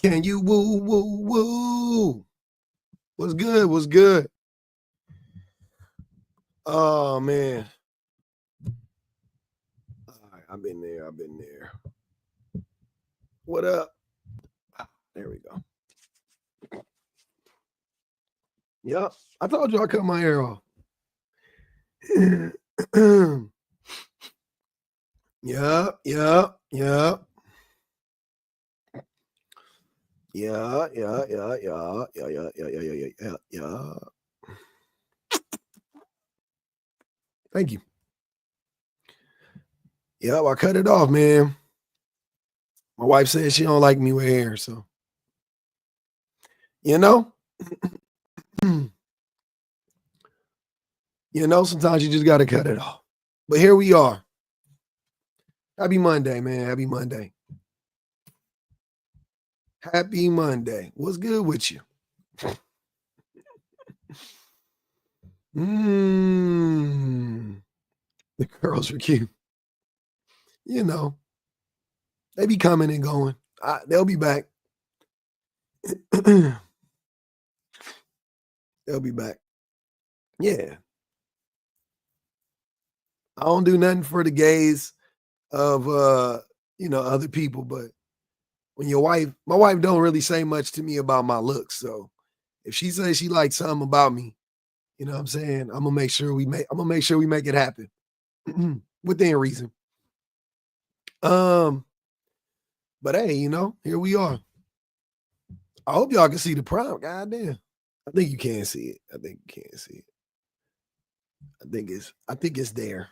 Can you woo, woo, woo? What's good? What's good? Oh, man. All right, I've been there. What up? There we go. Yep. I told you I cut my hair off. Yep. Yeah. Thank you. Yep, I cut it off, man. My wife says she don't like me with hair, so sometimes you just gotta cut it off. But here we are. Happy Monday, man. Happy Monday. Happy Monday. What's good with you? The girls are cute. They be coming and going. They'll be back. They'll be back. Yeah. I don't do nothing for the gaze of other people, but when my wife don't really say much to me about my looks. So if she says she likes something about me, you know what I'm saying? I'm gonna make sure we make it happen within reason. But hey, here we are. I hope y'all can see the prompt. Goddamn. I think you can see it. I think it's there.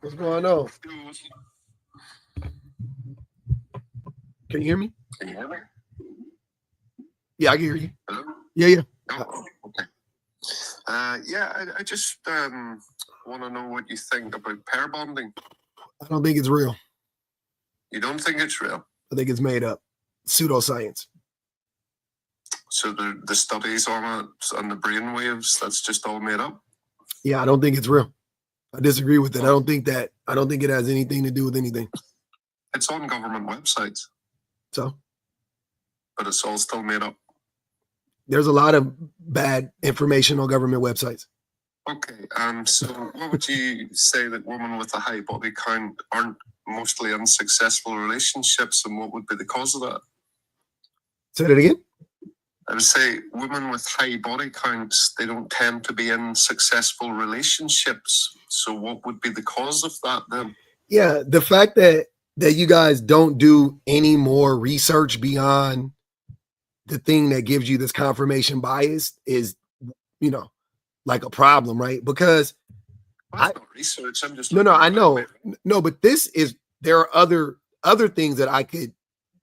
What's going on? Can you hear me? Yeah, I can hear you. Hello? Yeah. Oh, okay. I just want to know what you think about pair bonding. I don't think it's real. You don't think it's real? I think it's made up. Pseudoscience. So the studies on it and the brain waves, that's just all made up? Yeah, I don't think it's real. I disagree with it. I don't think it has anything to do with anything. It's on government websites. So? But it's all still made up. There's a lot of bad information on government websites. Okay, so what would you say that women with a high body count aren't mostly unsuccessful relationships, and what would be the cause of that? Say that again? I would say women with high body counts, they don't tend to be in successful relationships. So what would be the cause of that then? Yeah, the fact that you guys don't do any more research beyond the thing that gives you this confirmation bias is, like a problem, right? Because that's not research. I'm just I know. No, but there are other things that I could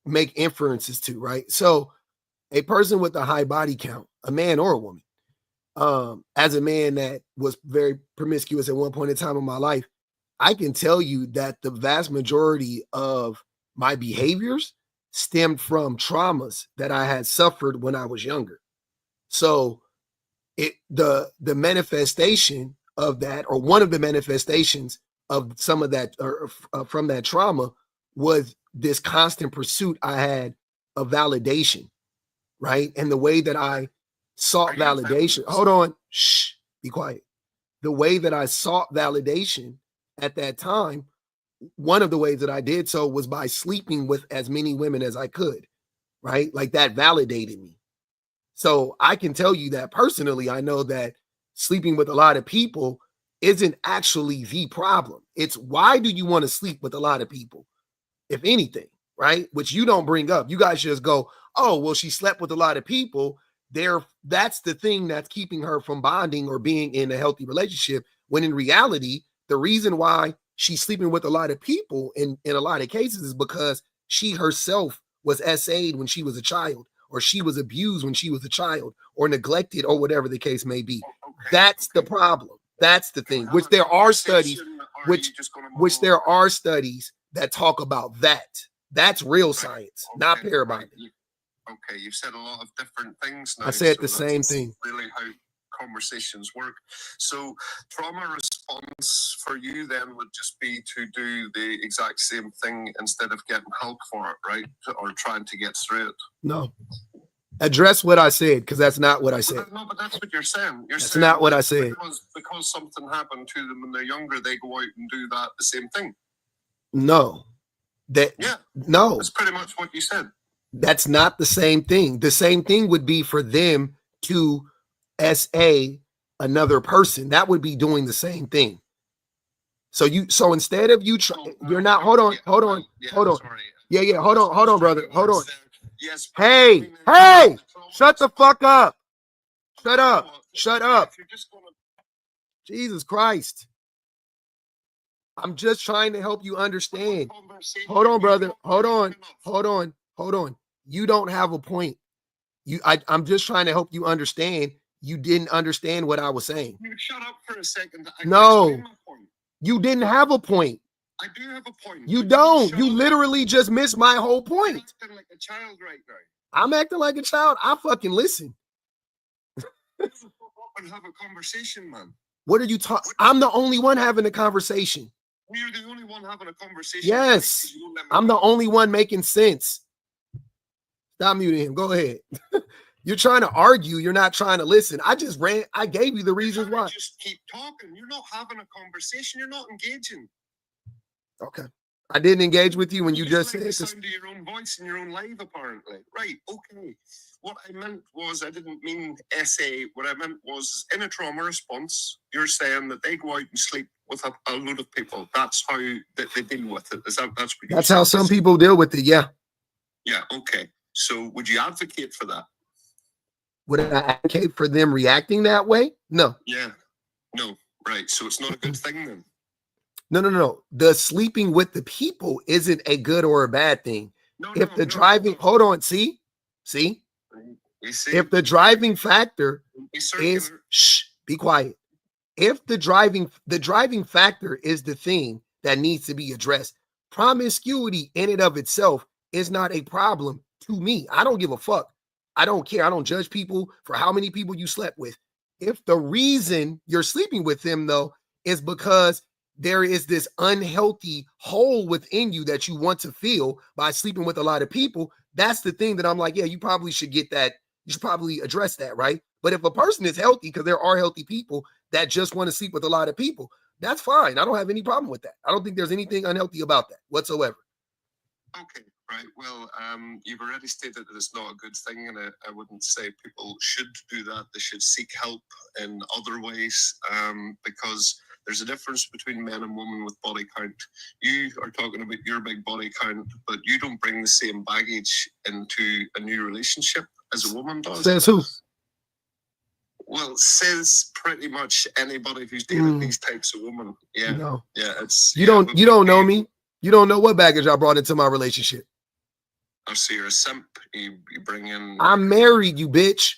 make inferences to, right? So a person with a high body count, a man or a woman, as a man that was very promiscuous at one point in time in my life, I can tell you that the vast majority of my behaviors stemmed from traumas that I had suffered when I was younger. So the manifestation of that, or one of the manifestations of some of that, or from that trauma, was this constant pursuit I had of validation, right? And the way that I sought validation. Hold on. Shh. Be quiet. The way that I sought validation at that time, one of the ways that I did so was by sleeping with as many women as I could, right? Like that validated me. So I can tell you that personally, I know that sleeping with a lot of people isn't actually the problem. It's why do you want to sleep with a lot of people, if anything, right? Which you don't bring up. You guys just go, oh, well, she slept with a lot of people. That's the thing that's keeping her from bonding or being in a healthy relationship. When in reality, the reason why she's sleeping with a lot of people in a lot of cases is because she herself was SA'd when she was a child, or she was abused when she was a child, or neglected, or whatever the case may be. That's the problem. That's the thing. Which there are studies, there are studies that talk about that. That's real science, not pair bonding. Okay, you've said a lot of different things now. I said the same thing. Really how conversations work. So trauma response for you then would just be to do the exact same thing instead of getting help for it, right? Or trying to get through it. No. Address what I said, because that's not what I said. No, but that's what you're saying. That's not what I said. Because something happened to them when they're younger, they go out and do the same thing. No. No. That's pretty much what you said. That's not the same thing. The same thing would be for them to SA another person. That would be doing the same thing. So instead of you you're not, hold on. Sorry. Yeah, hold on, brother. Hold on. Yes. Hey, shut the fuck up. Shut up. Jesus Christ. I'm just trying to help you understand. Hold on, brother. Hold on. You don't have a point. I'm just trying to help you understand. You didn't understand what I was saying. You shut up for a second. No, you didn't have a point. I do have a point. You don't. You literally just missed my whole point. You're acting like a child right now. I'm acting like a child. I fucking listen. And have a conversation, man. What are you talking? I'm the only one having a conversation. You're the only one having a conversation. Yes, I'm the only one making sense. Stop muting him. Go ahead. You're trying to argue. You're not trying to listen. I gave you the reasons why. Just keep talking. You're not having a conversation. You're not engaging. Okay. I didn't engage with you when you just said the sound of your own voice in your own life, apparently. Right. Okay. What I meant was, I didn't mean SA. What I meant was, in a trauma response, you're saying that they go out and sleep with a load of people. That's how they deal with it. That's how some people deal with it. Yeah. Yeah. Okay. So would you advocate for that? Would I advocate for them reacting that way? No. Yeah. No. Right. So it's not a good thing then. No. The sleeping with the people isn't a good or a bad thing. Hold on. See? If the driving factor is, be quiet. If the driving factor is the thing that needs to be addressed, promiscuity in and of itself is not a problem to me. I don't give a fuck. I don't care. I don't judge people for how many people you slept with. If the reason you're sleeping with them, though, is because there is this unhealthy hole within you that you want to fill by sleeping with a lot of people, that's the thing that I'm like, yeah, you probably should get that. You should probably address that, right? But if a person is healthy, because there are healthy people that just want to sleep with a lot of people, that's fine. I don't have any problem with that. I don't think there's anything unhealthy about that whatsoever. Okay, right. Well, you've already stated that it's not a good thing, and I wouldn't say people should do that. They should seek help in other ways, because there's a difference between men and women with body count. You are talking about your big body count, but you don't bring the same baggage into a new relationship as a woman does. Says who? Well, says pretty much anybody who's dated these types of women. Yeah. No. Yeah, it's you don't know me. You don't know what baggage I brought into my relationship. Oh, so you're a simp. You bring in. I'm married, you bitch.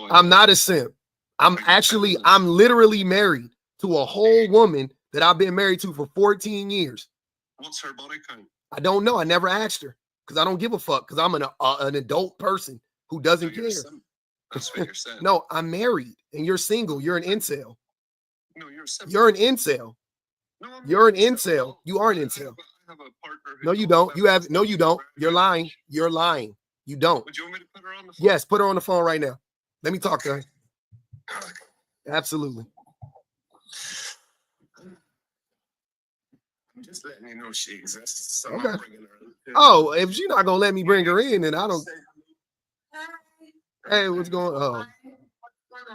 I'm not a simp. I'm literally married to a whole woman that I've been married to for 14 years. What's her body count? I don't know. I never asked her because I don't give a fuck, because I'm an adult person who doesn't care. That's what you're saying. No, I'm married and you're single. You're an incel. No, you're a simp. You're an incel. No, you're an incel. You are an incel. I have a partner. No, you don't. You don't. You're lying. You're lying. You don't. Would you want me to put her on the phone? Yes, put her on the phone right now. Let me talk to her. Absolutely. I'm just letting you know she exists. So okay. I'm bringing her in. Oh, if she's not gonna let me bring her in, then I don't. Hey, what's going on?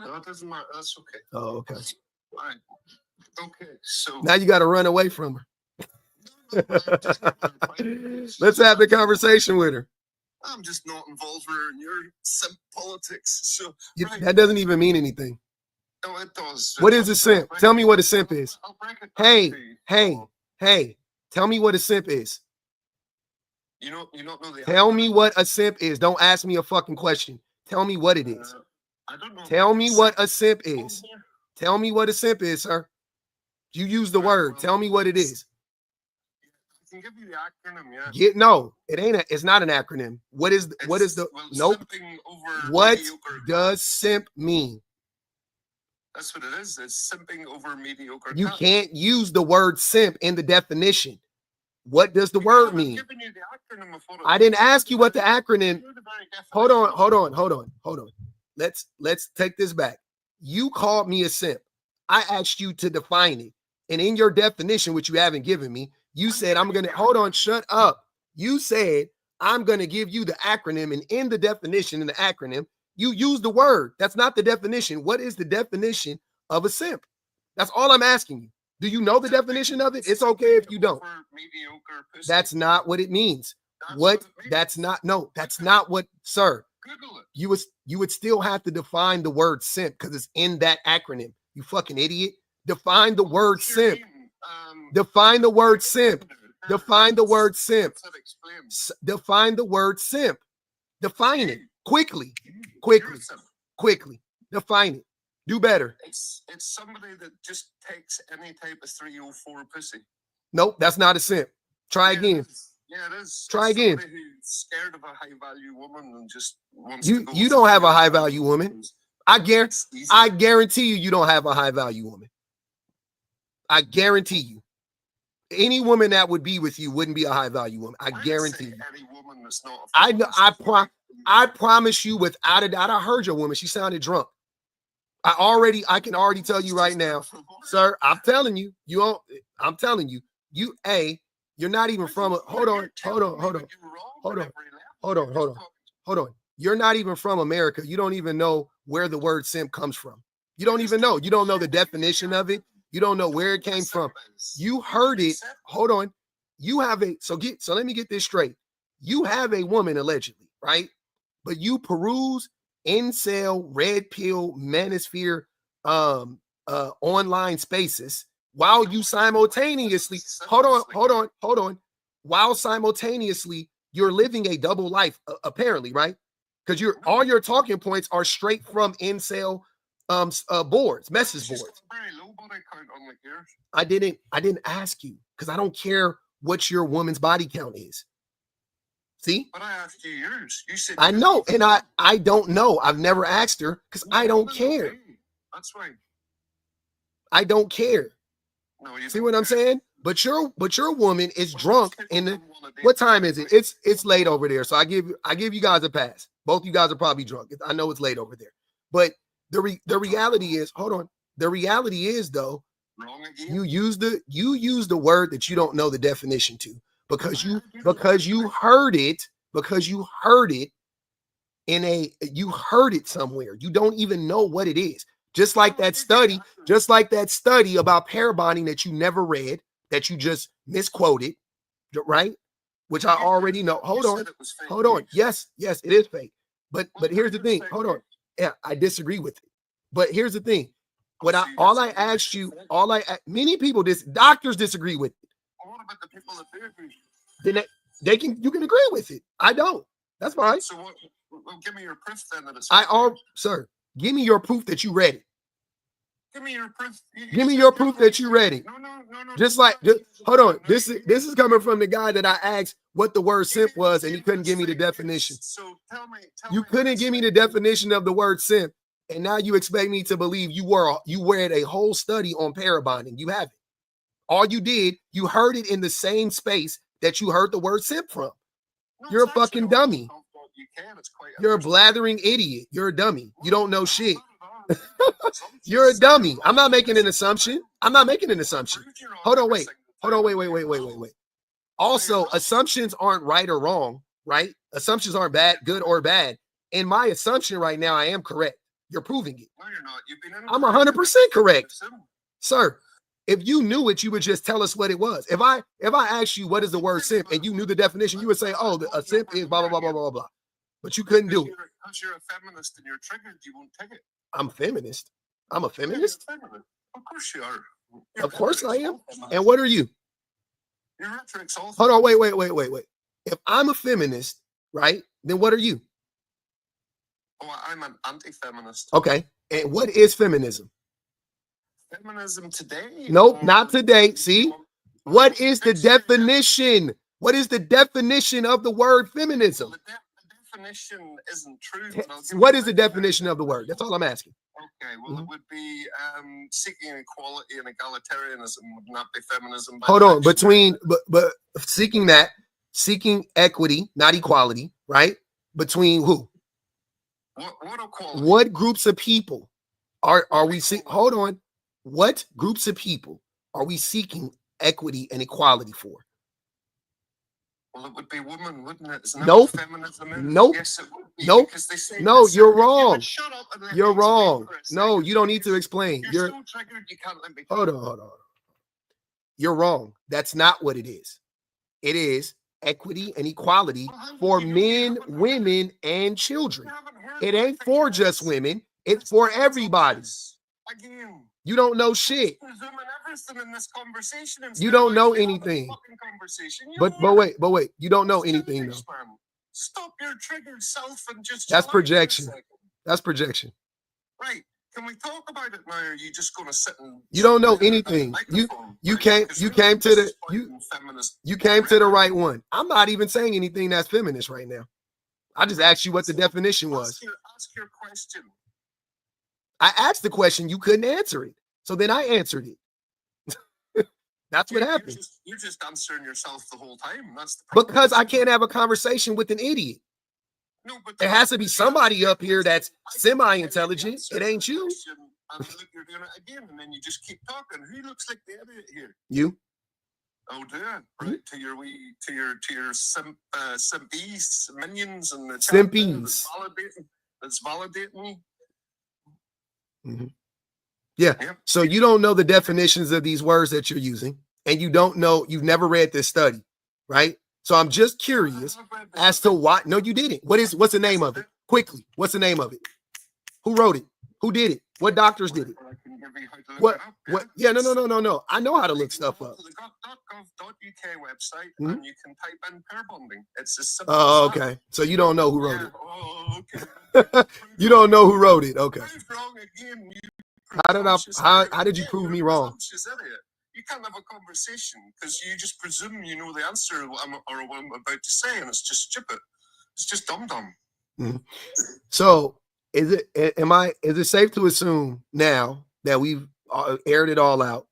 No, it doesn't matter. That's okay. Oh, okay. All right. Okay, so now you got to run away from her. Let's have the conversation with her. I'm just not involved in your simp politics. So that doesn't even mean anything. No, it does. What is a simp? Tell me what a simp is. Hey, tell me what a simp is. You don't know the. Tell me what a simp is. Don't ask me a fucking question. Tell me what it is. I don't know. Tell me what a simp is. Tell me what a simp is, sir. You use the word. Tell me what it is. I can give you the acronym, yeah. No, it ain't. It's not an acronym. What is the? Nope. What does simp mean? That's what it is. It's simping over mediocre. You can't use the word simp in the definition. What does the word mean? I didn't ask you what the acronym. Hold on. Let's take this back. You called me a simp. I asked you to define it. And in your definition, which you haven't given me, you said, I'm going to, hold on, shut up. You said, I'm going to give you the acronym. And in the definition, in the acronym, you use the word. That's not the definition. What is the definition of a simp? That's all I'm asking you. Do you know the definition of it? It's okay if you don't. That's not what it means. That's not what, sir. You would still have to define the word simp because it's in that acronym. You fucking idiot. Define the word simp. Define the word simp. Define the word simp. Define the word simp. Define it quickly. Define it. Do better. It's somebody that just takes any type of 304 pussy. Nope, that's not a simp. Try again. Yeah, it is. Try again. Who's scared of a high value woman and just wants you. You don't have a high value woman. I guarantee you don't have a high value woman. I guarantee you. Any woman that would be with you wouldn't be a high value woman. I guarantee you. Any woman that's not. I promise you without a doubt. I heard your woman. She sounded drunk. I can already tell you right now, sir. I'm telling you, I'm telling you, you're not even from a, hold on. You're not even from America. You don't even know where the word simp comes from. You don't even know. You don't know the definition of it. You don't know where it came from. You heard it. Hold on. You have so let me get this straight. You have a woman allegedly, right? But you peruse incel, red pill, manosphere, online spaces while you simultaneously, while simultaneously you're living a double life, apparently, right? Because all your talking points are straight from incel boards, message boards. I didn't ask you because I don't care what your woman's body count is. See? But I asked you yours. You said I know, and I don't know. I've never asked her because I don't care. That's right. I don't care. No, you see what I'm saying? But your woman is drunk what time is it? It's late over there. So I give you guys a pass. Both you guys are probably drunk. I know it's late over there. But the reality is, hold on. The reality is though, you use the word that you don't know the definition to. Because you heard it you heard it somewhere. You don't even know what it is. Just like that study about pair bonding that you never read, that you just misquoted, right? Which I already know. Hold on. Yes, it is fake. But here's the thing. Hold on. Yeah, I disagree with it. But here's the thing. Many people, doctors disagree with it. What about the people that do agree? Then you can agree with it. I don't. That's fine. So give me your proof then that it's sir, give me your proof that you read it. Give me your proof. Give me your proof that you read it. No. Hold on. This is coming from the guy that I asked what the word simp was, and he couldn't give me the definition. So tell me. You couldn't give me the definition of the word simp, and now you expect me to believe you read a whole study on pair bonding. You haven't. All you did, you heard it in the same space that you heard the word simp from. You're a fucking dummy. You're a blathering idiot. You're a dummy. You don't know shit. You're a dummy. I'm not making an assumption. Hold on, wait. Also, assumptions aren't right or wrong, right? Assumptions aren't bad, good or bad. In my assumption right now, I am correct. You're proving it. No, you're not. I'm 100% correct. Sir, if you knew it, you would just tell us what it was. If I asked you what is the word simp and you knew the definition, you would say, oh, a simp is blah, blah, blah, blah, blah, blah. But you couldn't do it. Because you're a feminist and you're triggered, you won't take it. I'm feminist. I'm a feminist. Of course you are. Of course I am. And what are you? Your rhetoric's all. Hold on, wait. If I'm a feminist, right, then what are you? Oh, I'm an anti-feminist. Okay. And what is feminism? Feminism today? Nope, not today. See? What is the definition? What is the definition of the word feminism? The definition isn't true. What is the definition of the word? That's all I'm asking. Okay, well, it would be seeking equality and egalitarianism would not be feminism. Hold on, but seeking equity, not equality, right? Between who? What equality? What groups of people are we seeking? Hold on. What groups of people are we seeking equity and equality for? Well, it would be women, wouldn't it? Isn't nope. Feminism Nope. Yes, it would be. Nope. Because they say no, you're wrong. You shut up and you're wrong. No, you don't need to explain. You're so triggered, you can't let me talk. Hold on. You're wrong. That's not what it is. It is equity and equality for men, women, and children. It ain't for just women. It's for everybody. Again. You don't know shit. In this conversation you don't know anything. But wait. You don't know anything though. Stop your triggered self and just. That's projection. That's projection. Right. Can we talk about it now? Or are you just going to sit and? You don't know anything. You came to the right one. I'm not even saying anything that's feminist right now. I just asked you what the definition was. Ask your question. I asked the question, you couldn't answer it. So then I answered it. That's what happened. You're just answering yourself the whole time. That's the problem. Because I can't have a conversation with an idiot. No, but there has to be somebody up here that's semi-intelligent. It ain't you. And look, you're doing it again, and then you just keep talking. Who looks like the idiot here? You. Oh, dear. Right. To your simpies, minions, and the simpies. That's validating me. Mm-hmm. Yeah. So you don't know the definitions of these words that you're using, and you don't know, you've never read this study, right? So I'm just curious as to why. No, you didn't. What's the name of it? Quickly. What's the name of it? Who wrote it? Who did it? What doctors did it? What? Yeah, no. I know how to look stuff up. The .gov.uk website, and you can type in pair bonding. It's as simple as that. Okay. So you don't know who wrote it. Oh, okay. You don't know who wrote it. Okay. How did you prove me wrong? You can't have a conversation because you just presume you know the answer or what I'm about to say, and it's just stupid. It's just dumb. Mm-hmm. So is it safe to assume now that we've aired it all out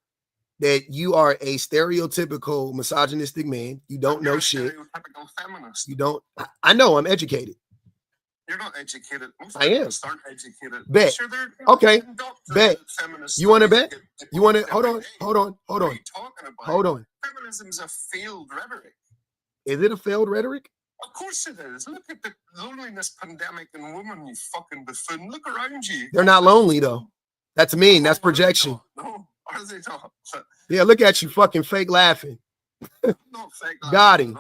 that you are a stereotypical misogynistic man? You don't know shit. Stereotypical feminist. You don't. I know. I'm educated. You're not educated. Most I am. Start educated. Bet. Sure, okay. Bet. You want to bet? You want to? Hold on. What are you talking about? Hold on. Feminism is a failed rhetoric. Is it a failed rhetoric? Of course it is. Look at the loneliness pandemic in women, you fucking buffoon. Look around you. They're not lonely though. That's mean. That's projection. No, are they not? Yeah, look at you fucking fake laughing. Not fake laughing. Got him.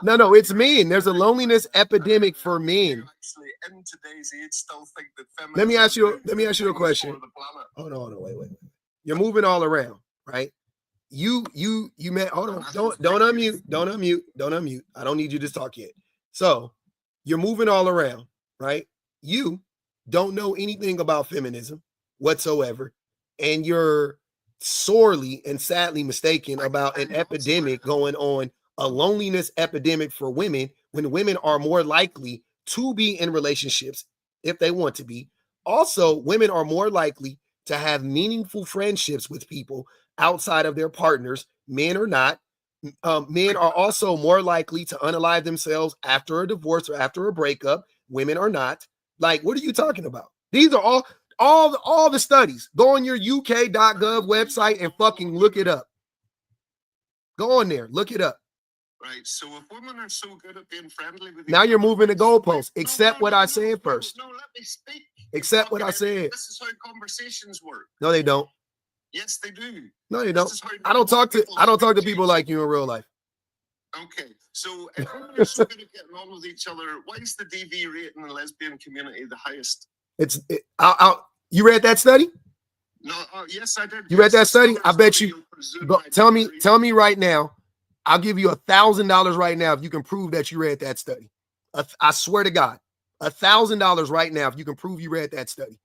No, it's men. There's a loneliness epidemic for men. Actually, in today's age, still think that feminism. Let me ask you a question. Hold on, wait. You're moving all around, right? You man, hold on. Don't unmute. I don't need you to talk yet. So you're moving all around, right? You don't know anything about feminism whatsoever, and you're sorely and sadly mistaken about an epidemic going on, a loneliness epidemic for women, when women are more likely to be in relationships if they want to be. Also, women are more likely to have meaningful friendships with people outside of their partners, men are not. Men are also more likely to unalive themselves after a divorce or after a breakup. Women are not. Like, what are you talking about? These are all the studies. Go on your uk.gov website and fucking look it up. Go on there, look it up. Right. So if women are so good at being friendly with now, you're moving the goalposts. Accept what I said first. No, let me speak. Accept what I said. This is how conversations work. No, they don't. Yes, they do. No, they don't. I don't talk to people like you in real life. Okay, so if women are so good at getting on with each other, why is the DV rate in the lesbian community the highest? You read that study? No, yes, I did. You read that study? I bet you. Tell me right now. I'll give you $1,000 right now if you can prove that you read that study. I swear to God, $1,000 right now if you can prove you read that study.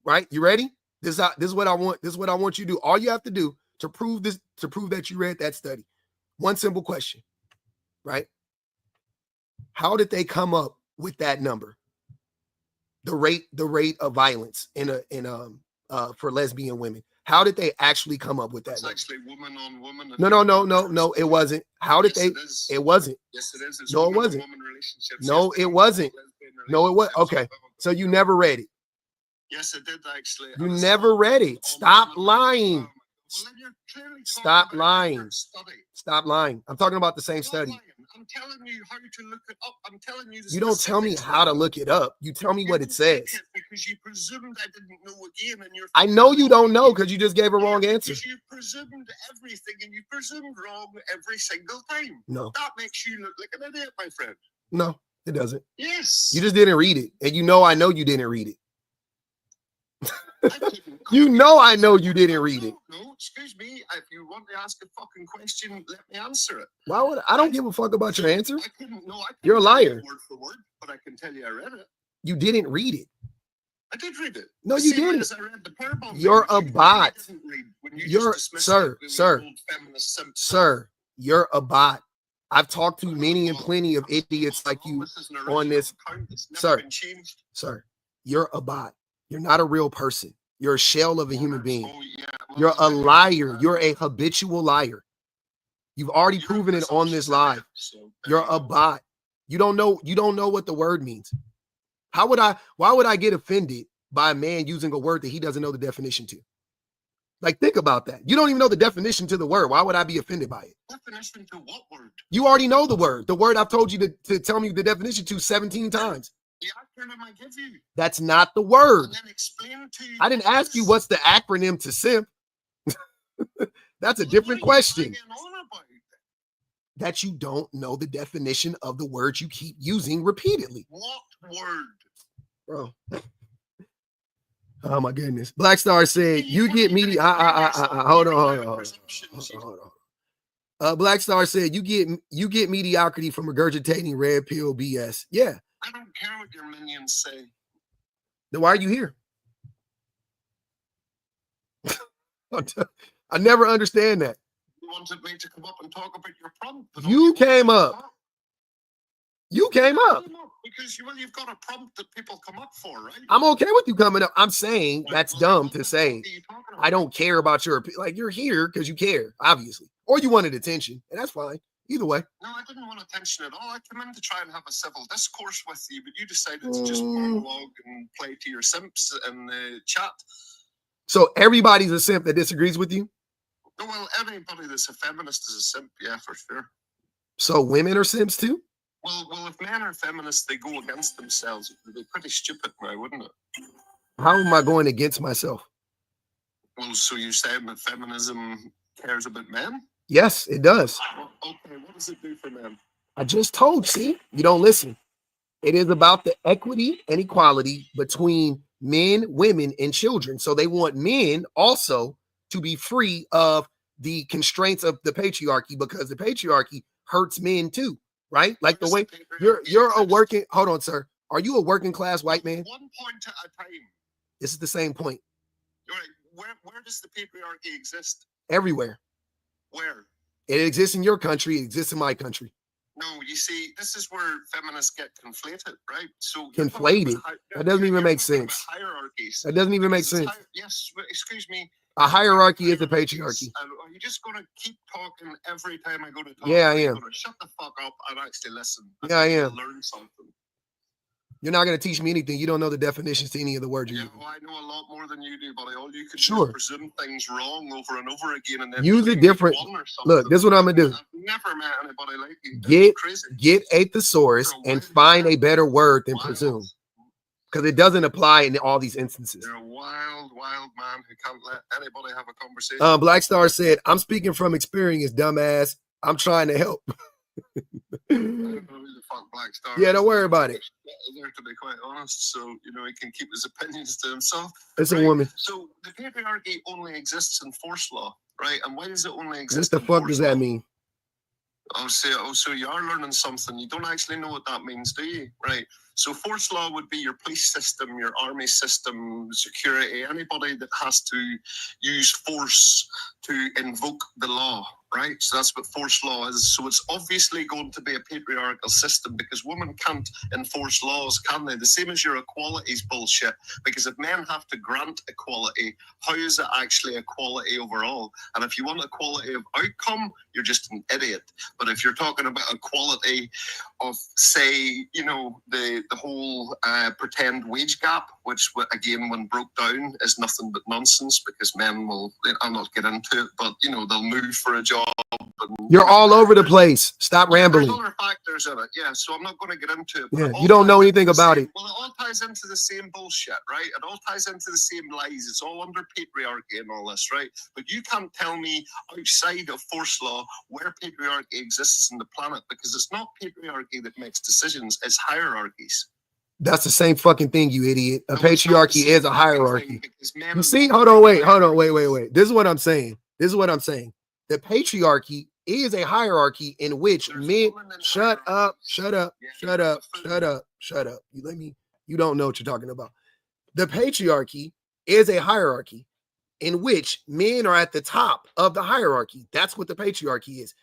Right? You ready? This is what I want. This is what I want you to do. All you have to do to prove that you read that study. One simple question, right? How did they come up with that number? The rate of violence for lesbian women. How did they actually come up with that? It's actually woman on woman. No, it wasn't. How did it wasn't. Yes, it is. It's no, it wasn't. Relationships. No, it wasn't. No, it was. Okay. So you never read it. Yes, I did actually. You never read it. Stop lying. Stop lying. Stop lying. I'm talking about the same study. I'm telling you how to look it up. I'm telling you. You don't tell me how to look it up. You tell me what it says. Because you presumed I didn't know again, and I know you don't know because you just gave a wrong answer. You presumed everything, and you presumed wrong every single time. No. That makes you look like an idiot, my friend. No, it doesn't. Yes. You just didn't read it, and I know you didn't read it. I know you didn't read it. No, excuse me. If you want to ask a fucking question, let me answer it. Why would I don't give a fuck about your answer? I couldn't You're a liar. Word for word, but I can tell you I read it. You didn't read it. I did read it. No, you didn't. I read the parable. You're a bot. Sir, you're a bot. I've talked to many and plenty of idiots like you on this. Sir, you're a bot. You're not a real person. You're a shell of a human being. You're a liar. You're a habitual liar. You've already proven it on this live. You're a bot. You don't know what the word means. Why would I get offended by a man using a word that he doesn't know the definition to? Like, think about that. You don't even know the definition to the word. Why would I be offended by it? Definition to what word? You already know the word. The word I've told you to tell me the definition to 17 times. The acronym I give you. That's not the word. And then explain to you. I didn't ask you what's the acronym to simp. That's a different question. That you don't know the definition of the words you keep using repeatedly. What word? Bro. Oh my goodness. Black Star said, you get media. Hold on. Black Star said, you get mediocrity from regurgitating red pill BS. Yeah. I don't care what your minions say. Then why are you here? I never understand that. You wanted me to come up and talk about your prompt. You came up. You came up. Because you've got a prompt that people come up for, right? I'm okay with you coming up. I'm saying that's dumb to say. I don't care about your opinion. Like, you're here because you care, obviously. Or you wanted attention, and that's fine. Either way. No, I didn't want attention at all. I came in to try and have a civil discourse with you, but you decided to just monologue and play to your simps in the chat. So everybody's a simp that disagrees with you? No, well, anybody that's a feminist is a simp, yeah, for sure. So women are simps too? Well, if men are feminists, they go against themselves. It'd be pretty stupid now, wouldn't it? How am I going against myself? Well, so you're saying that feminism cares about men? Yes, it does. Okay, what does it do for men? I just told you, see? You don't listen. It is about the equity and equality between men, women, and children. So they want men also to be free of the constraints of the patriarchy, because the patriarchy hurts men too, right? Like the way you're a working, hold on, sir. Are you a working class white man? 1 point at a time. This is the same point. Right. Where does the patriarchy exist? Everywhere. Where? It exists in your country. It exists in my country. No, you see, this is where feminists get conflated, right? So conflated. That doesn't even make sense. Hierarchies. That doesn't even make sense. Yes, excuse me. A hierarchy is a patriarchy. Are you just going to keep talking every time I go to talk? Yeah, I am. Shut the fuck up and actually listen. Yeah, I am. Learn something. You're not going to teach me anything. You don't know the definitions to any of the words you're using. Well, I know a lot more than you do, buddy. All you can do is presume things wrong over and over again, and then use a different. Look, this is what I'm gonna do. I've never met anybody like you. Get a thesaurus and find a better word than presume, because it doesn't apply in all these instances. You're a wild man who can't let anybody have a conversation. Black Star said, "I'm speaking from experience, dumbass. I'm trying to help." I don't know who the fuck Black Star is. Don't worry about it. There, to be quite honest, so he can keep his opinions to himself. It's a woman. So the patriarchy only exists in force law, right? And why does it only exist? What the fuck does that mean? So you are learning something. You don't actually know what that means, do you? Right. So force law would be your police system, your army system, security, anybody that has to use force to invoke the law. right? So that's what force law is. So it's obviously going to be a patriarchal system because women can't enforce laws, can they? The same as your equalities bullshit. Because if men have to grant equality, how is it actually equality overall? And if you want equality of outcome, you're just an idiot. But if you're talking about equality of, say, you know, the whole pretend wage gap, which again, when broke down, is nothing but nonsense because men will, I'll not get into it, but you know, they'll move for a job. And, you're all over the place. Stop rambling. There's other factors in it, yeah. So I'm not going to get into it. Yeah, you don't know anything about it. Well, it all ties into the same bullshit, right? It all ties into the same lies. It's all under patriarchy and all this, right? But you can't tell me outside of force law where patriarchy exists in the planet because it's not patriarchy that makes decisions, it's hierarchies. That's the same fucking thing, you idiot. A patriarchy is a hierarchy. You see? Hold on, wait. This is what I'm saying. The patriarchy is a hierarchy in which men. Shut up. You don't know what you're talking about. The patriarchy is a hierarchy in which men are at the top of the hierarchy. That's what the patriarchy is.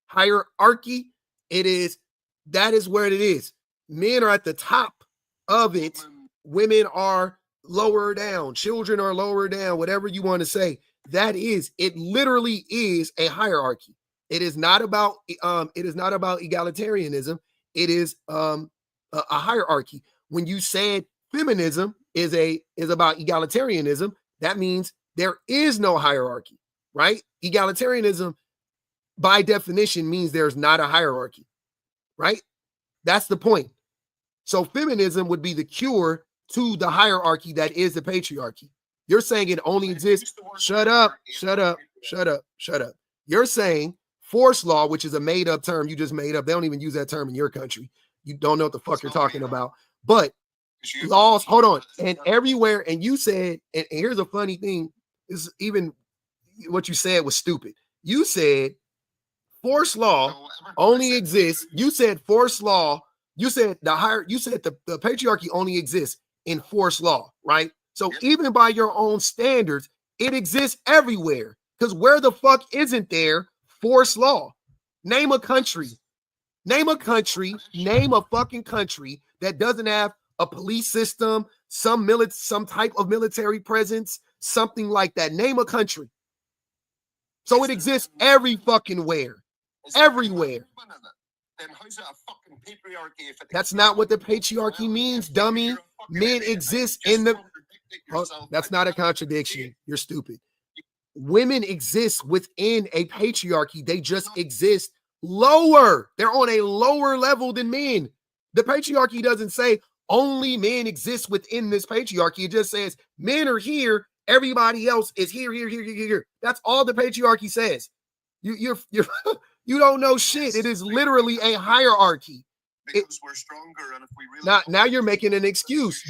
Hierarchy. That is where it is. Men are at the top of it. Women are lower down. Children are lower down. Whatever you want to say. It literally is a hierarchy. It is not about egalitarianism. It is a hierarchy. When you said feminism is about egalitarianism, that means there is no hierarchy, right? Egalitarianism by definition means there's not a hierarchy, right? That's the point. So feminism would be the cure to the hierarchy that is the patriarchy. You're saying it only exists. Shut up. You're saying force law, which is a made-up term you just made up. They don't even use that term in your country. You don't know what the fuck you're talking about. But laws, hold on, and everywhere, and you said, and here's a funny thing, is even what you said was stupid. You said force law only exists. You said force law, you said the patriarchy only exists in force law, right? So even by your own standards, it exists everywhere. Because where the fuck isn't there force law? Name a country. Name a fucking country that doesn't have a police system, some type of military presence, something like that. Name a country. So it exists every fucking where. Everywhere. Then how's it a fucking patriarchy? That's not what the patriarchy means, dummy. Men exist in the... That's not a contradiction. You're stupid. Women exist within a patriarchy. They just exist lower. They're on a lower level than men. The patriarchy doesn't say only men exist within this patriarchy. It just says men are here. Everybody else is here. That's all the patriarchy says. You don't know shit. It is literally a hierarchy. Because we're stronger, and if we really now you're making an excuse.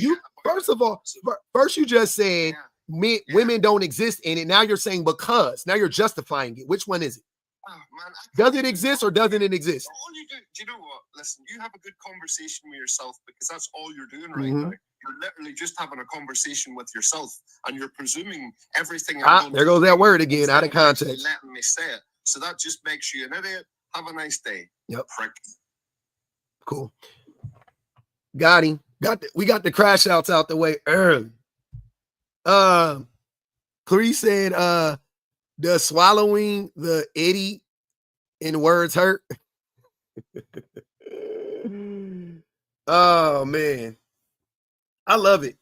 First you just said women don't exist in it. Now you're saying because. Now you're justifying it. Which one is it? Oh, man, does it exist or doesn't it exist? All you do you know what? Listen, you have a good conversation with yourself because that's all you're doing right now. You're literally just having a conversation with yourself, and you're presuming everything. There goes that word again, out of context. Letting me say it. So that just makes you an idiot. Have a nice day. Yep. Prick. Cool. Got him. We got the crash outs out the way early. Clarice said, does swallowing the itty in words hurt? Oh man. I love it.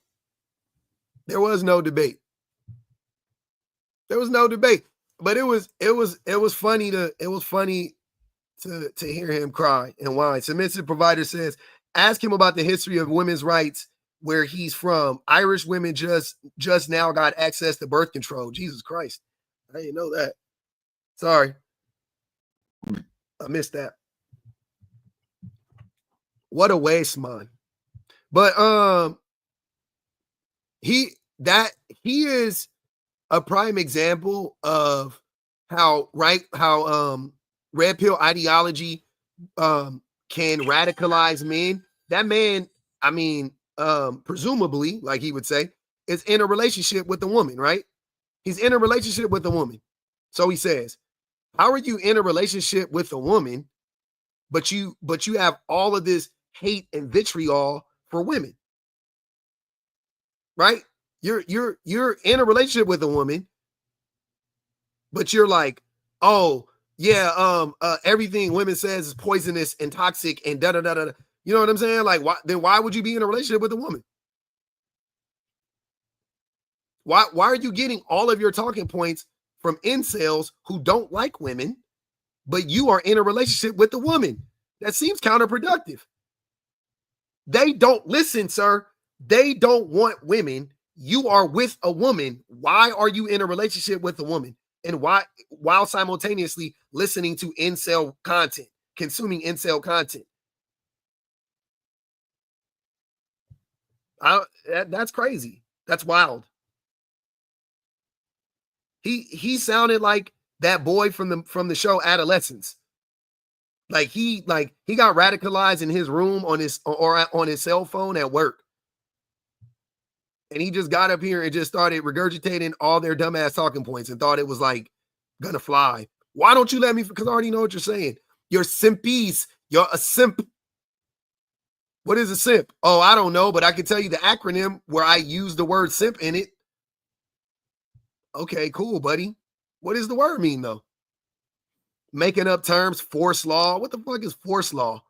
There was no debate. But it was funny to hear him cry and whine. Submissive provider says, ask him about the history of women's rights where he's from. Irish women just now got access to birth control. Jesus Christ. I didn't know that. Sorry. I missed that. What a waste, man. But he is a prime example of how red pill ideology can radicalize men. That man, I mean, presumably, like he would say, is in a relationship with a woman, right? He's in a relationship with a woman. So he says, How are you in a relationship with a woman, but you have all of this hate and vitriol for women? Right? You're in a relationship with a woman, but you're like, oh yeah, everything women says is poisonous and toxic and da da da da. You know what I'm saying? Like, why would you be in a relationship with a woman? Why are you getting all of your talking points from incels who don't like women, but you are in a relationship with a woman? That seems counterproductive. They don't listen, sir. They don't want women. You are with a woman. Why are you in a relationship with a woman? And why, while simultaneously listening to incel content, consuming incel content? That's crazy. That's wild. He sounded like that boy from the show Adolescence. Like he got radicalized in his room on his on his cell phone at work. And he just got up here and just started regurgitating all their dumbass talking points and thought it was like gonna fly. Why don't you let me? Because I already know what you're saying. You're simpies. You're a simp. What is a simp? Oh, I don't know, but I can tell you the acronym where I use the word simp in it. Okay, cool, buddy. What does the word mean though? Making up terms, force law. What the fuck is force law?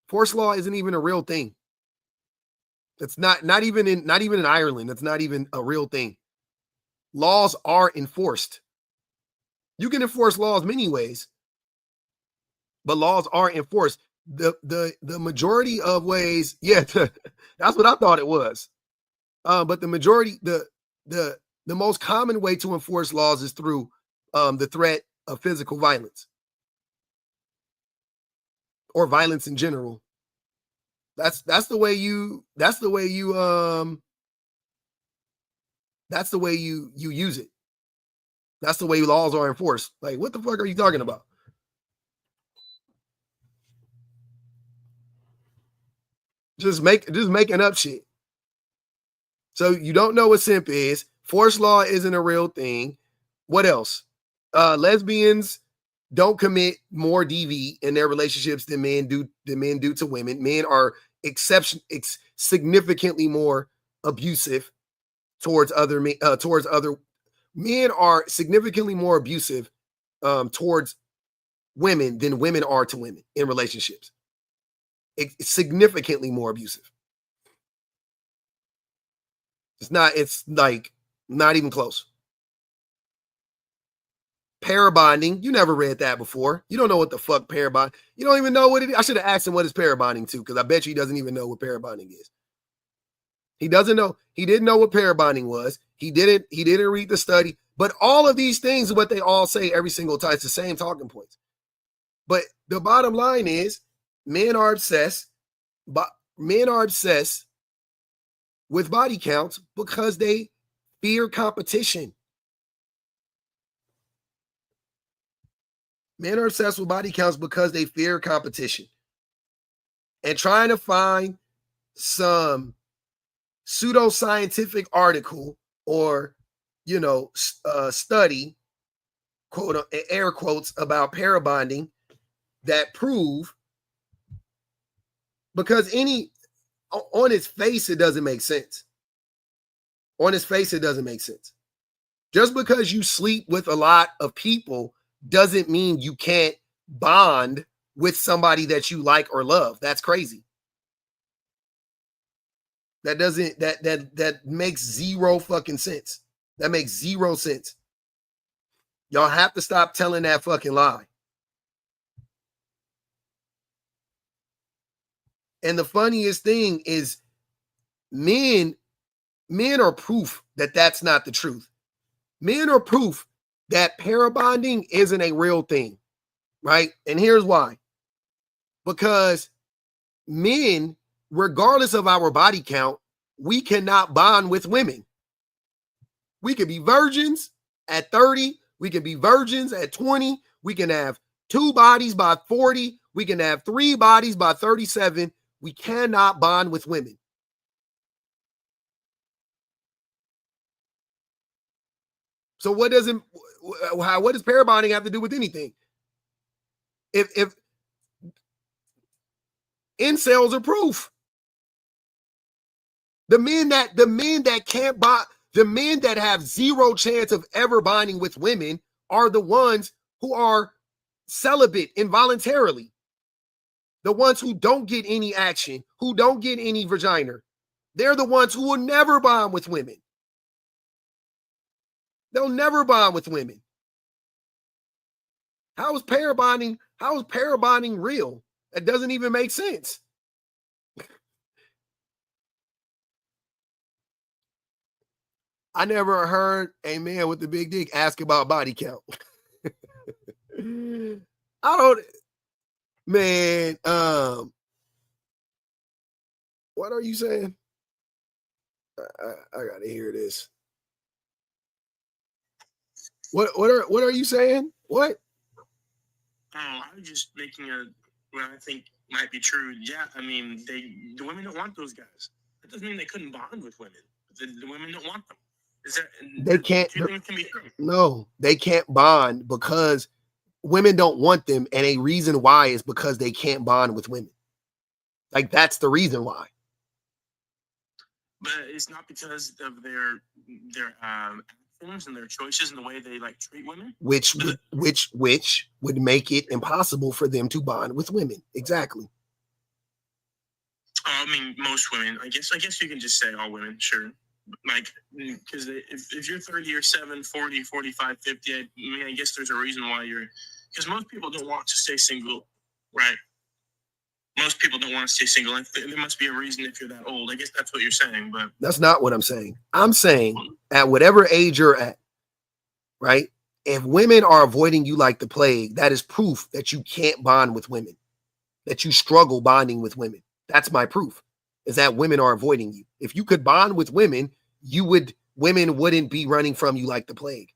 Force law isn't even a real thing. It's not even in Ireland. That's not even a real thing. Laws are enforced. You can enforce laws many ways, but laws are enforced. The majority of ways, yeah, that's what I thought it was. But the majority, the most common way to enforce laws is through the threat of physical violence or violence in general. That's the way you use it. That's the way laws are enforced. Like, what the fuck are you talking about? Just making up shit. So you don't know what simp is. Force law isn't a real thing. What else? Lesbians don't commit more DV in their relationships than men do to women. Men are significantly more abusive towards other men are significantly more abusive towards women than women are to women in relationships. It's significantly more abusive. It's like not even close. Pair bonding. You never read that before. You don't know what the fuck pair bond. You don't even know what it is. I should have asked him what is pair bonding too, because I bet you he doesn't even know what pair bonding is. He doesn't know. He didn't know what pair bonding was. He didn't read the study. But all of these things are what they all say every single time. It's the same talking points. But the bottom line is men are obsessed. Men are obsessed with body counts because they fear competition. Men are obsessed with body counts because they fear competition. And trying to find some pseudoscientific article or, study, quote, air quotes, about pair bonding that prove, because on its face, it doesn't make sense. On its face, it doesn't make sense. Just because you sleep with a lot of people doesn't mean you can't bond with somebody that you like or love. That's crazy. That makes zero fucking sense. That makes zero sense. Y'all have to stop telling that fucking lie. And the funniest thing is men are proof that that's not the truth. Men are proof that pair bonding isn't a real thing, right? And here's why. Because men, regardless of our body count, we cannot bond with women. We could be virgins at 30. We can be virgins at 20. We can have 2 bodies by 40. We can have 3 bodies by 37. We cannot bond with women. So what does pair bonding have to do with anything? If incels are proof. The men that can't bond, the men that have zero chance of ever bonding with women are the ones who are celibate involuntarily. The ones who don't get any action, who don't get any vagina. They're the ones who will never bond with women. They'll never bond with women. How is pair bonding real? That doesn't even make sense. I never heard a man with a big dick ask about body count. I don't, man. What are you saying? I gotta hear this. What are you saying? What? Oh, I was just making what I think might be true. Yeah, I mean, the women don't want those guys. That doesn't mean they couldn't bond with women. The women don't want them. They can't. Two things can be true. No, they can't bond because women don't want them, and a reason why is because they can't bond with women. Like, that's the reason why. But it's not because of their actions and their choices and the way they like treat women. Which would make it impossible for them to bond with women. Exactly. I mean, most women. I guess you can just say all women, sure. Like, because if you're 30 or 7, 40, 45, 50, I mean, I guess there's a reason why because most people don't want to stay single, right? Most people don't want to stay single. There must be a reason if you're that old. I guess that's what you're saying, but that's not what I'm saying. I'm saying at whatever age you're at, right? If women are avoiding you like the plague, that is proof that you can't bond with women, that you struggle bonding with women. That's my proof, is that women are avoiding you. If you could bond with women, women wouldn't be running from you like the plague.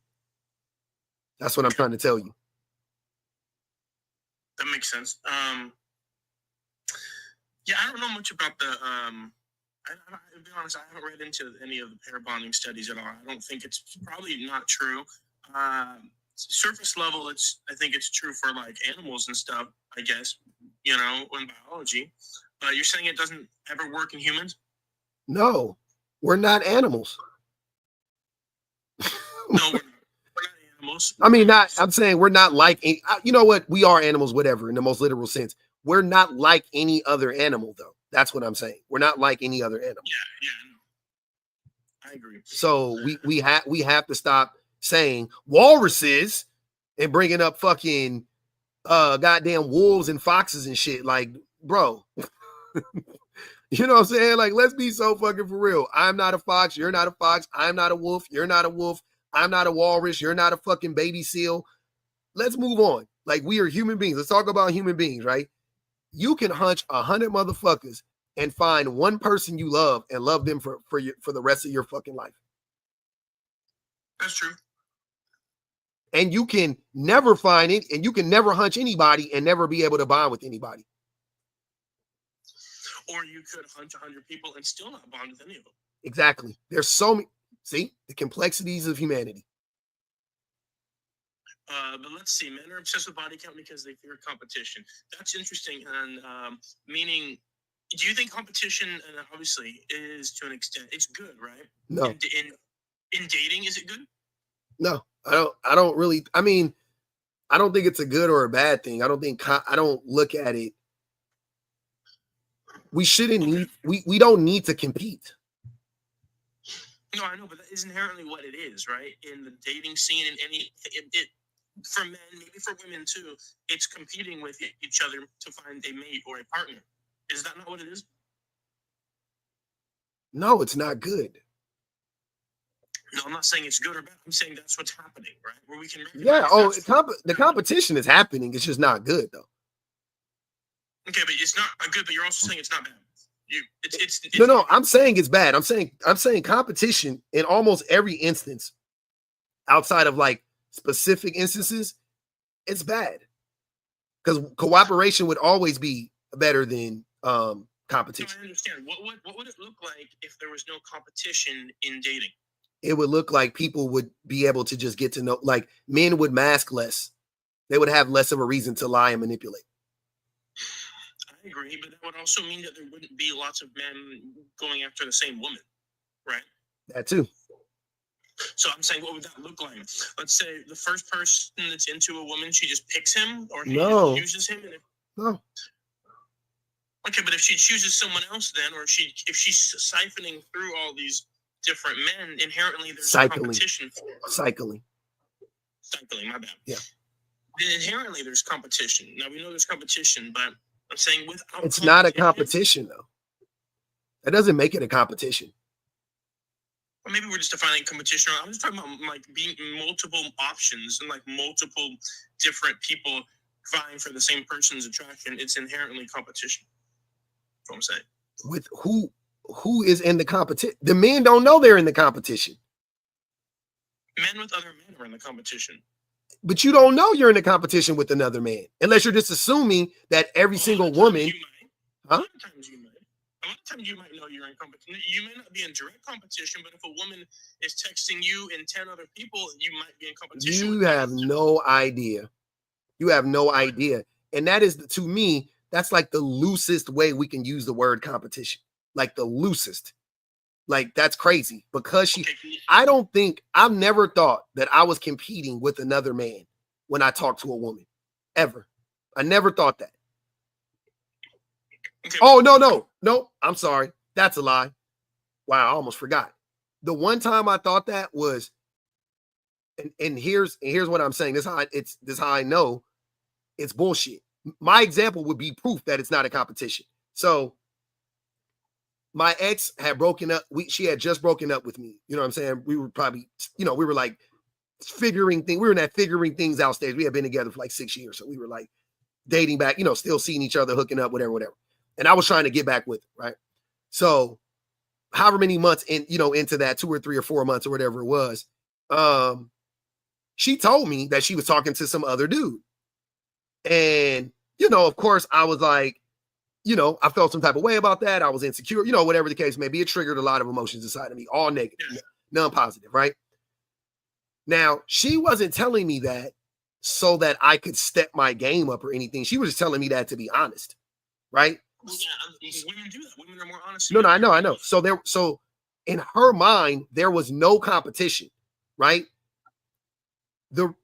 That's what I'm trying to tell you. That makes sense. Yeah, I don't know much about the. To be honest, I haven't read into any of the pair bonding studies at all. I don't think it's probably not true. Surface level, I think it's true for like animals and stuff. I guess in biology. But you're saying it doesn't ever work in humans? No, we're not animals. No, we're not animals. I mean, I'm saying we're not like, you know what? We are animals, whatever, in the most literal sense. We're not like any other animal, though. That's what I'm saying. We're not like any other animal. Yeah, I agree. So we have to stop saying walruses and bringing up fucking goddamn wolves and foxes and shit. Like, bro, you know what I'm saying? Like, let's be so fucking for real. I'm not a fox. You're not a fox. I'm not a wolf. You're not a wolf. I'm not a walrus. You're not a fucking baby seal. Let's move on. Like, we are human beings. Let's talk about human beings, right? You can hunch 100 motherfuckers and find one person you love and love them for the rest of your fucking life. That's true. And you can never find it, and you can never hunch anybody and never be able to bond with anybody. Or you could hunch 100 people and still not bond with any of them. Exactly. There's so many. See, the complexities of humanity. But let's see. Men are obsessed with body count because they fear competition. That's interesting. And meaning, do you think competition, obviously, is to an extent, it's good, right? No. In dating, is it good? No, I don't really. I mean, I don't think it's a good or a bad thing. I don't look at it. We shouldn't need. We don't need to compete. No, I know, but that is inherently what it is, right? In the dating scene, and for men, maybe for women too, it's competing with each other to find a mate or a partner. Is that not what it is? No, it's not good. No, I'm not saying it's good or bad. I'm saying that's what's happening, right? Where we can the competition is happening. It's just not good, though. Okay, but it's not good. But you're also saying it's not bad. No. I'm saying it's bad. I'm saying competition in almost every instance, outside of like specific instances, it's bad. Because cooperation would always be better than competition. No, I understand. What would it look like if there was no competition in dating? it would look like people would be able to just get to know, like men would mask less. They would have less of a reason to lie and manipulate. I agree, but that would also mean that there wouldn't be lots of men going after the same woman, right? That too. So I'm saying, what would that look like? Let's say the first person that's into a woman, she just picks him, or she No. chooses him. And No. Okay, but if she chooses someone else, then, or if she's siphoning through all these different men, inherently there's competition. Cycling. My bad. Yeah. Then inherently there's competition. Now we know there's competition, but I'm saying without it's not a competition though. That doesn't make it a competition. Or maybe we're just defining competition. I'm just talking about like being multiple options and like multiple different people vying for the same person's attraction. It's inherently competition. That's what I'm saying. With who is in the competition? The men don't know they're in the competition. Men with other men are in the competition. But you don't know you're in a competition with another man unless you're just assuming that every single woman. A lot of times you might. A lot of times you might know you're in competition. You may not be in direct competition, but if a woman is texting you and 10 other people, you might be in competition. You have no idea. You have no idea. And that is, to me, that's like the loosest way we can use the word competition. Like the loosest. Like, that's crazy because I've never thought that I was competing with another man when I talk to a woman, ever. I never thought that. Okay. Oh, no, I'm sorry. That's a lie. Wow, I almost forgot. The one time I thought that was, and here's what I'm saying. This is how I know it's bullshit. My example would be proof that it's not a competition. So my ex had broken up. She had just broken up with me. You know what I'm saying? We were probably, we were like figuring things. We were in that figuring things out stage. We had been together for like 6 years. So we were like dating back, still seeing each other, hooking up, whatever. And I was trying to get back with her, right? So however many months into that, 2 or 3 or 4 months or whatever it was, she told me that she was talking to some other dude. And, of course I was like, I felt some type of way about that. I was insecure, whatever the case may be. It triggered a lot of emotions inside of me, all negative, none positive, right? Now, she wasn't telling me that so that I could step my game up or anything. She was just telling me that to be honest, right? Yeah, women do that. Women are more honest. No, I know. So in her mind, there was no competition, right? Hold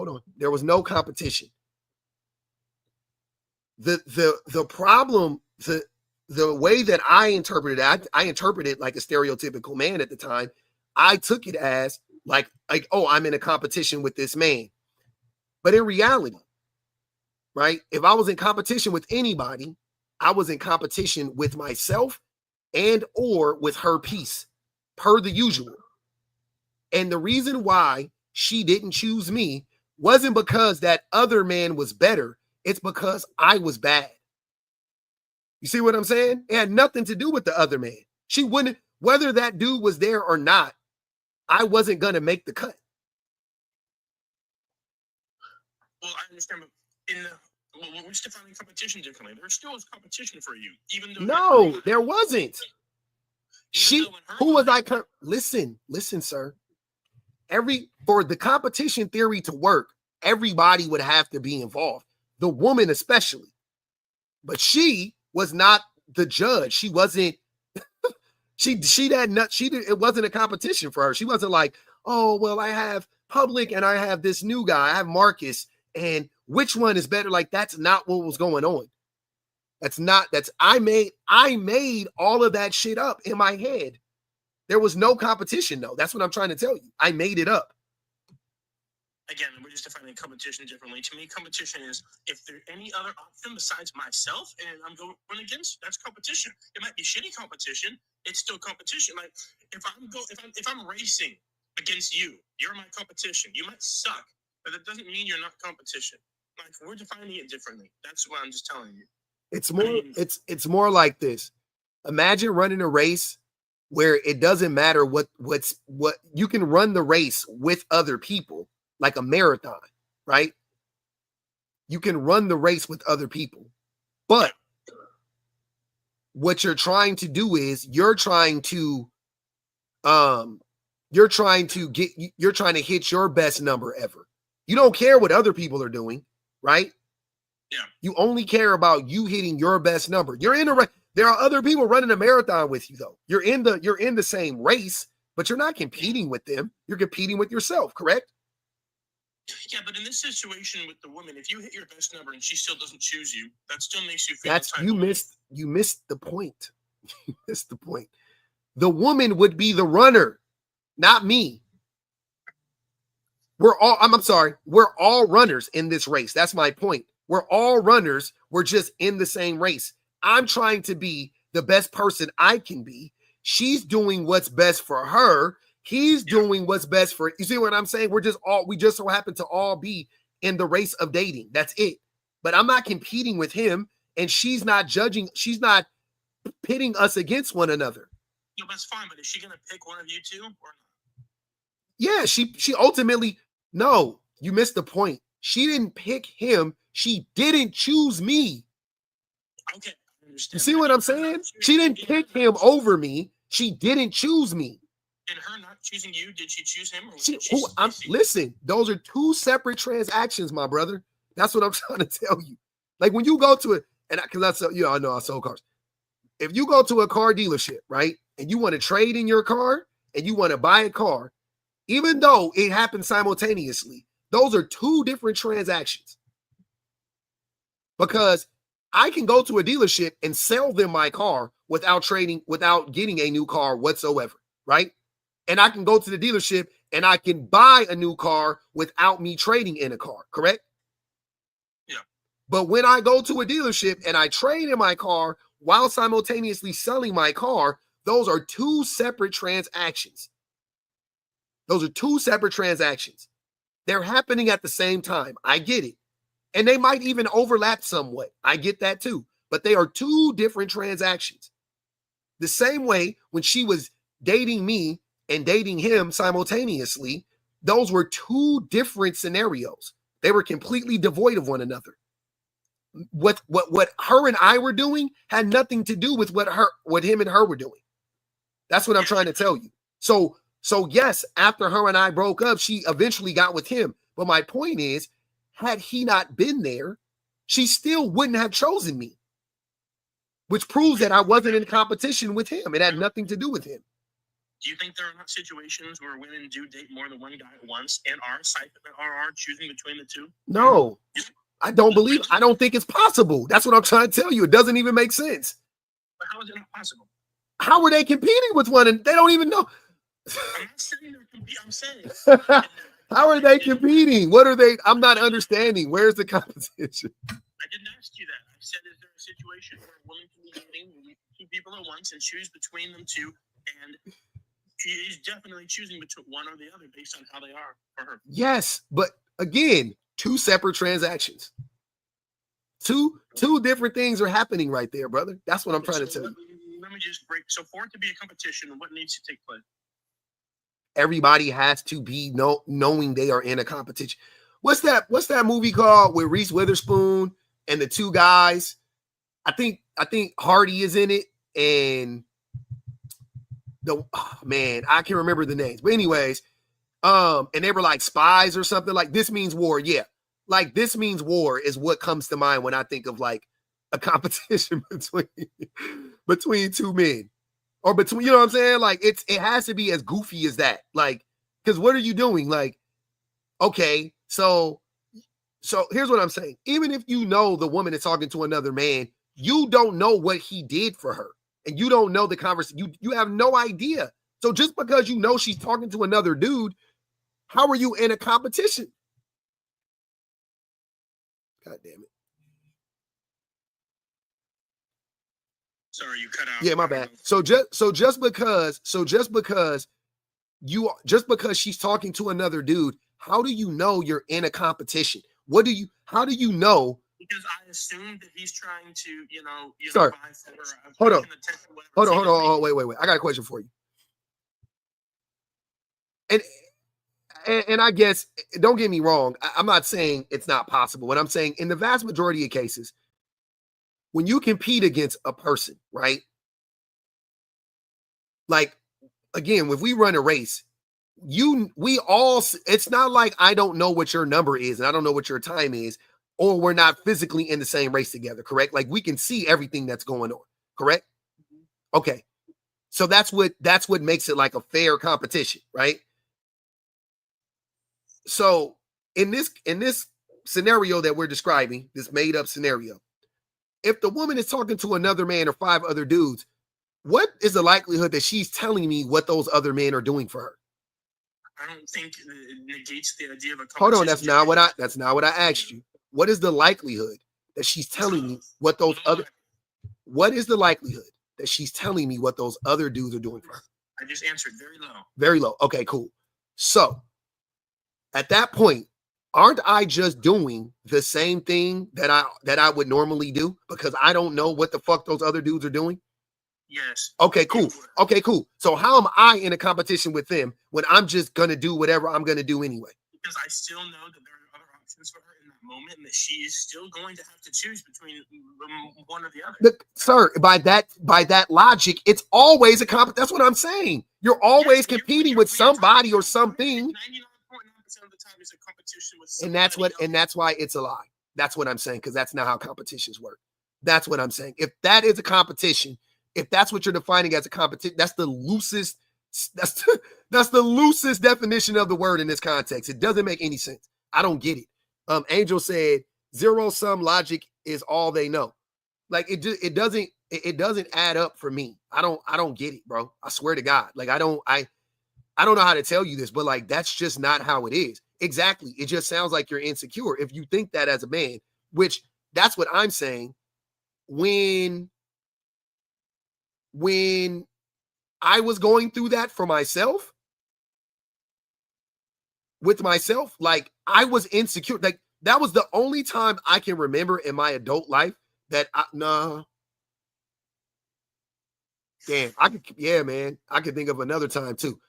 on. There was no competition. The problem, the way that I interpreted it, I interpreted like a stereotypical man at the time. I took it as like, oh, I'm in a competition with this man. But in reality, right, if I was in competition with anybody, I was in competition with myself and or with her peace, per the usual. And the reason why she didn't choose me wasn't because that other man was better. It's because I was bad. You see what I'm saying? It had nothing to do with the other man. She wouldn't, whether that dude was there or not, I wasn't going to make the cut. Well, I understand, but we're just defining competition differently. There still was competition for you, even though... No, there wasn't. Listen, sir. For the competition theory to work, everybody would have to be involved. The woman especially. But she was not the judge. She wasn't, it wasn't a competition for her. She wasn't like, oh, well, I have Public and I have this new guy. I have Marcus, and which one is better? Like, that's not what was going on. I made all of that shit up in my head. There was no competition, though. That's what I'm trying to tell you. I made it up. Again, we're just defining competition differently. To me, competition is if there's any other option besides myself and I'm going against, that's competition. It might be shitty competition. It's still competition. Like if I'm racing against you, you're my competition. You might suck, but that doesn't mean you're not competition. Like we're defining it differently. That's what I'm just telling you. It's more like this. Imagine running a race where it doesn't matter what you can run the race with other people. Like a marathon, right? You can run the race with other people. But what you're trying to do is you're trying to you're trying to hit your best number ever. You don't care what other people are doing, right? Yeah. You only care about you hitting your best number. You're in a race. There are other people running a marathon with you, though. You're in the same race, but you're not competing with them. You're competing with yourself, correct? Yeah, but in this situation with the woman, if you hit your best number and she still doesn't choose you, that still makes you feel you missed the point. You missed the point. The woman would be the runner, not me. I'm sorry. We're all runners in this race. That's my point. We're all runners. We're just in the same race. I'm trying to be the best person I can be. She's doing what's best for her. He's doing what's best for, you see what I'm saying? We just so happen to all be in the race of dating. That's it. But I'm not competing with him, and she's not pitting us against one another. No, that's fine, but is she going to pick one of you two or not? Yeah, she ultimately, no, you missed the point. She didn't pick him. She didn't choose me. Okay, I understand. You see what I'm saying? She didn't pick him over me. She didn't choose me. And her not choosing you, did she choose him? Listen, those are two separate transactions, my brother. That's what I'm trying to tell you. Like when you go to it, and because I know I sold cars. If you go to a car dealership, right, and you want to trade in your car and you want to buy a car, even though it happens simultaneously, those are two different transactions. Because I can go to a dealership and sell them my car without getting a new car whatsoever, right? And I can go to the dealership and I can buy a new car without me trading in a car, correct? Yeah. But when I go to a dealership and I trade in my car while simultaneously selling my car, those are two separate transactions. Those are two separate transactions. They're happening at the same time. I get it. And they might even overlap somewhat. I get that too. But they are two different transactions. The same way when she was dating me and dating him simultaneously, those were two different scenarios. They were completely devoid of one another. What her and I were doing had nothing to do with what him and her were doing. That's what I'm trying to tell you. So yes, after her and I broke up, she eventually got with him. But my point is, had he not been there, she still wouldn't have chosen me, which proves that I wasn't in competition with him. It had nothing to do with him. Do you think there are not situations where women do date more than one guy at once and are choosing between the two? No, I don't think it's possible. That's what I'm trying to tell you. It doesn't even make sense. But how is it not possible? How are they competing with one and they don't even know? I'm not saying they're competing. I'm saying. How are they competing? What are they? I'm not understanding. Where's the competition? I didn't ask you that. I said, is there a situation where a woman can be dating two people at once and choose between them two, and she is definitely choosing between one or the other based on how they are for her? Yes, but again, two separate transactions. Two different things are happening right there, brother. That's what I'm trying to tell you. Let me just break. So for it to be a competition, what needs to take place? Everybody has to be knowing they are in a competition. What's that movie called with Reese Witherspoon and the two guys? I think Hardy is in it, and I can't remember the names. But anyways, and they were like spies or something. Like, this means war. Yeah. Like, this means war is what comes to mind when I think of like a competition between two men. Or between, you know what I'm saying? Like, it has to be as goofy as that. Like, because what are you doing? Like, okay, so here's what I'm saying. Even if you know the woman is talking to another man, you don't know what he did for her. And you don't know the conversation. You have no idea. So just because you know she's talking to another dude, how are you in a competition? God damn it. Sorry, you cut out. Yeah, my bad. So just because she's talking to another dude, how do you know you're in a competition? How do you know? Because I assume that he's trying to, Sorry. buy for her. Hold on. Wait. I got a question for you. And I guess, don't get me wrong, I'm not saying it's not possible. What I'm saying, in the vast majority of cases, when you compete against a person, right? Like, again, if we run a race, it's not like I don't know what your number is and I don't know what your time is, or we're not physically in the same race together, correct? Like we can see everything that's going on, correct? Okay. So that's what makes it like a fair competition, right? So in this scenario that we're describing, this made up scenario, if the woman is talking to another man or 5 other dudes, what is the likelihood that she's telling me what those other men are doing for her? I don't think it negates the idea of a competition. Hold on, that's not what I asked you. What is the likelihood that she's telling me what those other? What is the likelihood that she's telling me what those other dudes are doing for her? I just answered very low. Very low. Okay, cool. So at that point, aren't I just doing the same thing that I would normally do because I don't know what the fuck those other dudes are doing? Yes. Okay, cool. Okay, cool. So how am I in a competition with them when I'm just gonna do whatever I'm gonna do anyway? Because I still know that there are other options for her in that moment, and that she is still going to have to choose between one or the other. Look, sir, by that logic, it's always a that's what I'm saying. You're always competing with somebody or something. 99.9% of the time is a competition with somebody. And that's why it's a lie. That's what I'm saying, because that's not how competitions work. That's what I'm saying. If that is a competition, if that's what you're defining as a competition, that's the loosest definition of the word in this context. It doesn't make any sense. I don't get it. Angel said zero-sum logic is all they know. Like it doesn't add up for me. I don't get it, bro. I swear to God. Like I don't know how to tell you this, but like that's just not how it is. Exactly. It just sounds like you're insecure if you think that as a man, which that's what I'm saying. When I was going through that for myself, with myself, like I was insecure. Like that was the only time I can remember in my adult life that damn, man, I could think of another time too.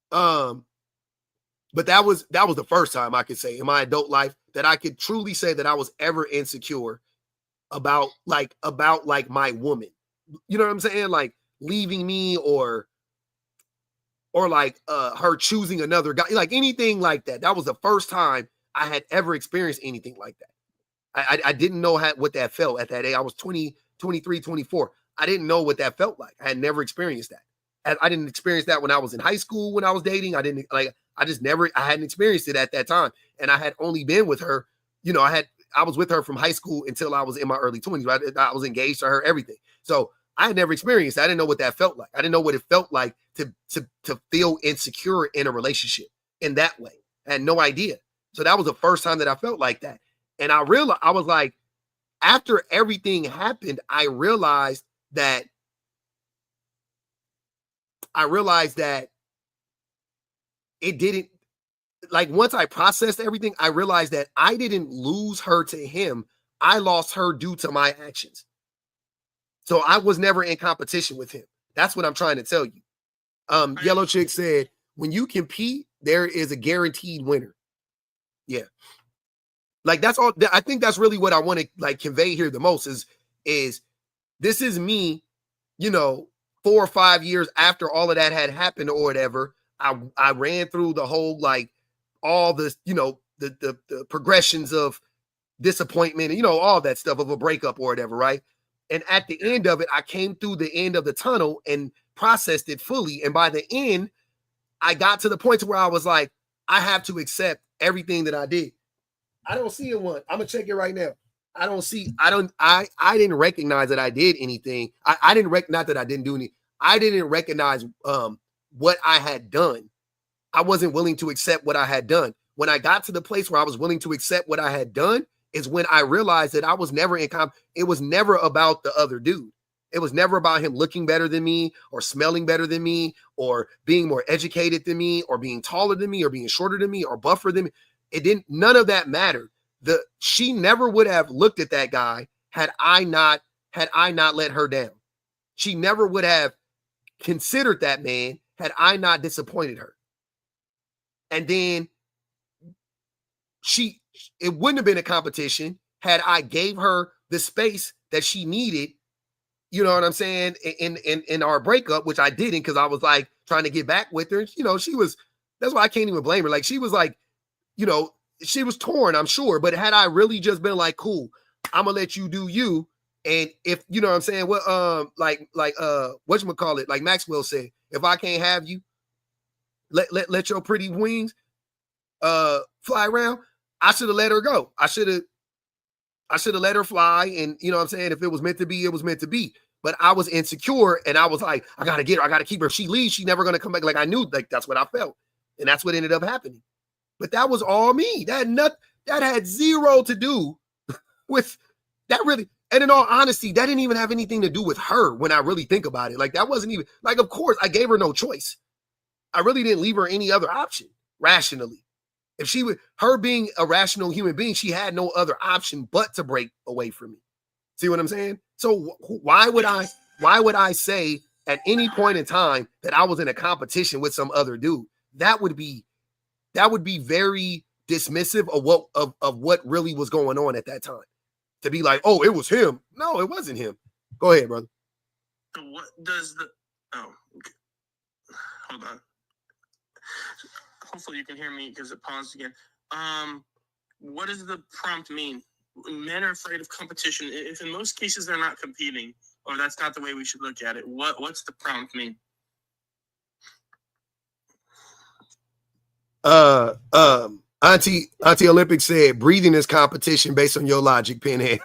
But that was the first time I could say in my adult life that I could truly say that I was ever insecure about my woman. You know what I'm saying? Like leaving me or like her choosing another guy, like anything like that. That was the first time I had ever experienced anything like that. I didn't know what that felt at that age. I was 20, 23, 24. I didn't know what that felt like. I had never experienced that. I didn't experience that when I was in high school, when I was dating. I hadn't experienced it at that time. And I had only been with her, I was with her from high school until I was in my early 20s. Right? I was engaged to her, everything. So I had never experienced it. I didn't know what that felt like. I didn't know what it felt like to feel insecure in a relationship in that way. I had no idea. So that was the first time that I felt like that. And I was like, after everything happened, I realized that it didn't, like, once I processed everything, I realized that I didn't lose her to him. I lost her due to my actions. So I was never in competition with him. That's what I'm trying to tell you. Yellow Chick said, when you compete, there is a guaranteed winner. Yeah. Like that's all. I think that's really what I want to like convey here the most is this is me, 4 or 5 years after all of that had happened or whatever. I ran through the whole, like, all this, the progressions of disappointment and, all that stuff of a breakup or whatever. Right. And at the end of it, I came through the end of the tunnel and processed it fully. And by the end, I got to the point to where I was like, I have to accept everything that I did. I don't see it one. I'm gonna check it right now. I didn't recognize that I did anything. I didn't recognize that I didn't do anything. I didn't recognize what I had done. I wasn't willing to accept what I had done. When I got to the place where I was willing to accept what I had done is when I realized that I was never it was never about the other dude. It was never about him looking better than me or smelling better than me or being more educated than me or being taller than me or being shorter than me or buffer than me. None of that mattered. She never would have looked at that guy had I not let her down. She never would have considered that man had I not disappointed her. And then it wouldn't have been a competition had I gave her the space that she needed you know what I'm saying, in our breakup, which I didn't because I was like trying to get back with her. You know, that's why I can't even blame her. Like she was like, you know, she was torn, I'm sure. But had I really just been like, cool, I'm gonna let you do you. And if you know what I'm saying, what whatchamacallit, like Maxwell said, if I can't have you, let your pretty wings fly around, I should have let her go. I should have let her fly. And you know what I'm saying? If it was meant to be, it was meant to be. But I was insecure and I was like, I gotta get her, I gotta keep her. If she leaves, she's never gonna come back. Like I knew, like that's what I felt. And that's what ended up happening. But that was all me. That had zero to do with that really. And in all honesty, that didn't even have anything to do with her when I really think about it. Like that wasn't even like, of course, I gave her no choice. I really didn't leave her any other option rationally. If she would, her being a rational human being, she had no other option but to break away from me. See what I'm saying? So why would I say at any point in time that I was in a competition with some other dude? That would be very dismissive of what really was going on at that time. To be like, oh, it was him. No, it wasn't him. Go ahead, brother. So what does the okay. Hold on. Hopefully you can hear me because it paused again. What does the prompt mean? Men are afraid of competition. If in most cases they're not competing, or that's not the way we should look at it, what's the prompt mean? Auntie Olympic said breathing is competition based on your logic, Pinhead.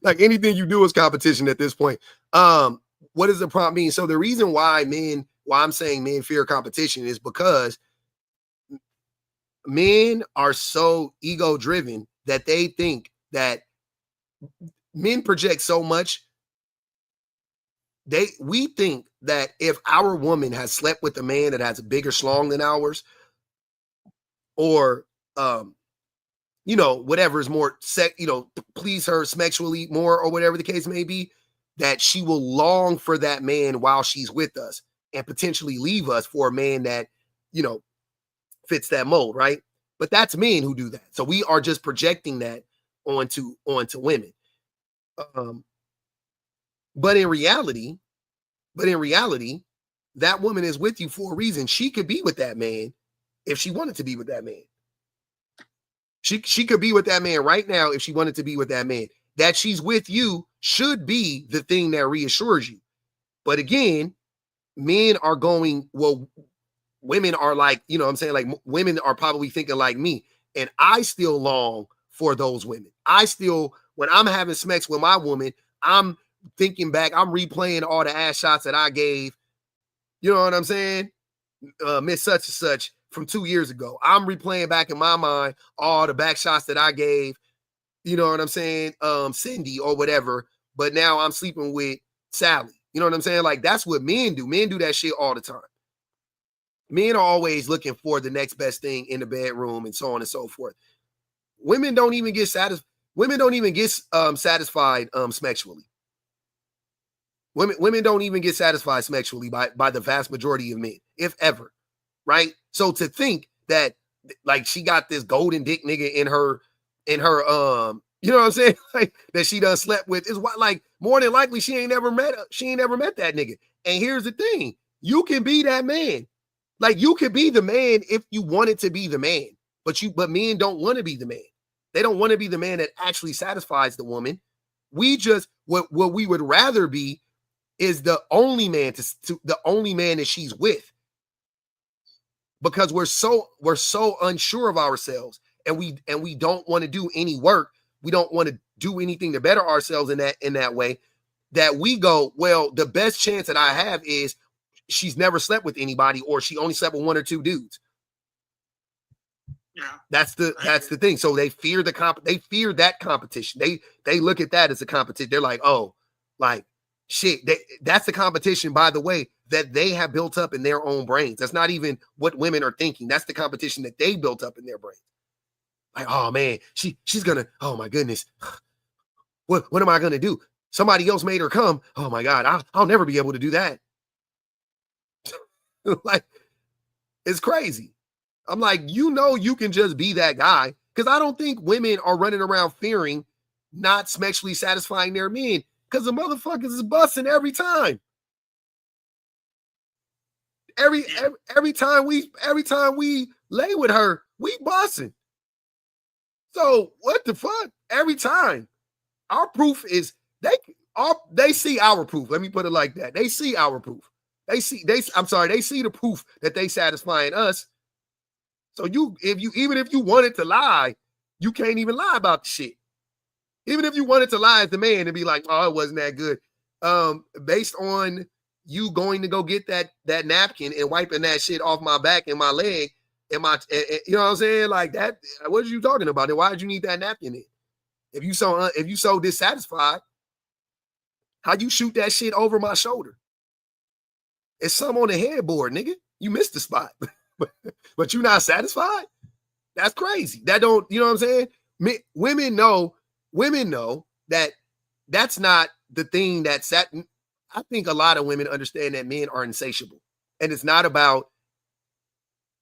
Like anything you do is competition at this point. What does the prompt mean? So the reason why I'm saying men fear competition is because men are so ego driven that they think that men project so much. We think that if our woman has slept with a man that has a bigger schlong than ours, or you know, whatever is more please her sexually more, or whatever the case may be, that she will long for that man while she's with us and potentially leave us for a man that, you know, fits that mold, right? But that's men who do that. So we are just projecting that onto women. But in reality, that woman is with you for a reason. She could be with that man if she wanted to be with that man. She could be with that man right now if she wanted to be with that man. That she's with you should be the thing that reassures you. But again, men are going, well, women are like, you know what I'm saying? Like women are probably thinking like me. And I still long for those women. When I'm having sex with my woman, I'm thinking back, I'm replaying all the ass shots that I gave. You know what I'm saying? Miss such and such from 2 years ago. I'm replaying back in my mind all the back shots that I gave, you know what I'm saying? Cindy or whatever. But now I'm sleeping with Sally. You know what I'm saying? Like that's what men do. Men do that shit all the time. Men are always looking for the next best thing in the bedroom and so on and so forth. Women don't even get satisfied. Women don't even get satisfied sexually. Women don't even get satisfied sexually by the vast majority of men, if ever, right? So to think that like she got this golden dick nigga in her you know what I'm saying? Like that she done slept with is what, like more than likely she ain't never met that nigga. And here's the thing, you can be that man. Like you could be the man if you wanted to be the man, but men don't want to be the man. They don't want to be the man that actually satisfies the woman. We just what we would rather be is the only man the only man that she's with, because we're so unsure of ourselves, and we don't want to do any work. We don't want to do anything to better ourselves in that way, that we go, well, the best chance that I have is she's never slept with anybody, or she only slept with one or two dudes. Yeah, that's the thing. So they fear they fear that competition. They look at that as a competition. They're like, oh, like shit. That's the competition, by the way, that they have built up in their own brains. That's not even what women are thinking. That's the competition that they built up in their brains. Like, oh man, she's gonna. Oh my goodness, what am I gonna do? Somebody else made her come. Oh my God, I'll never be able to do that. Like, it's crazy. I'm like, you can just be that guy, because I don't think women are running around fearing not sexually satisfying their men, Because the motherfuckers is busting every time. Every time we lay with her, we busting. So what the fuck? Every time. Our proof is they see our proof. Let me put it like that. They see our proof. They see the proof that they satisfying us. So even if you wanted to lie, you can't even lie about the shit. Even if you wanted to lie as the man and be like, oh, it wasn't that good. Based on you going to go get that napkin and wiping that shit off my back and my leg and you know what I'm saying? Like that, what are you talking about? Then why did you need that napkin then? If you so dissatisfied, how you shoot that shit over my shoulder? It's some on the headboard, nigga. You missed the spot. But you not satisfied? That's crazy. That don't, you know what I'm saying? Women know that that's not the thing that's I think a lot of women understand that men are insatiable. And it's not about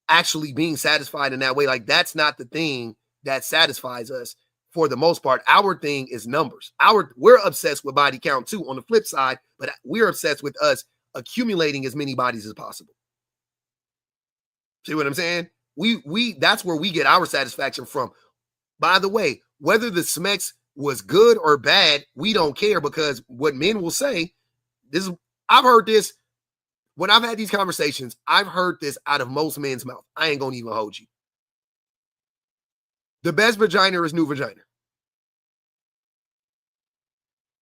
actually being satisfied in that way. Like, that's not the thing that satisfies us for the most part. Our thing is numbers. We're obsessed with body count too on the flip side, but we're obsessed with us accumulating as many bodies as possible. See what I'm saying? We that's where we get our satisfaction from. By the way, whether the Smex was good or bad, we don't care, because what men will say, I've heard this when I've had these conversations, I've heard this out of most men's mouth. I ain't gonna even hold you. The best vagina is new vagina.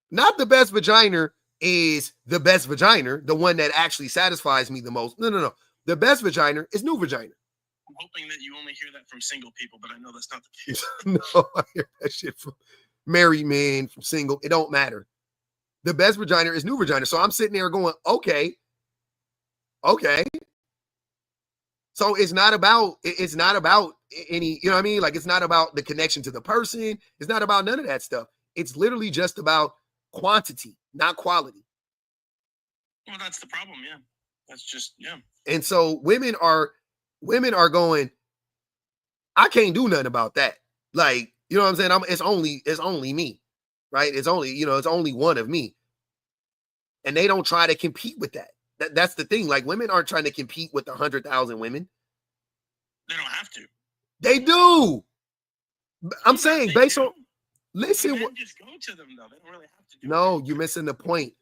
Not the best vagina is the best vagina, the one that actually satisfies me the most. No. The best vagina is new vagina. I'm hoping that you only hear that from single people, but I know that's not the case. No, I hear that shit from married men, from single. It don't matter. The best vagina is new vagina. So I'm sitting there going, okay. So it's not about any, you know what I mean? Like, it's not about the connection to the person. It's not about none of that stuff. It's literally just about quantity, not quality. Well, that's the problem. Yeah. That's just, yeah. And so women are going, I can't do nothing about that. Like, you know what I'm saying? It's only me, right? It's only one of me. And they don't try to compete with that. That's the thing. Like, women aren't trying to compete with 100,000 women. They don't have to. They do. I'm saying based on, listen. Men just go to them though. They don't really have to do No, you're missing the point.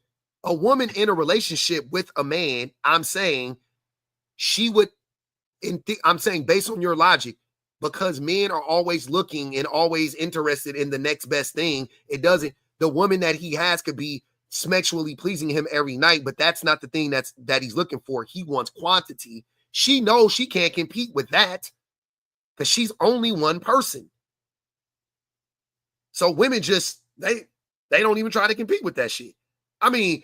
A woman in a relationship with a man, I'm saying she would, I'm saying based on your logic, because men are always looking and always interested in the next best thing. The woman that he has could be sexually pleasing him every night, but that's not the thing that he's looking for. He wants quantity. She knows she can't compete with that because she's only one person. So women just, they don't even try to compete with that shit. I mean,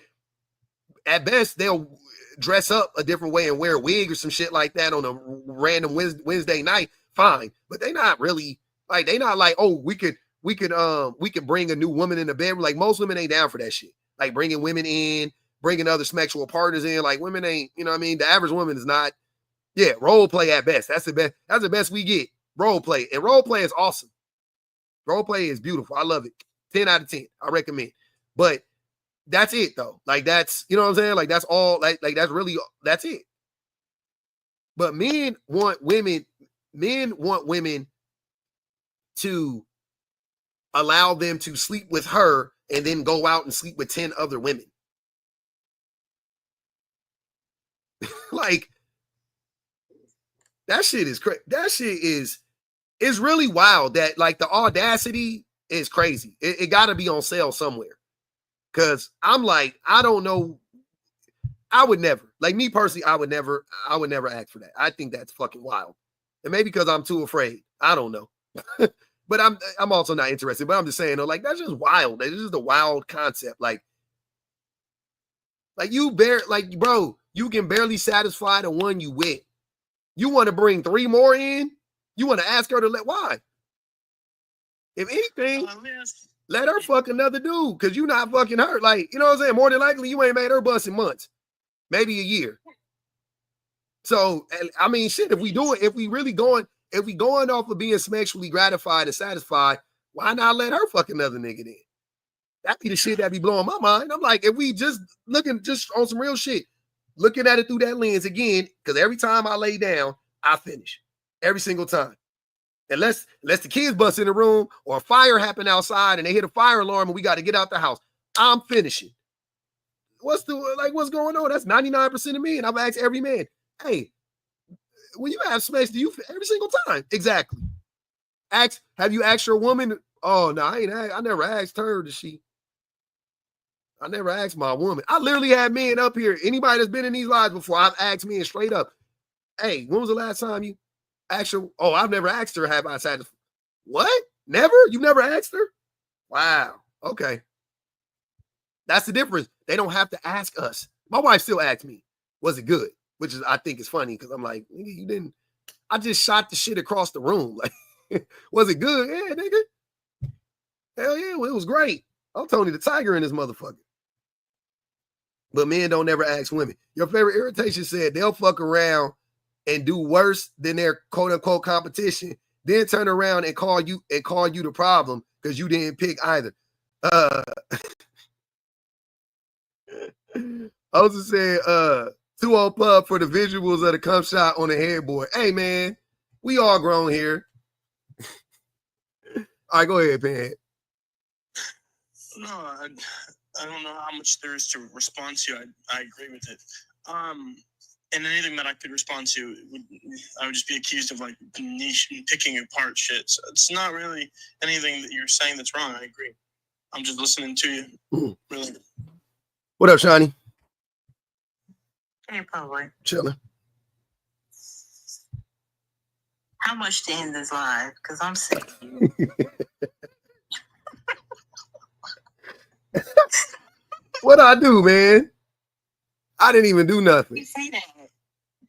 at best, they'll dress up a different way and wear a wig or some shit like that on a random Wednesday night. Fine. But they not really like, they not like, oh, we could bring a new woman in the bedroom. Like, most women ain't down for that shit. Like, bringing women in, bringing other sexual partners in. Like, women ain't, you know what I mean? The average woman is not, role play at best. That's the best we get. Role play. And role play is awesome. Role play is beautiful. I love it. 10 out of 10. I recommend. But that's it though. Like, that's, you know what I'm saying? Like, that's all, like that's really, that's it. But men want women to allow them to sleep with her and then go out and sleep with 10 other women. Like, that shit is crazy. That shit is really wild. That, like, the audacity is crazy. It got to be on sale somewhere. Because I'm like, I don't know. I would never, like, me personally, I would never ask for that. I think that's fucking wild. And maybe because I'm too afraid. I don't know. But I'm also not interested. But I'm just saying, though, like, that's just wild. This is a wild concept. Like bro, you can barely satisfy the one you with. You want to bring 3 more in? You want to ask her to why? If anything, let her fuck another dude, because you not fucking her. Like, you know what I'm saying? More than likely, you ain't made her bust in months, maybe a year. So, I mean, shit, if we going off of being sexually gratified and satisfied, why not let her fuck another nigga then? That be the shit that be blowing my mind. I'm like, if we just looking just on some real shit, looking at it through that lens again, because every time I lay down, I finish. Every single time. Unless the kids bust in the room or a fire happen outside and they hit a fire alarm and we got to get out the house, I'm finishing. What's going on? That's 99% of me. And I've asked every man, hey, when you have sex, do you every single time? Exactly. Have you asked your woman? Oh no, I never asked her. I never asked my woman. I literally had men up here. Anybody that's been in these lives before, I've asked men straight up, hey, when was the last time you asked her? Oh, I've never asked her. Have I said what? Never? You've never asked her? Wow. Okay. That's the difference. They don't have to ask us. My wife still asks me, was it good? Which is, I think is funny because I'm like, nigga, you didn't, I just shot the shit across the room. Like, was it good? Yeah, nigga. Hell yeah, well, it was great. I'm Tony the Tiger in this motherfucker. But men don't never ask women. Your favorite irritation said they'll fuck around and do worse than their quote unquote competition, then turn around and call you the problem because you didn't pick either. I was just saying, 2-0 pub for the visuals of the cum shot on the headboard. Hey man, we all grown here. All right, go ahead, Pan. No, I don't know how much there is to respond to. I agree with it. And anything that I could respond to, I would just be accused of like niche picking apart shit. So it's not really anything that you're saying that's wrong. I agree. I'm just listening to you. Really. What up, Shani? Hey, public. Chilling. How much to end this live? Because I'm sick. What I do, man? I didn't even do nothing. You say that.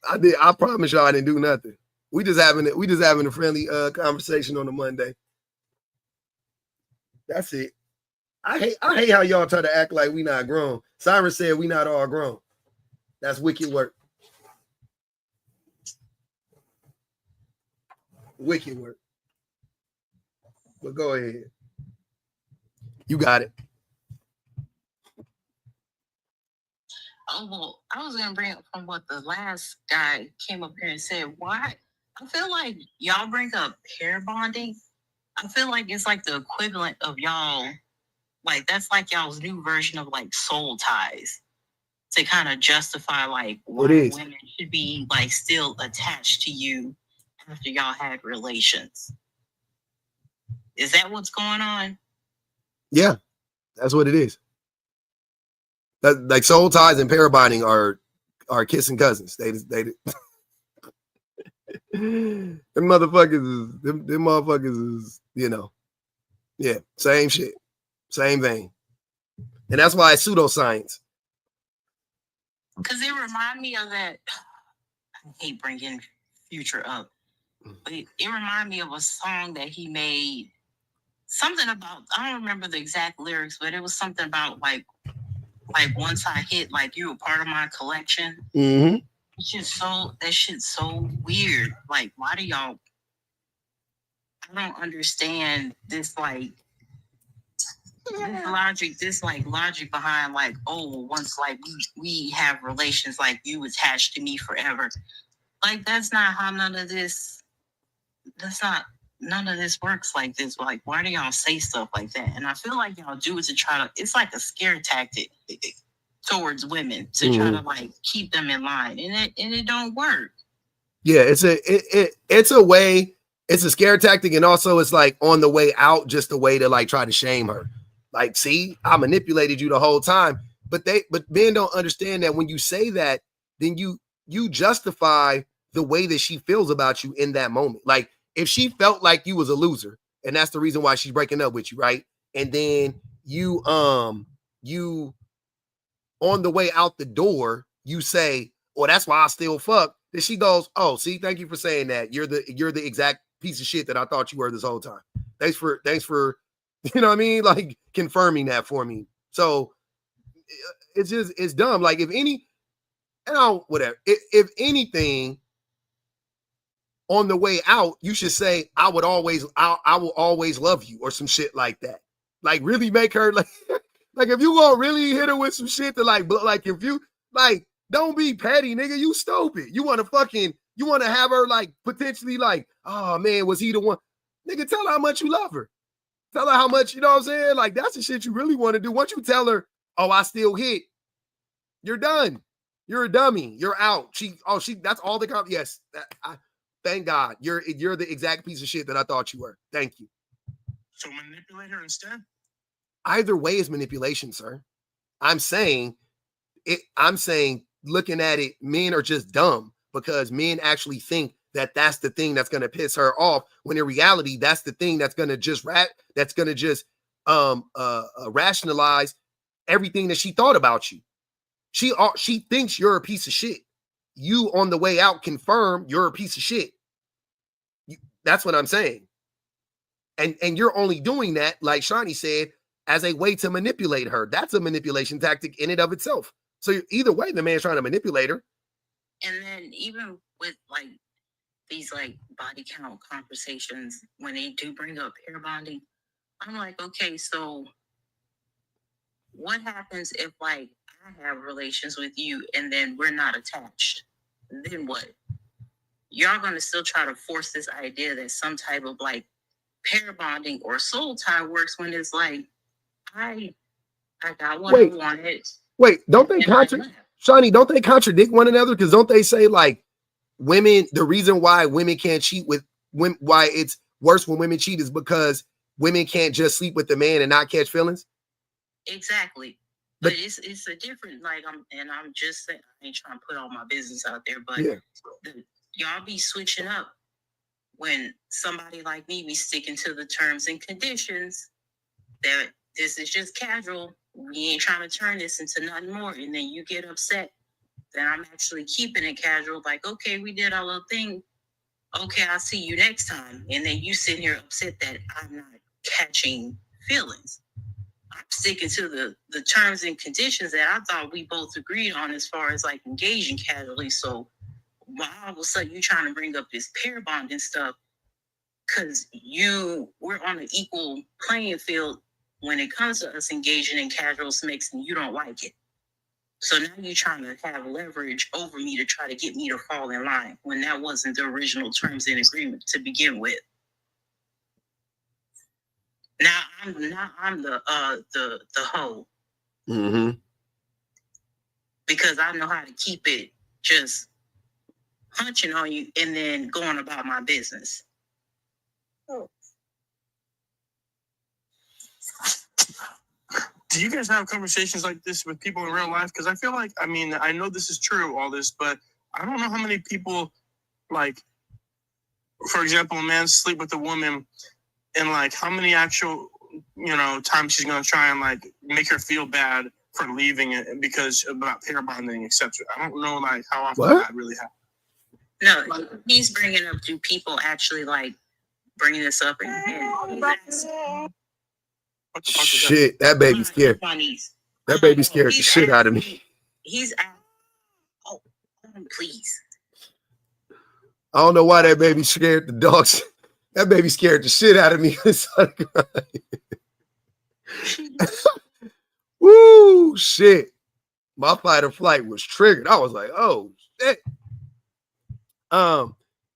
I did. I promise y'all I didn't do nothing. We just having a friendly conversation on a Monday. That's it. I hate how y'all try to act like we not grown. Siren said we not all grown. That's wicked work. Wicked work. But go ahead. You got it. Oh, well, I was going to bring up from what the last guy came up here and said. Why? I feel like y'all bring up pair bonding. I feel like it's like the equivalent of y'all, like that's like y'all's new version of like soul ties to kind of justify like why women should be like still attached to you after y'all had relations. Is that what's going on? Yeah, that's what it is. That, like soul ties and pair bonding are kissing cousins. They them motherfuckers is, you know, yeah, same shit, same vein. And that's why it's pseudoscience. Because it remind me of that. I hate bringing Future up, but it remind me of a song that he made. Something about, I don't remember the exact lyrics, but it was something about like once I hit, like you were part of my collection. Mm-hmm. That shit's so weird. Like, why do y'all? I don't understand this this logic behind like, oh, once like we have relations, like you attached to me forever. Like that's not how none of this works like this. Like, why do y'all say stuff like that? And I feel like y'all do it to try to, it's like a scare tactic towards women to try to like keep them in line. And it don't work. Yeah, it's a way, it's a scare tactic, and also it's like on the way out, just a way to like try to shame her. Like, see, I manipulated you the whole time. But men don't understand that when you say that, then you justify the way that she feels about you in that moment. Like if she felt like you was a loser, and that's the reason why she's breaking up with you, right? And then you on the way out the door, you say, well, that's why I still fuck. Then she goes, oh, see, thank you for saying that. You're the exact piece of shit that I thought you were this whole time. Thanks for, you know what I mean? Like confirming that for me. So it's dumb. Like if anything, on the way out, you should say, I will always love you or some shit like that. Like really make her like, Like, if you gonna really hit her with some shit to like if you like, don't be petty, nigga. You stupid. You want to have her like potentially like, oh man, was he the one? Nigga, tell her how much you love her. Tell her how much, you know what I'm saying? Like, that's the shit you really want to do. Once you tell her, oh, I still hit, you're done. You're a dummy. You're out. That's all the yes. Thank God. You're the exact piece of shit that I thought you were. Thank you. So manipulate her instead? Either way is manipulation, sir. I'm saying, looking at it, men are just dumb because men actually think that that's the thing that's going to piss her off, when in reality, that's the thing that's going to just rationalize everything that she thought about you. She thinks you're a piece of shit. You on the way out confirm you're a piece of shit. That's what I'm saying. And you're only doing that, like Shani said, as a way to manipulate her. That's a manipulation tactic in and of itself. So either way, the man's trying to manipulate her. And then even with like these like body count conversations, when they do bring up pair bonding, I'm like, okay, so what happens if like I have relations with you and then we're not attached? Then what? Y'all gonna still try to force this idea that some type of like pair bonding or soul tie works, when it's like I got what I wanted. Wait, don't they Shani, don't they contradict one another? Because don't they say like women, the reason why women can't cheat with women, why it's worse when women cheat is because women can't just sleep with the man and not catch feelings? Exactly. But it's a different, like, I'm just saying, I ain't trying to put all my business out there, but yeah. Y'all be switching up when somebody like me be sticking to the terms and conditions that this is just casual. We ain't trying to turn this into nothing more. And then you get upset that I'm actually keeping it casual. Like, okay, we did our little thing. Okay, I'll see you next time. And then you sitting here upset that I'm not catching feelings. I'm sticking to the terms and conditions that I thought we both agreed on as far as like engaging casually. So why all of a sudden you trying to bring up this pair bonding stuff? Because we're on an equal playing field when it comes to us engaging in casual sex, and you don't like it. So now you're trying to have leverage over me to try to get me to fall in line when that wasn't the original terms and agreement to begin with. Now I'm the hoe. Mm-hmm. Because I know how to keep it just hunching on you and then going about my business. Do you guys have conversations like this with people in real life? Because I feel like, I mean, I know this is true, all this, but I don't know how many people, like, for example, a man sleep with a woman and like how many actual, times she's going to try and like make her feel bad for leaving it because about pair bonding, etc. I don't know like how often that really happens. No, he's bringing up, do people actually like bring this up and shit, that baby scared. That baby scared the shit out of me. He's please. I don't know why that baby scared the dogs. That baby scared the shit out of me. Woo, shit. My fight or flight was triggered. I was like, oh shit.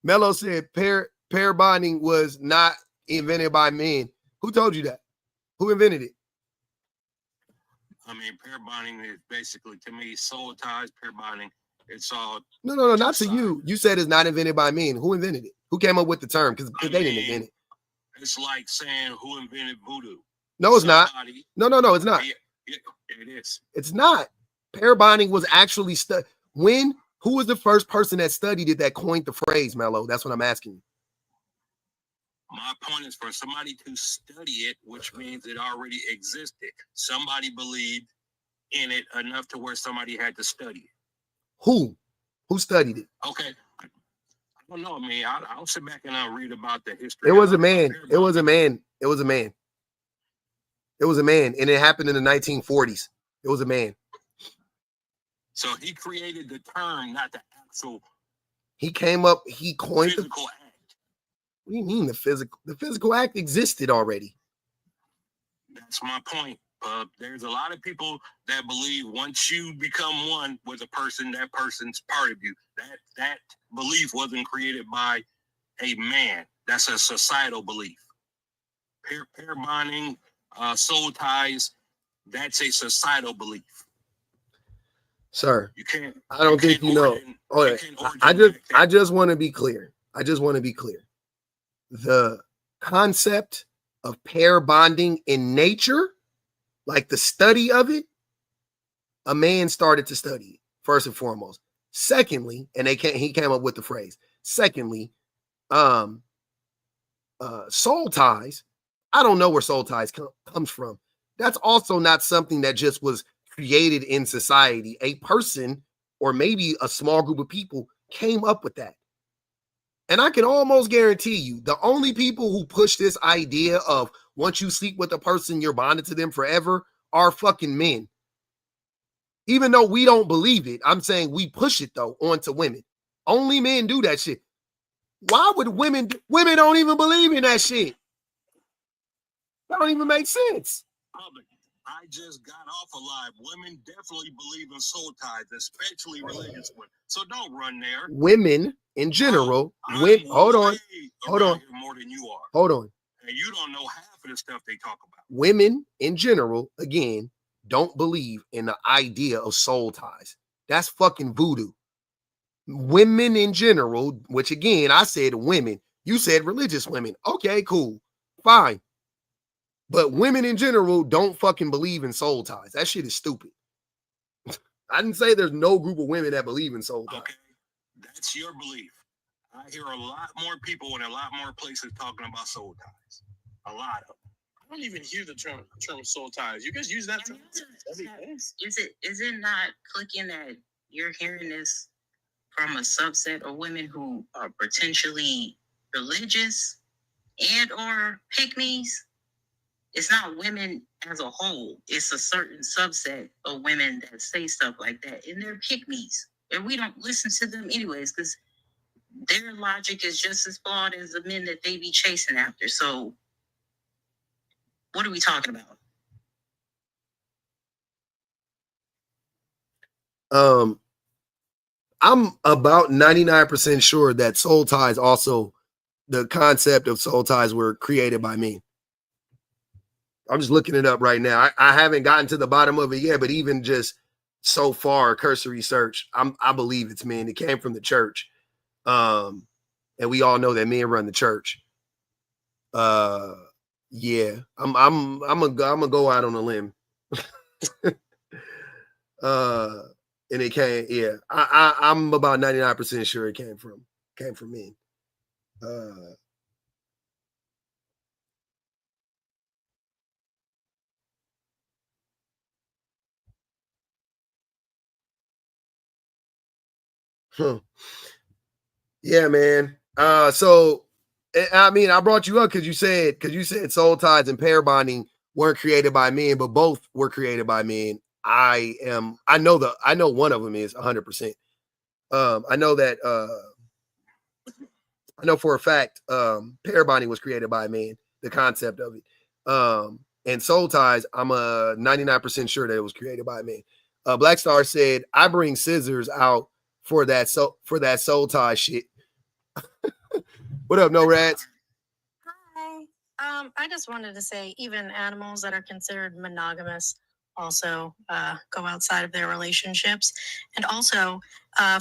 Mello said pair bonding was not invented by men. Who told you that? Who invented it? I mean, pair bonding is basically, to me, soul ties, pair bonding. It's all. No, not to you. You said it's not invented by men. Who invented it? Who came up with the term? Because they didn't invent it. It's like saying who invented voodoo. No, it's not. No, it's not. It is. It's not. Pair bonding was actually who was the first person that studied it that coined the phrase, Mello? That's what I'm asking you. My point is for somebody to study it, which means it already existed. Somebody believed in it enough to where somebody had to study it. Who studied it? Okay. I don't know, man. I'll sit back and I'll read about the history. It was a man. It was a man. And it happened in the 1940s. It was a man. So he created the term, not the actual. He coined physical act. What do you mean the physical? The physical act existed already. That's my point. There's a lot of people that believe once you become one with a person, that person's part of you. That belief wasn't created by a man. That's a societal belief. Pair bonding, soul ties, that's a societal belief. Sir, You can't. I don't think you know. I just want to be clear. The concept of pair bonding in nature, like the study of it, a man started to study it, first and foremost. Secondly, and he came up with the phrase. Secondly, soul ties. I don't know where soul ties comes from. That's also not something that just was created in society. A person or maybe a small group of people came up with that. And I can almost guarantee you the only people who push this idea of once you sleep with a person, you're bonded to them forever are fucking men. Even though we don't believe it, I'm saying we push it though onto women. Only men do that shit. Why would women don't even believe in that shit? That don't even make sense. Public. I just got off alive. Women definitely believe in soul ties, especially religious ones. So don't run there. Women in general, hold on. More than you are. Hold on. And you don't know half of the stuff they talk about. Women in general, again, don't believe in the idea of soul ties. That's fucking voodoo. Women in general, which again, I said women. You said religious women. Okay, cool. Fine. But women in general don't fucking believe in soul ties. That shit is stupid. I didn't say there's no group of women that believe in soul ties. Okay, that's your belief. I hear a lot more people in a lot more places talking about soul ties. A lot of them. I don't even hear the term soul ties. You guys use that term? Is it not clicking that you're hearing this from a subset of women who are potentially religious and or pick-me's? It's not women as a whole. It's a certain subset of women that say stuff like that, and they're pick-me's. And we don't listen to them anyways, because their logic is just as flawed as the men that they be chasing after. So what are we talking about? I'm about 99% sure that soul ties also, the concept of soul ties were created by me. I'm just looking it up right now. I haven't gotten to the bottom of it yet, but even just so far, cursory search, I believe it's men. It came from the church. And we all know that men run the church. Yeah, I'm gonna go out on a limb. And it came, yeah. I'm about 99% sure it came from men. Yeah, man. So I mean, I brought you up because you said soul ties and pair bonding weren't created by men, but both were created by men. I know one of them is 100%. I know that I know for a fact pair bonding was created by men, the concept of it. And soul ties, I'm 99% sure that it was created by men. Black Star said, I bring scissors out for that soul tie shit. What up, No Rats? Hi. I just wanted to say even animals that are considered monogamous also go outside of their relationships. And also,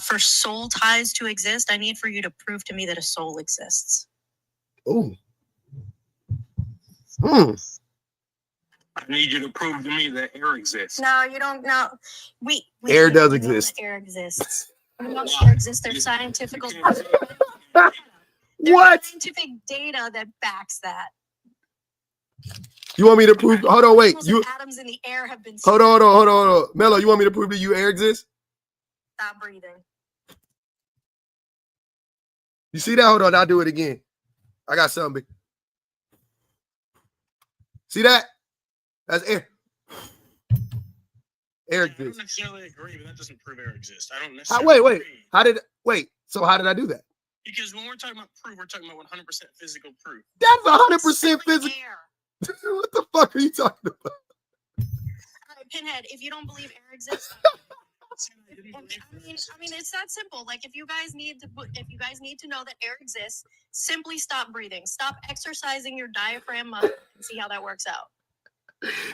for soul ties to exist, I need for you to prove to me that a soul exists. Oh. I need you to prove to me that air exists. No, you don't know. We air does exist. Air exists. We know air exists. There's scientific what? Scientific data that backs that. You want me to prove? Hold on, wait. You atoms in the air have been. Hold on. Mello, you want me to prove that you air exists? Stop breathing. You see that? Hold on, I'll do it again. I got something. See that? That's air. Air exists. I don't necessarily agree, but that doesn't prove air exists. I don't necessarily agree. So how did I do that? Because when we're talking about proof, we're talking about 100% physical proof. That's 100% physical. What the fuck are you talking about? head if you don't believe air exists. I mean, it's that simple. Like, if you guys need to know that air exists, simply stop breathing. Stop exercising your diaphragm muscle and see how that works out.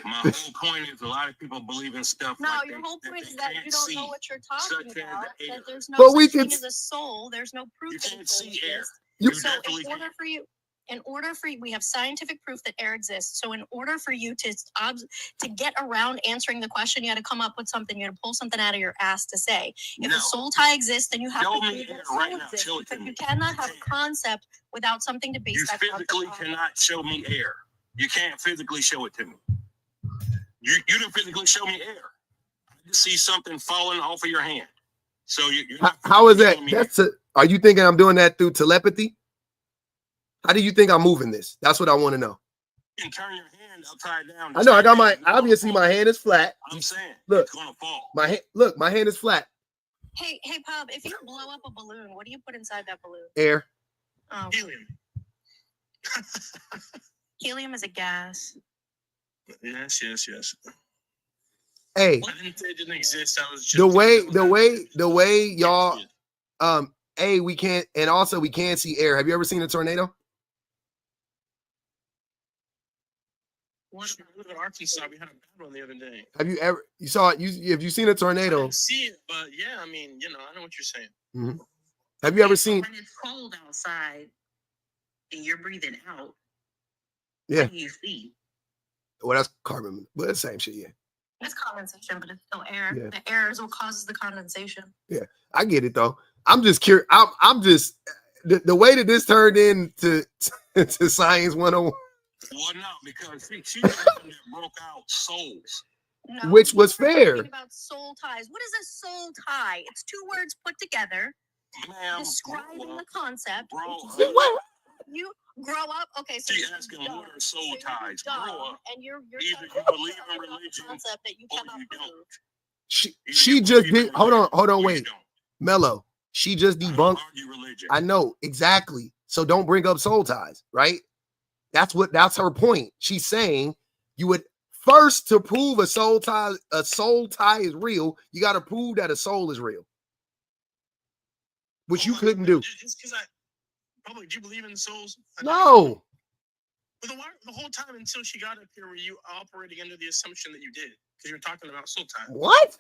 My whole point is a lot of people believe in stuff. No, like your they, whole that point they is that can't you don't see, know what you're talking such as about. air. That there's no But we such can thing as a soul. There's no proof. You that can't a soul see air. exists. You So definitely in order for you, we have scientific proof that air exists. So in order for you to get around answering the question, you had to come up with something. You had to pull something out of your ass to say. If No. a soul tie exists, then you have Show to me prove air that soul right now. exists, Show it to because you me. cannot have You a concept without something to base You that physically concept on. cannot show me air. You can't physically show it to me. You don't physically show me air. I just see something falling off of your hand. So you're not How is that? showing me air. Are you thinking I'm doing that through telepathy? How do you think I'm moving this? That's what I want to know. You can turn your hand upside down. I know I got obviously my hand is flat. I'm saying, Look. it's gonna fall. My hand is flat. Hey, Pub, if you blow up a balloon, what do you put inside that balloon? Air. Oh, Helium. helium is a gas. Yes. Hey, I didn't say it didn't exist. I was just the way y'all we can't, and also we can't see air. Have you ever seen a tornado? What about in Arkansas? We had a bad one the other day. Have you ever have you seen a I tornado? didn't see it, but yeah, I mean, I know what you're saying. Mm-hmm. Have you ever seen? When it's cold outside and you're breathing out, Yeah. what do you see? Well, that's carbon, but it's the same shit. Yeah. It's condensation, but it's still air. Yeah. The air is what causes the condensation. Yeah, I get it though. I'm just curious. I'm just the way that this turned into to Science 101. Well, no, because she's the one that broke out souls. No, Which was we're fair. talking about soul ties. What is a soul tie? It's two words put together Ma'am, describing well, the concept. bro, What? You grow up, okay? So She you're asking dumb. what are soul So you're ties? dumb, Grow up. and you're Either trying you to believe in talk about a religion concept that you or cannot you don't. prove. She just did. Hold on, wait, Mello. She just I don't debunked. argue religion. I know exactly. So don't bring up soul ties, right? That's her point. She's saying you would first, to prove a soul tie is real, you got to prove that a soul is real, which you couldn't do. Just because Public, do you believe in souls? No. But the whole time until she got up here, were you operating under the assumption that you did? Because you were talking about soul time. What?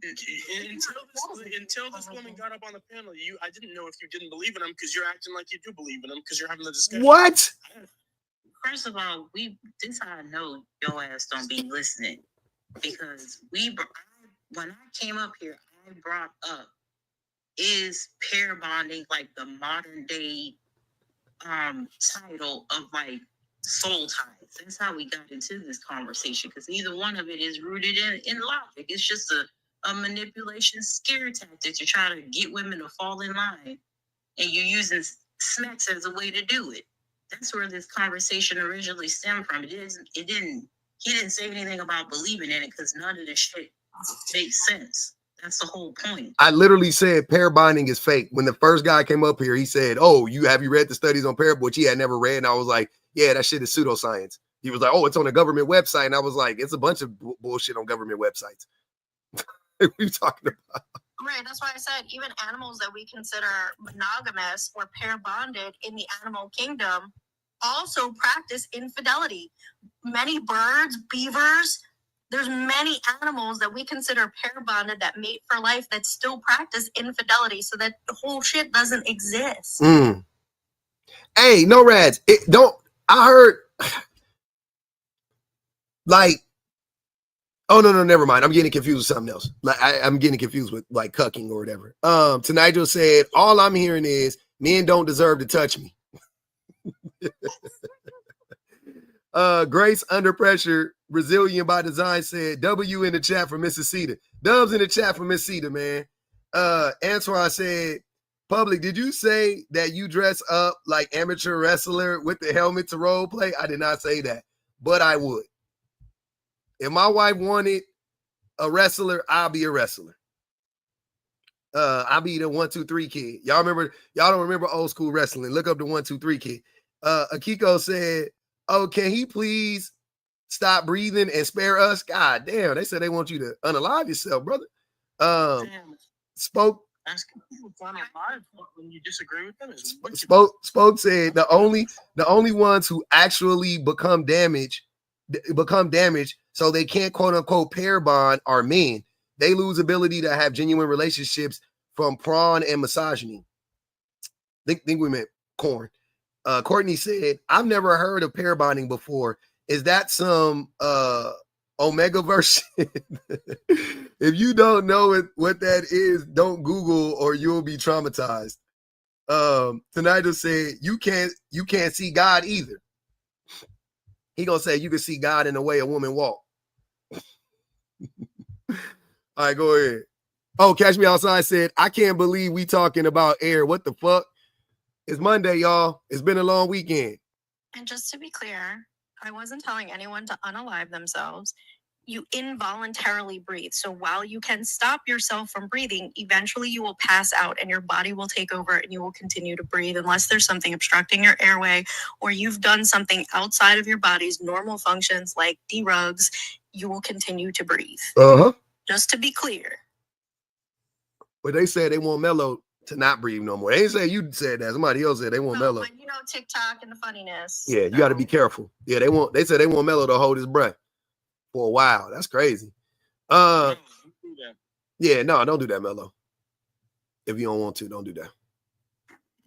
Until this woman got up on the panel, I didn't know if you didn't believe in them, because you're acting like you do believe in them, because you're having the discussion. What? First of all, this how I know your ass don't be listening, because when I came up here, I brought up, is pair bonding like the modern day title of like soul ties? That's how we got into this conversation, because neither one of it is rooted in logic. It's just a manipulation scare tactic to try to get women to fall in line, and you're using sex as a way to do it. That's where this conversation originally stemmed from. He didn't say anything about believing in it, because none of this shit makes sense. That's the whole point. I literally said pair binding is fake. When the first guy came up here, he said, "Oh, have you read the studies on pair?" Which he had never read. And I was like, "Yeah, that shit is pseudoscience." He was like, "Oh, it's on a government website." And I was like, "It's a bunch of bullshit on government websites." What are you talking about? Right, that's why I said even animals that we consider monogamous or pair bonded in the animal kingdom also practice infidelity. Many birds, beavers, there's many animals that we consider pair bonded that mate for life that still practice infidelity, so that the whole shit doesn't exist. Hey, no rads. I heard like, oh no, never mind. I'm getting confused with something else. Like I'm getting confused with like cucking or whatever. Nigel said, all I'm hearing is men don't deserve to touch me. Grace Under Pressure, Resilient by Design said, W in the chat for Mrs. Cedar. Dubs in the chat for Miss Cedar, man. Antoine said, Public, did you say that you dress up like amateur wrestler with the helmet to role play? I did not say that, but I would. If my wife wanted a wrestler, I'll be a wrestler. I'll be the 1, 2, 3 kid. Y'all don't remember old school wrestling. Look up the 1, 2, 3 kid. Akiko said, "Oh, can he please stop breathing and spare us. God damn, they said they want you to unalive yourself, brother. Spoke asking people to unalive when you disagree with them is Spoke said the only ones who actually become damaged, so they can't quote unquote pair bond are men. They lose ability to have genuine relationships from prawn and misogyny. Think we meant corn. Courtney said, I've never heard of pair bonding before. Is that some Omega version? If you don't know what that is, don't Google or you'll be traumatized. Tonight'll say you can't see God either. He gonna say you can see God in the way a woman walk. All right, go ahead. Oh, Catch Me Outside said, I can't believe we talking about air. What the fuck? It's Monday, y'all. It's been a long weekend. And just to be clear, I wasn't telling anyone to unalive themselves. You involuntarily breathe. So while you can stop yourself from breathing, eventually you will pass out and your body will take over and you will continue to breathe unless there's something obstructing your airway or you've done something outside of your body's normal functions like derugs, you will continue to breathe. Just to be clear. But they said they want Mello to not breathe no more. They ain't say you said that. Somebody else said they want Mello. But you know TikTok and the funniness. Yeah, you got to be careful. Yeah, they said they want Mello to hold his breath for a while. That's crazy. Yeah, no, don't do that, Mello. If you don't want to, don't do that.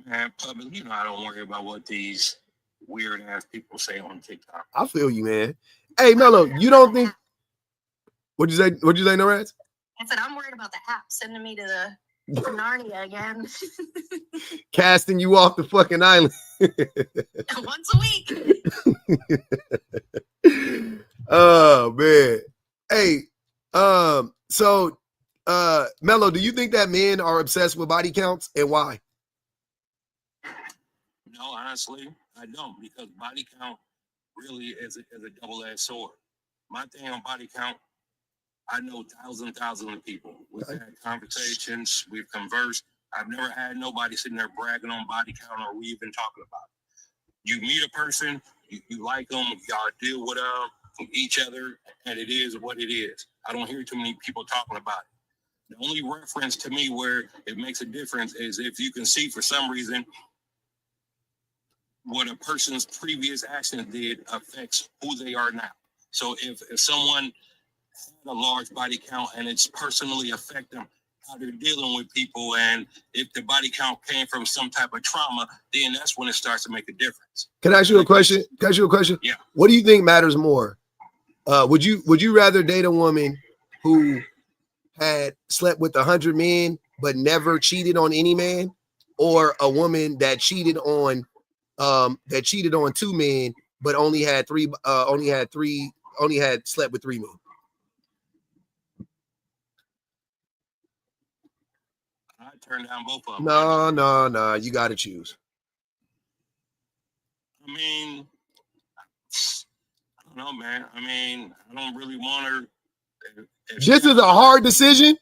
Man, public, you know I don't worry about what these weird ass people say on TikTok. I feel you, man. Hey, Mello, you don't think? What'd you say? No rats? I said I'm worried about the app sending me to the Narnia again. Casting you off the fucking island. Once a week. Oh man. Hey, so Mello, do you think that men are obsessed with body counts and why? No, honestly, I don't, because body count really is a double-edged sword. My thing on body count, I know thousands of people. We've had conversations, we've conversed. I've never had nobody sitting there bragging on body count or we even talking about it. You meet a person, you like them, y'all deal with each other, and it is what it is. I don't hear too many people talking about it. The only reference to me where it makes a difference is if you can see for some reason what a person's previous actions did affects who they are now. So if someone had a large body count and it's personally affect them, how they're dealing with people, and if the body count came from some type of trauma, then that's when it starts to make a difference. Can I ask you a question? Yeah. What do you think matters more? Would you rather date a woman who had slept with 100 men but never cheated on any man, or a woman that cheated on 2 men but only had slept with 3 men? I turned down both of them. No, you got to choose. I mean, I don't know, man. I mean, I don't really want her. This is a hard decision.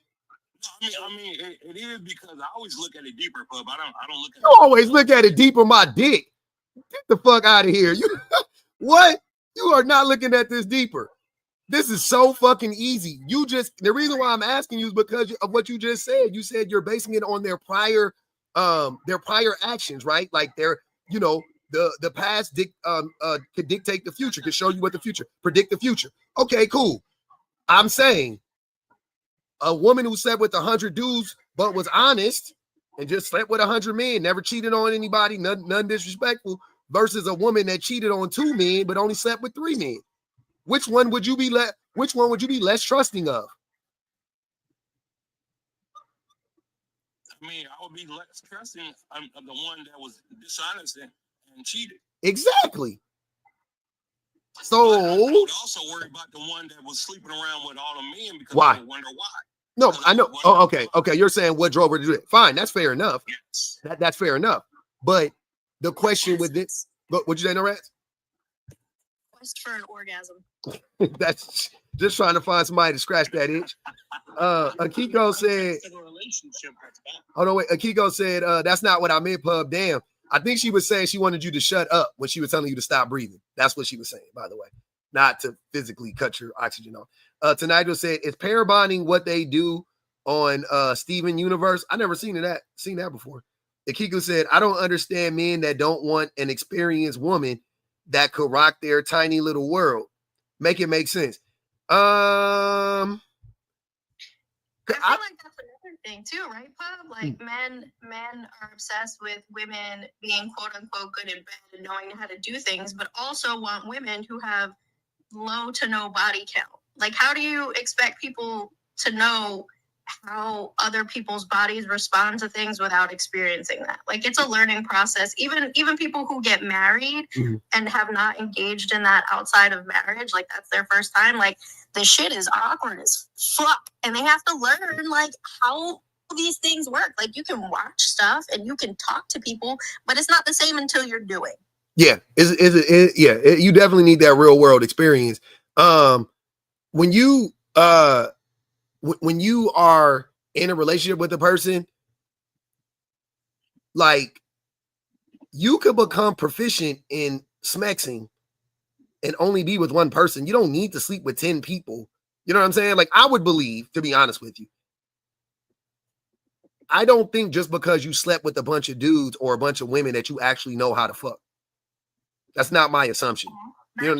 I mean, it is, because I always look at it deeper, Pub. I don't look at. You always look at it deeper. My dick. Get the fuck out of here. You what? You are not looking at this deeper. This is so fucking easy. The reason why I'm asking you is because of what you just said. You said you're basing it on their prior actions, right? Like the past could dictate the future, could show you what the future, predict the future. Okay, cool. I'm saying a woman who slept with 100 dudes but was honest and just slept with 100 men, never cheated on anybody, none disrespectful, versus a woman that cheated on 2 men but only slept with 3 men. Which one would you be less trusting of? I mean, I would be less trusting of the one that was dishonest and cheated. Exactly. So I would also worry about the one that was sleeping around with all the men, because why? I would wonder why. No, I know. Oh, okay. You're saying what drove her to do it. Fine, that's fair enough. Yes. That's fair enough. But the question with this, what'd you say, no rats? Quest for an orgasm. That's just trying to find somebody to scratch that itch. Akiko said, oh no, wait. Akiko said, that's not what I meant, Pub. Damn. I think she was saying she wanted you to shut up when she was telling you to stop breathing. That's what she was saying, by the way. not to physically cut your oxygen off. Tonight said, is pair bonding what they do on Steven Universe? I never seen that before. Akiko said, I don't understand men that don't want an experienced woman that could rock their tiny little world. Make it make sense. I feel like that's another thing too, right, Pub? Like men are obsessed with women being quote unquote good in bed and knowing how to do things, but also want women who have low to no body count. Like, how do you expect people to know how other people's bodies respond to things without experiencing that? Like, it's a learning process. Even people who get married and have not engaged in that outside of marriage, like that's their first time, like the shit is awkward as fuck, and they have to learn like how these things work. Like, you can watch stuff and you can talk to people, but it's not the same until you're doing. Yeah, you definitely need that real world experience. When you are in a relationship with a person, like, you could become proficient in smexing and only be with one person. You don't need to sleep with 10 people. You know what I'm saying? Like, I would believe, to be honest with you, I don't think just because you slept with a bunch of dudes or a bunch of women that you actually know how to fuck. That's not my assumption. You know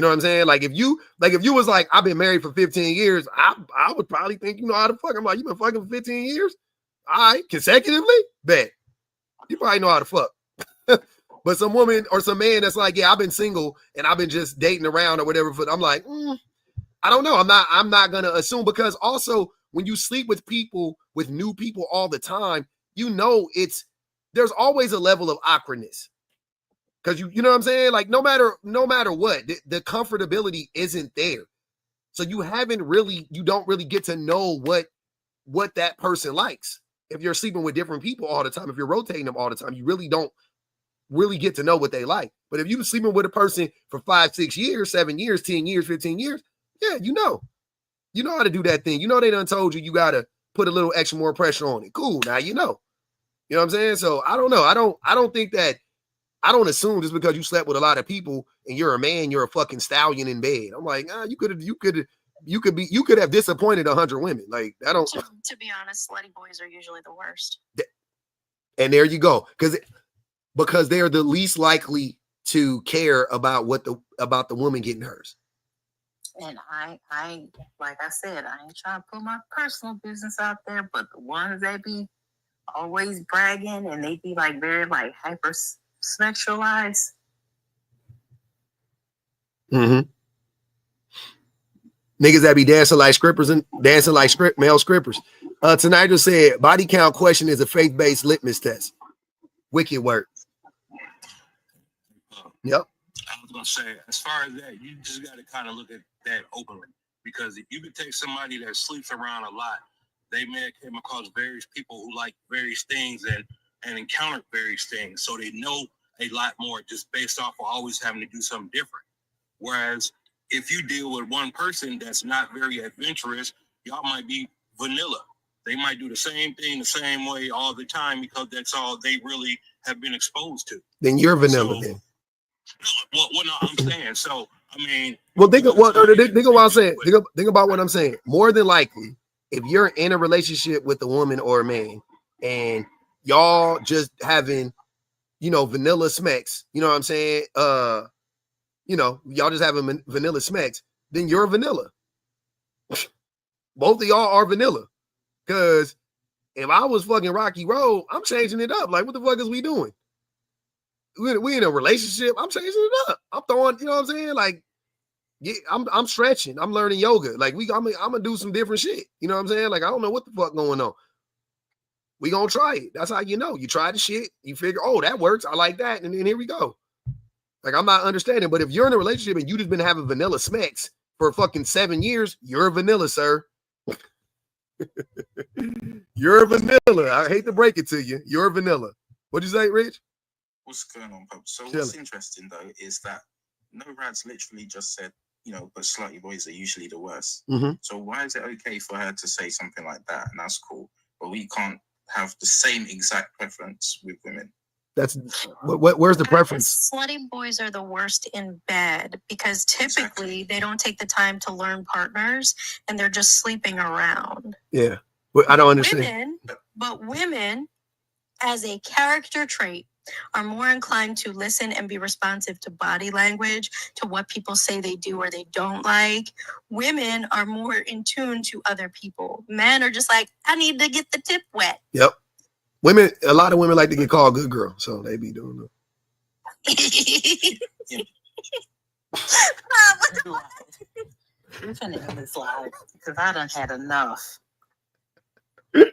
what I'm saying? Like, if you was like, I've been married for 15 years, I would probably think you know how to fuck. I'm like, you been fucking for 15 years? All right, consecutively? Bet. You probably know how to fuck. But some woman or some man that's like, yeah, I've been single and I've been just dating around or whatever. I'm like, I don't know. I'm not gonna assume, because also when you sleep with people, with new people all the time, you know there's always a level of awkwardness. Because you know what I'm saying? Like, no matter what, the comfortability isn't there. So you don't really get to know what that person likes. If you're sleeping with different people all the time, if you're rotating them all the time, you really don't really get to know what they like. But if you're sleeping with a person for 5, 6 years, 7 years, 10 years, 15 years, yeah, you know how to do that thing. You know, they done told you got to put a little extra more pressure on it. Cool. Now, you know what I'm saying? So I don't know. I don't think that, I don't assume just because you slept with a lot of people and you're a man, you're a fucking stallion in bed. I'm like, you could have disappointed 100 women. Like, I don't. To be honest, slutty boys are usually the worst. And there you go, because they're the least likely to care about about the woman getting hers. And I like I said, I ain't trying to put my personal business out there, but the ones that be always bragging and they be like very like hyper sexualized. Niggas that be dancing like scrippers and dancing like male scrippers. Tonight just said body count question is a faith-based litmus test. Wicked work. Yep. I was gonna say, as far as that, you just got to kind of look at that openly, because if you could take somebody that sleeps around a lot, they may have come across various people who like various things and encountered various things, so they know a lot more just based off of always having to do something different. Whereas if you deal with one person that's not very adventurous, y'all might be vanilla. They might do the same thing the same way all the time because that's all they really have been exposed to. Then you're vanilla. Then. No, I'm saying. So I mean, think of what I'm saying. Think about what I'm saying. More than likely, if you're in a relationship with a woman or a man and y'all just having, vanilla smecks, you know what I'm saying? Y'all just having vanilla smecks, then you're vanilla. Both of y'all are vanilla. Because if I was fucking Rocky Road, I'm changing it up. Like, what the fuck is we doing? We in a relationship. I'm changing it up. I'm throwing, you know what I'm saying? Like, yeah, I'm stretching. I'm learning yoga. Like, I'm gonna do some different shit. You know what I'm saying? Like, I don't know what the fuck going on. We gonna try it. That's how you know. You try the shit. You figure, oh, that works. I like that. And then here we go. Like, I'm not understanding. But if you're in a relationship and you just been having vanilla smecks for fucking 7 years, you're vanilla, sir. You're vanilla. I hate to break it to you. You're vanilla. What'd you say, Rich? What's going on, Pop? So what's interesting though is that No Rad's literally just said, but slutty boys are usually the worst. So why is it okay for her to say something like that? And that's cool. But we can't have the same exact preference with women. That's where's the preference? Slutty boys are the worst in bed because typically they don't take the time to learn partners and they're just sleeping around. Yeah, I don't understand. But women, as a character trait, are more inclined to listen and be responsive to body language, to what people say they do or they don't like. Women are more in tune to other people. Men are just like, I need to get the tip wet. Yep. Women, a lot of women like to get called good girl, so they be doing You finna end this live because I done had enough. I'm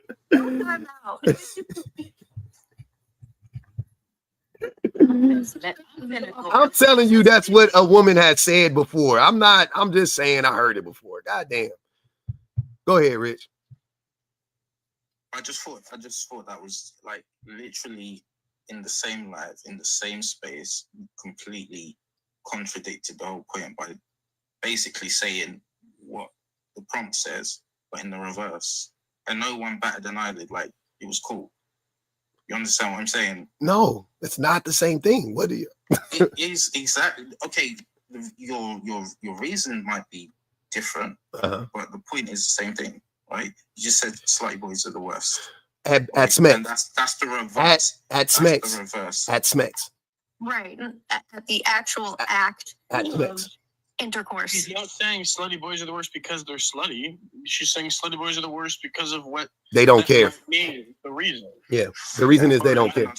telling you, that's what a woman had said before. I'm just saying I heard it before. God damn. Go ahead, Rich. I just thought that was like literally in the same life, in the same space, completely contradicted the whole point by basically saying what the prompt says, but in the reverse. And no one batted an eyelid, like it was cool. You understand what I'm saying? No, it's not the same thing. What do you? It is exactly okay. Your reason might be different, but the point is the same thing. Right, you just said slutty boys are the worst. At Smex. And that's the reverse. At Smex. The reverse. At Smex. Right. At the actual act at of Smex. Intercourse. She's not saying slutty boys are the worst because they're slutty. She's saying slutty boys are the worst because of what they don't care. Mean, the reason. Yeah. The reason is they don't care.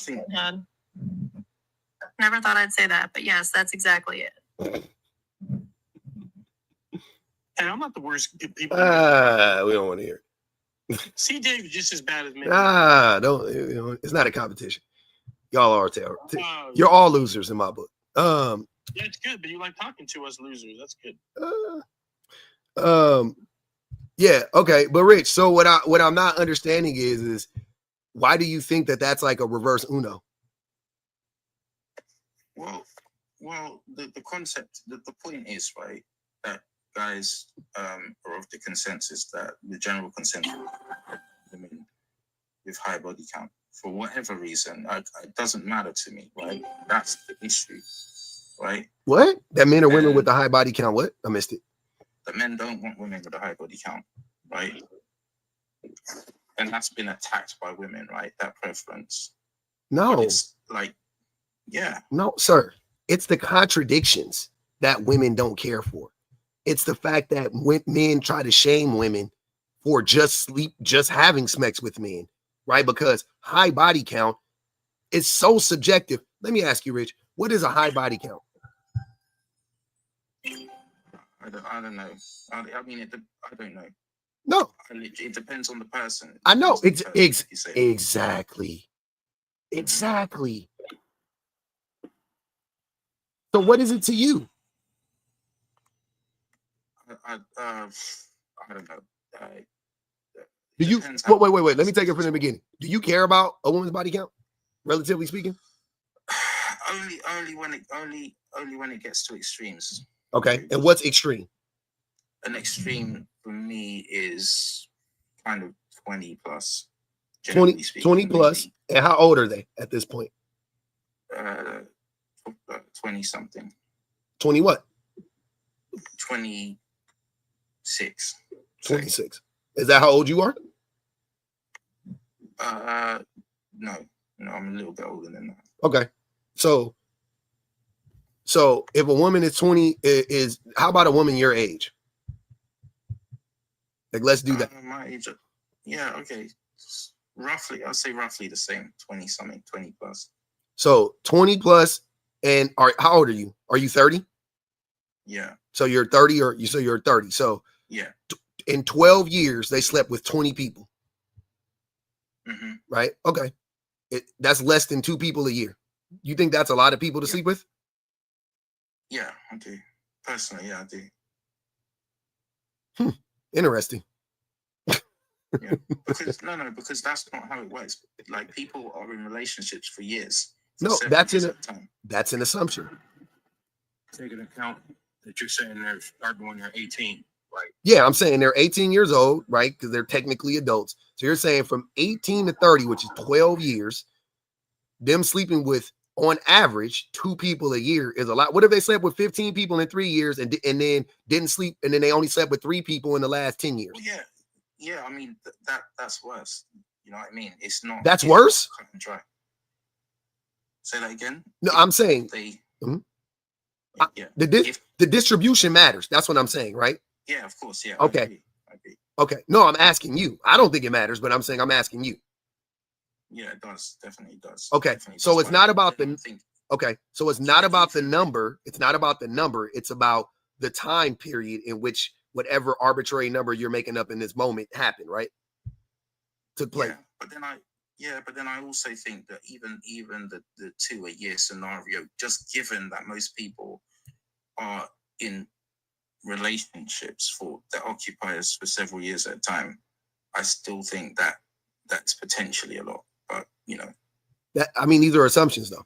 Never thought I'd say that, but yes, that's exactly it. And I'm not the worst people. We don't want to hear it. See, Dave's just as bad as me. Don't. You know, it's not a competition. Y'all are terrible. You're all losers in my book. Yeah, it's good, but you like talking to us losers. That's good. Yeah. Okay. But Rich, so what I'm not understanding is why do you think that that's like a reverse Uno? Well, the concept, the point is, right, that guys are of the consensus that the general consensus women with high body count, for whatever reason, it doesn't matter to me, right? That's the issue, right? What? That men or women with a high body count? What? I missed it. The men don't want women with a high body count, right? And that's been attacked by women, right? That preference. No. But it's like, yeah. No, sir. It's the contradictions that women don't care for. It's the fact that men try to shame women for just having sex with men, right? Because high body count is so subjective. Let me ask you, Rich, what is a high body count? I don't know. I mean, I don't know. No. It depends on the person. I know. Exactly. Exactly. So what is it to you? I don't know. Do you wait? Let me take it from the beginning. Do you care about a woman's body count, relatively speaking? Only when it gets to extremes. Okay, and what's extreme? An extreme for me is kind of 20 plus. 20 plus. Maybe. And how old are they at this point? 20 something. 20 what? 26. 26. Is that how old you are? No, I'm a little bit older than that. Okay. So if a woman is 20, how about a woman your age? Like, let's do that. My age, yeah, okay. Roughly, I'll say roughly the same, 20 something, 20 plus. So 20 plus, and how old are you? Are you 30? Yeah. So you're 30 you're 30. So yeah. In 12 years, they slept with 20 people. Mm-hmm. Right? Okay. That's less than 2 people a year. You think that's a lot of people to sleep with? Yeah, I do. Personally, yeah, I do. Interesting. Yeah, because that's not how it works. Like, people are in relationships for years. No, that's an assumption. Take into account that you're saying they're starting when they're 18, right? Yeah, I'm saying they're 18 years old, right? Because they're technically adults. So you're saying from 18 to 30, which is 12 years, them sleeping with, on average, 2 people a year is a lot. What if they slept with 15 people in 3 years and then didn't sleep, and then they only slept with 3 people in the last 10 years? Well, yeah. I mean, that's worse. You know what I mean? It's not. That's worse? Cut and dry. Say that again. No, I'm saying yeah. the distribution matters. That's what I'm saying, right? Yeah, of course. Yeah. Okay. I agree. Okay. No, I'm asking you. I don't think it matters, but I'm saying I'm asking you. Yeah, it does. Definitely does. Okay. Definitely So does. it's not about Okay. So it's not about the number. It's not about the number. It's about the time period in which whatever arbitrary number you're making up in this moment happened, right? Took place. Yeah, but then I also think that even the 2 a year scenario, just given that most people are in relationships that occupy us for several years at a time, I still think that that's potentially a lot. But that, I mean, these are assumptions, though.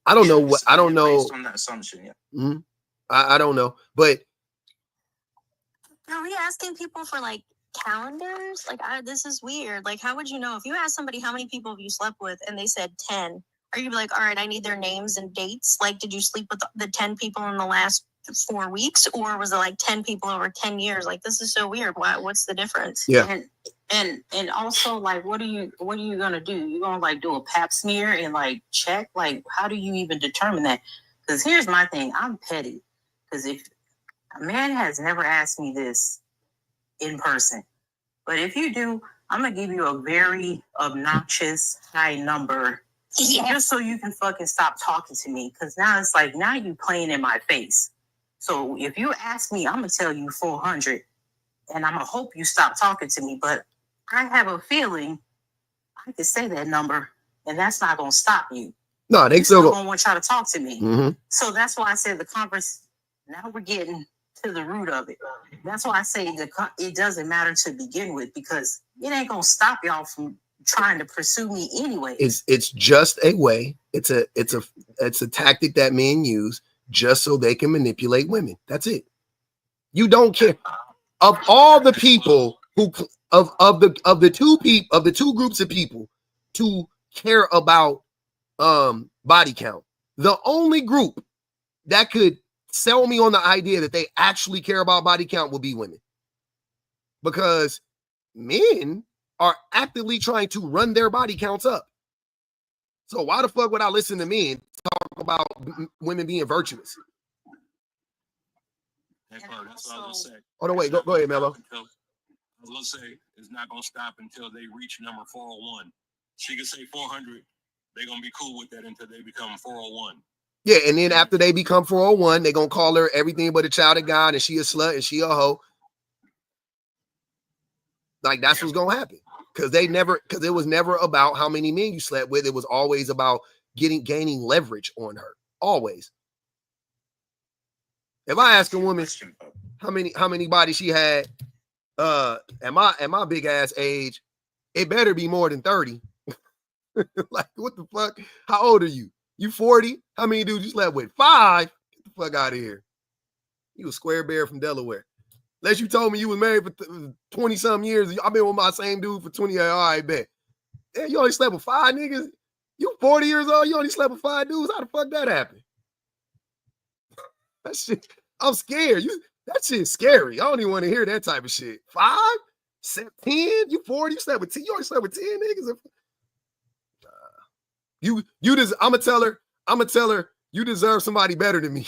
I don't know what I don't know. Based on that assumption, yeah. Mm-hmm. I don't know, but are we asking people for like calendars? Like, this is weird. Like, how would you know if you asked somebody how many people have you slept with and they said 10? Are you like, all right, I need their names and dates? Like, did you sleep with the 10 people in the last 4 weeks, or was it like 10 people over 10 years? Like, this is so weird. What's the difference? Yeah. And also, like, what are you gonna do? You gonna like do a pap smear and like check? Like, how do you even determine that? Because here's my thing, I'm petty. Because if a man has never asked me this in person, but if you do, I'm gonna give you a very obnoxious high number, just so you can fucking stop talking to me. Because now it's like, now you playing in my face. So if you ask me, I'm gonna tell you 400, and I'm gonna hope you stop talking to me. But I have a feeling I could say that number, and that's not gonna stop you. No, they still gonna want y'all to talk to me. Mm-hmm. So that's why I said the converse. Now we're getting to the root of it. That's why I say it doesn't matter to begin with, because it ain't gonna stop y'all from trying to pursue me anyway. It's just a way. It's a tactic that men use just so they can manipulate women. That's it. You don't care. Of all the people who of the two groups of people to care about body count, the only group that could sell me on the idea that they actually care about body count will be women, because men are actively trying to run their body counts up. So why the fuck would I listen to men talk about women being virtuous? That's what I was gonna say. Oh no, wait, go ahead, Mello. I was gonna say it's not gonna stop until they reach number 401. She can say 400. They're gonna be cool with that until they become 401. Yeah, and then after they become 401, they're gonna call her everything but a child of God, and she a slut and she a hoe. Like, that's what's gonna happen. Because it was never about how many men you slept with. It was always about gaining leverage on her. Always. If I ask a woman how many bodies she had at my big ass age, it better be more than 30. Like, what the fuck? How old are you? You 40? How many dudes you slept with? 5? Get the fuck out of here. You a square bear from Delaware. Unless you told me you was married for 20 some years. I've been with my same dude for 20 years. All right, bet. Yeah, you only slept with 5 niggas? You 40 years old, you only slept with 5 dudes? How the fuck that happened? That shit, I'm scared. That shit's scary. I don't even want to hear that type of shit. 5? 10? You 40? You slept with 10? You only slept with 10 niggas? I'm gonna tell her you deserve somebody better than me.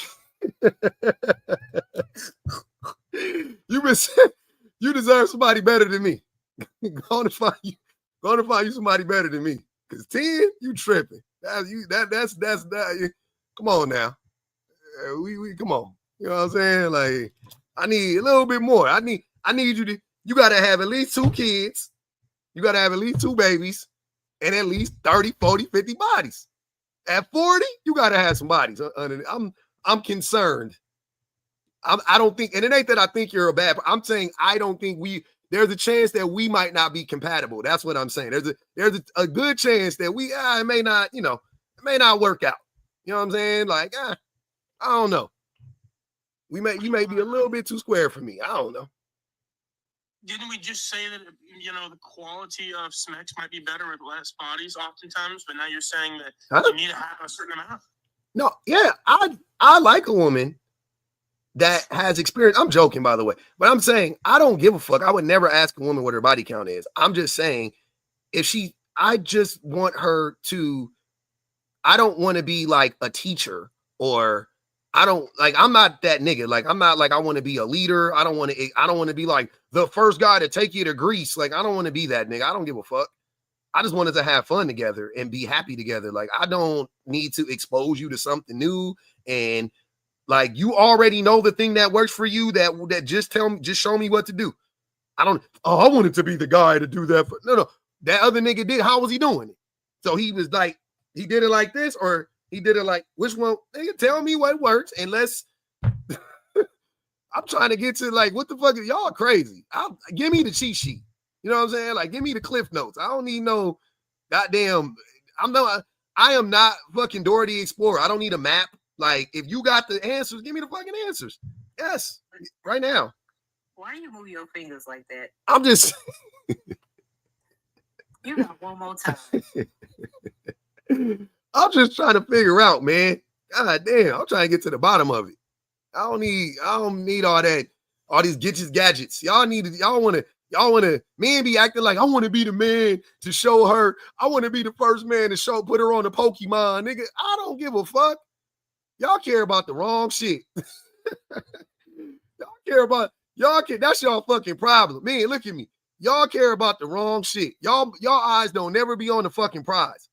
You deserve somebody better than me. Go to find you somebody better than me. Cause 10, you tripping. That's come on now. We come on. You know what I'm saying? Like, I need a little bit more. I need you gotta have at least 2 kids. You gotta have at least 2 babies. And at least 30, 40, 50 bodies. At 40, you got to have some bodies. I'm concerned. I don't think, and it ain't that I think you're a bad, I'm saying I don't think there's a chance that we might not be compatible. That's what I'm saying. There's a good chance that it may not, it may not work out. You know what I'm saying? Like, I don't know. You may be a little bit too square for me. I don't know. didn't we just say that, you know, the quality of sex might be better with less bodies oftentimes, but now you're saying that you need to have a certain amount? No, yeah, I like a woman that has experience. I'm joking, by the way, but I'm saying I don't give a fuck. I would never ask a woman what her body count is. I'm just saying I just want her to, I don't want to be like a teacher, or I'm not that nigga. Like, I'm not like, I want to be a leader. I don't want to be like the first guy to take you to Greece. Like, I don't want to be that nigga. I don't give a fuck. I just wanted to have fun together and be happy together. Like, I don't need to expose you to something new. And like, you already know the thing that works for you, that just show me what to do. I wanted to be the guy to do that. No. That other nigga did. How was he doing it? So he was like, he did it like this, or he did it like, which one? Nigga, tell me what works, and let's. I'm trying to get to like, what the fuck? Y'all crazy. Give me the cheat sheet. You know what I'm saying? Like, give me the cliff notes. I don't need no goddamn. I am not fucking Dora the Explorer. I don't need a map. Like, if you got the answers, give me the fucking answers. Yes, right now. Why do you move your fingers like that? I'm just. You got one more time. I'm just trying to figure out, man. God damn, I'm trying to get to the bottom of it. I don't need all that, all these gadgets. Y'all want to, men be acting like, I want to be the man to show her. I want to be the first man to put her on the Pokemon, nigga. I don't give a fuck. Y'all care about the wrong shit. That's y'all fucking problem. Man, look at me. Y'all care about the wrong shit. Y'all eyes don't never be on the fucking prize.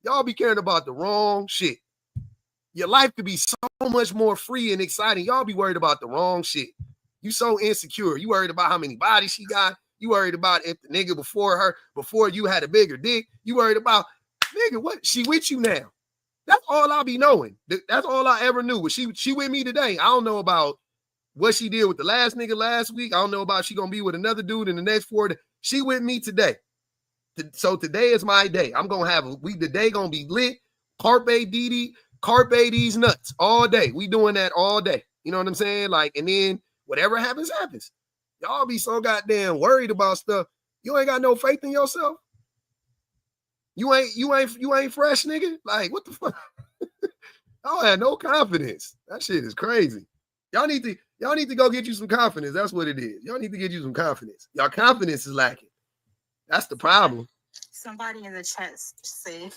Y'all be caring about the wrong shit. Your life could be so much more free and exciting. Y'all be worried about the wrong shit. You so insecure. You worried about how many bodies she got. You worried about if the nigga before you had a bigger dick. You worried about, nigga, what? She with you now. That's all I be knowing. That's all I ever knew. Was she with me today? I don't know about what she did with the last nigga last week. I don't know about she gonna be with another dude in the next 4 days. She with me today. So today is my day. I'm gonna have the day gonna be lit. Carpe these nuts all day. We doing that all day. You know what I'm saying? Like, and then whatever happens, happens. Y'all be so goddamn worried about stuff. You ain't got no faith in yourself. You ain't fresh, nigga. Like, what the fuck? I don't have no confidence. That shit is crazy. Y'all need to go get you some confidence. That's what it is. Y'all need to get you some confidence. Y'all confidence is lacking. That's the problem. Somebody in the chat said,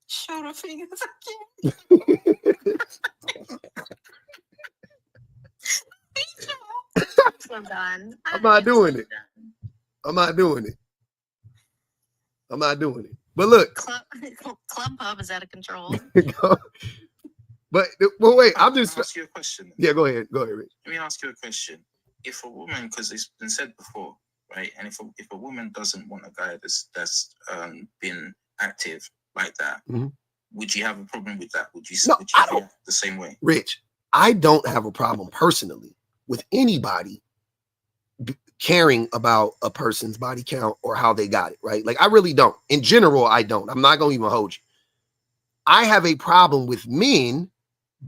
show the fingers again. I'm done. I'm not doing it. I'm not doing it. But look. Club Pub is out of control. But wait, I'm just ask you a question. Yeah, go ahead. Go ahead, Rich. Let me ask you a question. If a woman, because it's been said before, right? And if a woman doesn't want a guy that's been active like that, would you have a problem with that? Would you feel the same way? Rich, I don't have a problem personally with anybody caring about a person's body count or how they got it, right? Like, I really don't. In general, I don't. I'm not gonna even hold you. I have a problem with men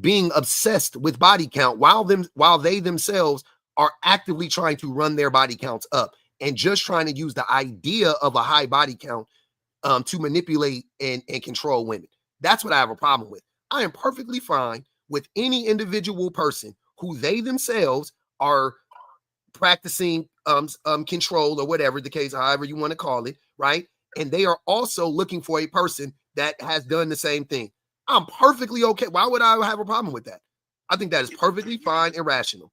being obsessed with body count while they themselves are actively trying to run their body counts up and just trying to use the idea of a high body count to manipulate and control women. That's what I have a problem with. I am perfectly fine with any individual person who they themselves are practicing control or whatever the case, however you want to call it, right? And they are also looking for a person that has done the same thing. I'm perfectly okay. Why would I have a problem with that? I think that is perfectly fine and rational.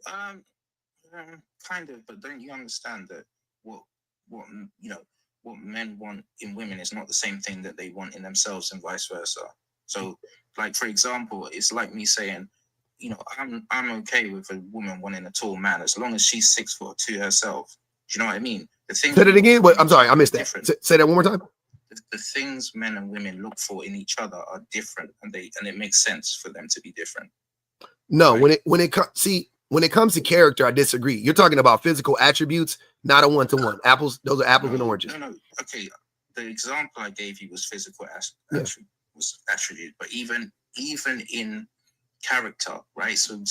Kind of, but don't you understand that what men want in women is not the same thing that they want in themselves, and vice versa. So, like, for example, it's like me saying, I'm okay with a woman wanting a tall man as long as she's 6'2" herself. Do you know what I mean? Say it again. Wait, I'm sorry, I missed that. Say that one more time. The things men and women look for in each other are different, and it makes sense for them to be different. No, right? when it comes to character, I disagree. You're talking about physical attributes, not a one-to-one. Those are apples and oranges. No. Okay, the example I gave you was physical attribute, but even in character, right? So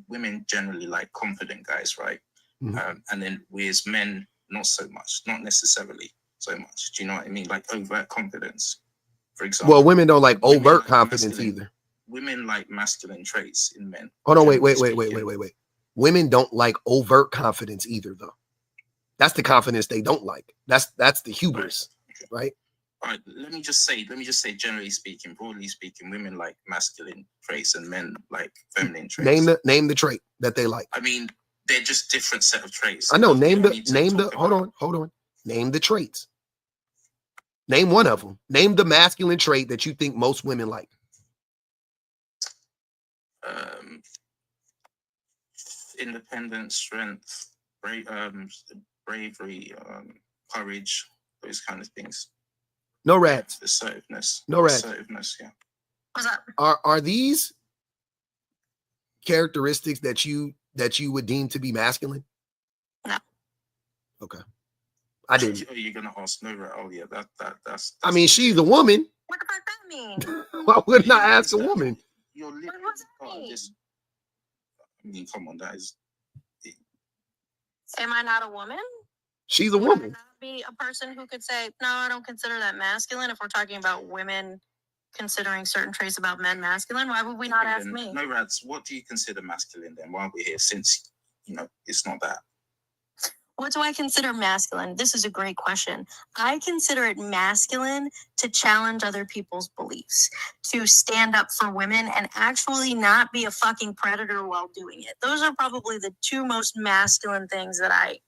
women generally like confident guys, right? And then we as men, not so much, not necessarily so much. Do you know what I mean? Like overt confidence, for example. Well, women don't like overt confidence either. Women like masculine traits in men. Hold on, wait. Women don't like overt confidence either, though. That's the confidence they don't like. That's the hubris, right? All right. Let me just say, generally speaking, broadly speaking, women like masculine traits and men like feminine traits. Name the trait that they like. I mean, they're just different set of traits. I know. Hold on. Name the traits. Name one of them. Name the masculine trait that you think most women like. Independence, strength, bravery, courage, those kind of things. No rats. Assertiveness. No rats. Assertiveness, yeah. What's up? Are these characteristics that you would deem to be masculine? No. Okay. I didn't. Are you gonna ask no rat? Oh yeah, that's I mean, she's a woman. What the fuck that mean? Why wouldn't I ask a woman? You're literally What's that mean? I mean, come on, that is. Am I not a woman? She's a Would I woman. not be a person who could say, no, I don't consider that masculine? If we're talking about women considering certain traits about men masculine, why would we not ask me? No rads, what do you consider masculine then while we're here, since it's not that? What do I consider masculine? This is a great question. I consider it masculine to challenge other people's beliefs, to stand up for women and actually not be a fucking predator while doing it. Those are probably the two most masculine things that I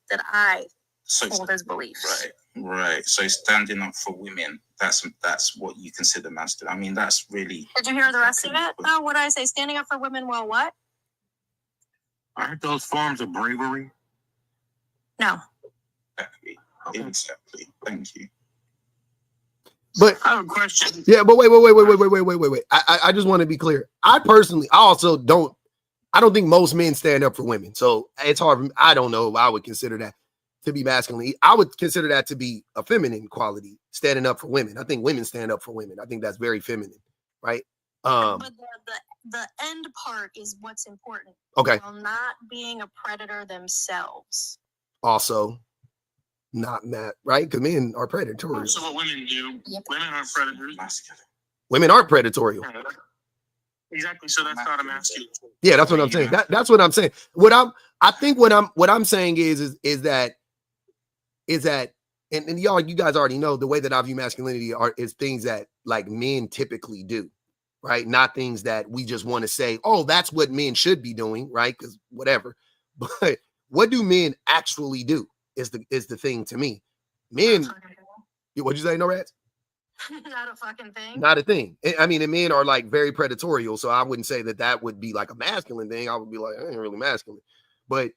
hold as beliefs. Right. So standing up for women, that's what you consider masculine. I mean, that's really. Did you hear the rest of it? Oh, what did I say? Standing up for women while what? Aren't those forms of bravery? No. Exactly. Thank you. But I have a question. yeah, but wait. I just want to be clear. I don't think most men stand up for women. So it's hard. I don't know if I would consider that to be masculine. I would consider that to be a feminine quality, standing up for women. I think women stand up for women. I think that's very feminine, right? But the end part is what's important. Okay. While not being a predator themselves. Also, not that, right? Because men are predatory. So what women do, women are predators. Masculine. Women aren't predatorial. Exactly. So that's not a masculine. Yeah, that's what I'm saying. That's what I'm saying. What I'm saying is that and y'all, you guys already know the way that I view masculinity is things that like men typically do, right? Not things that we just want to say, oh, that's what men should be doing, right? Because whatever. But what do men actually do is the thing to me. Men, what'd you say, no rats? Not a fucking thing. Not a thing. I mean, and men are like very predatorial, so I wouldn't say that would be like a masculine thing. I would be like, I ain't really masculine. But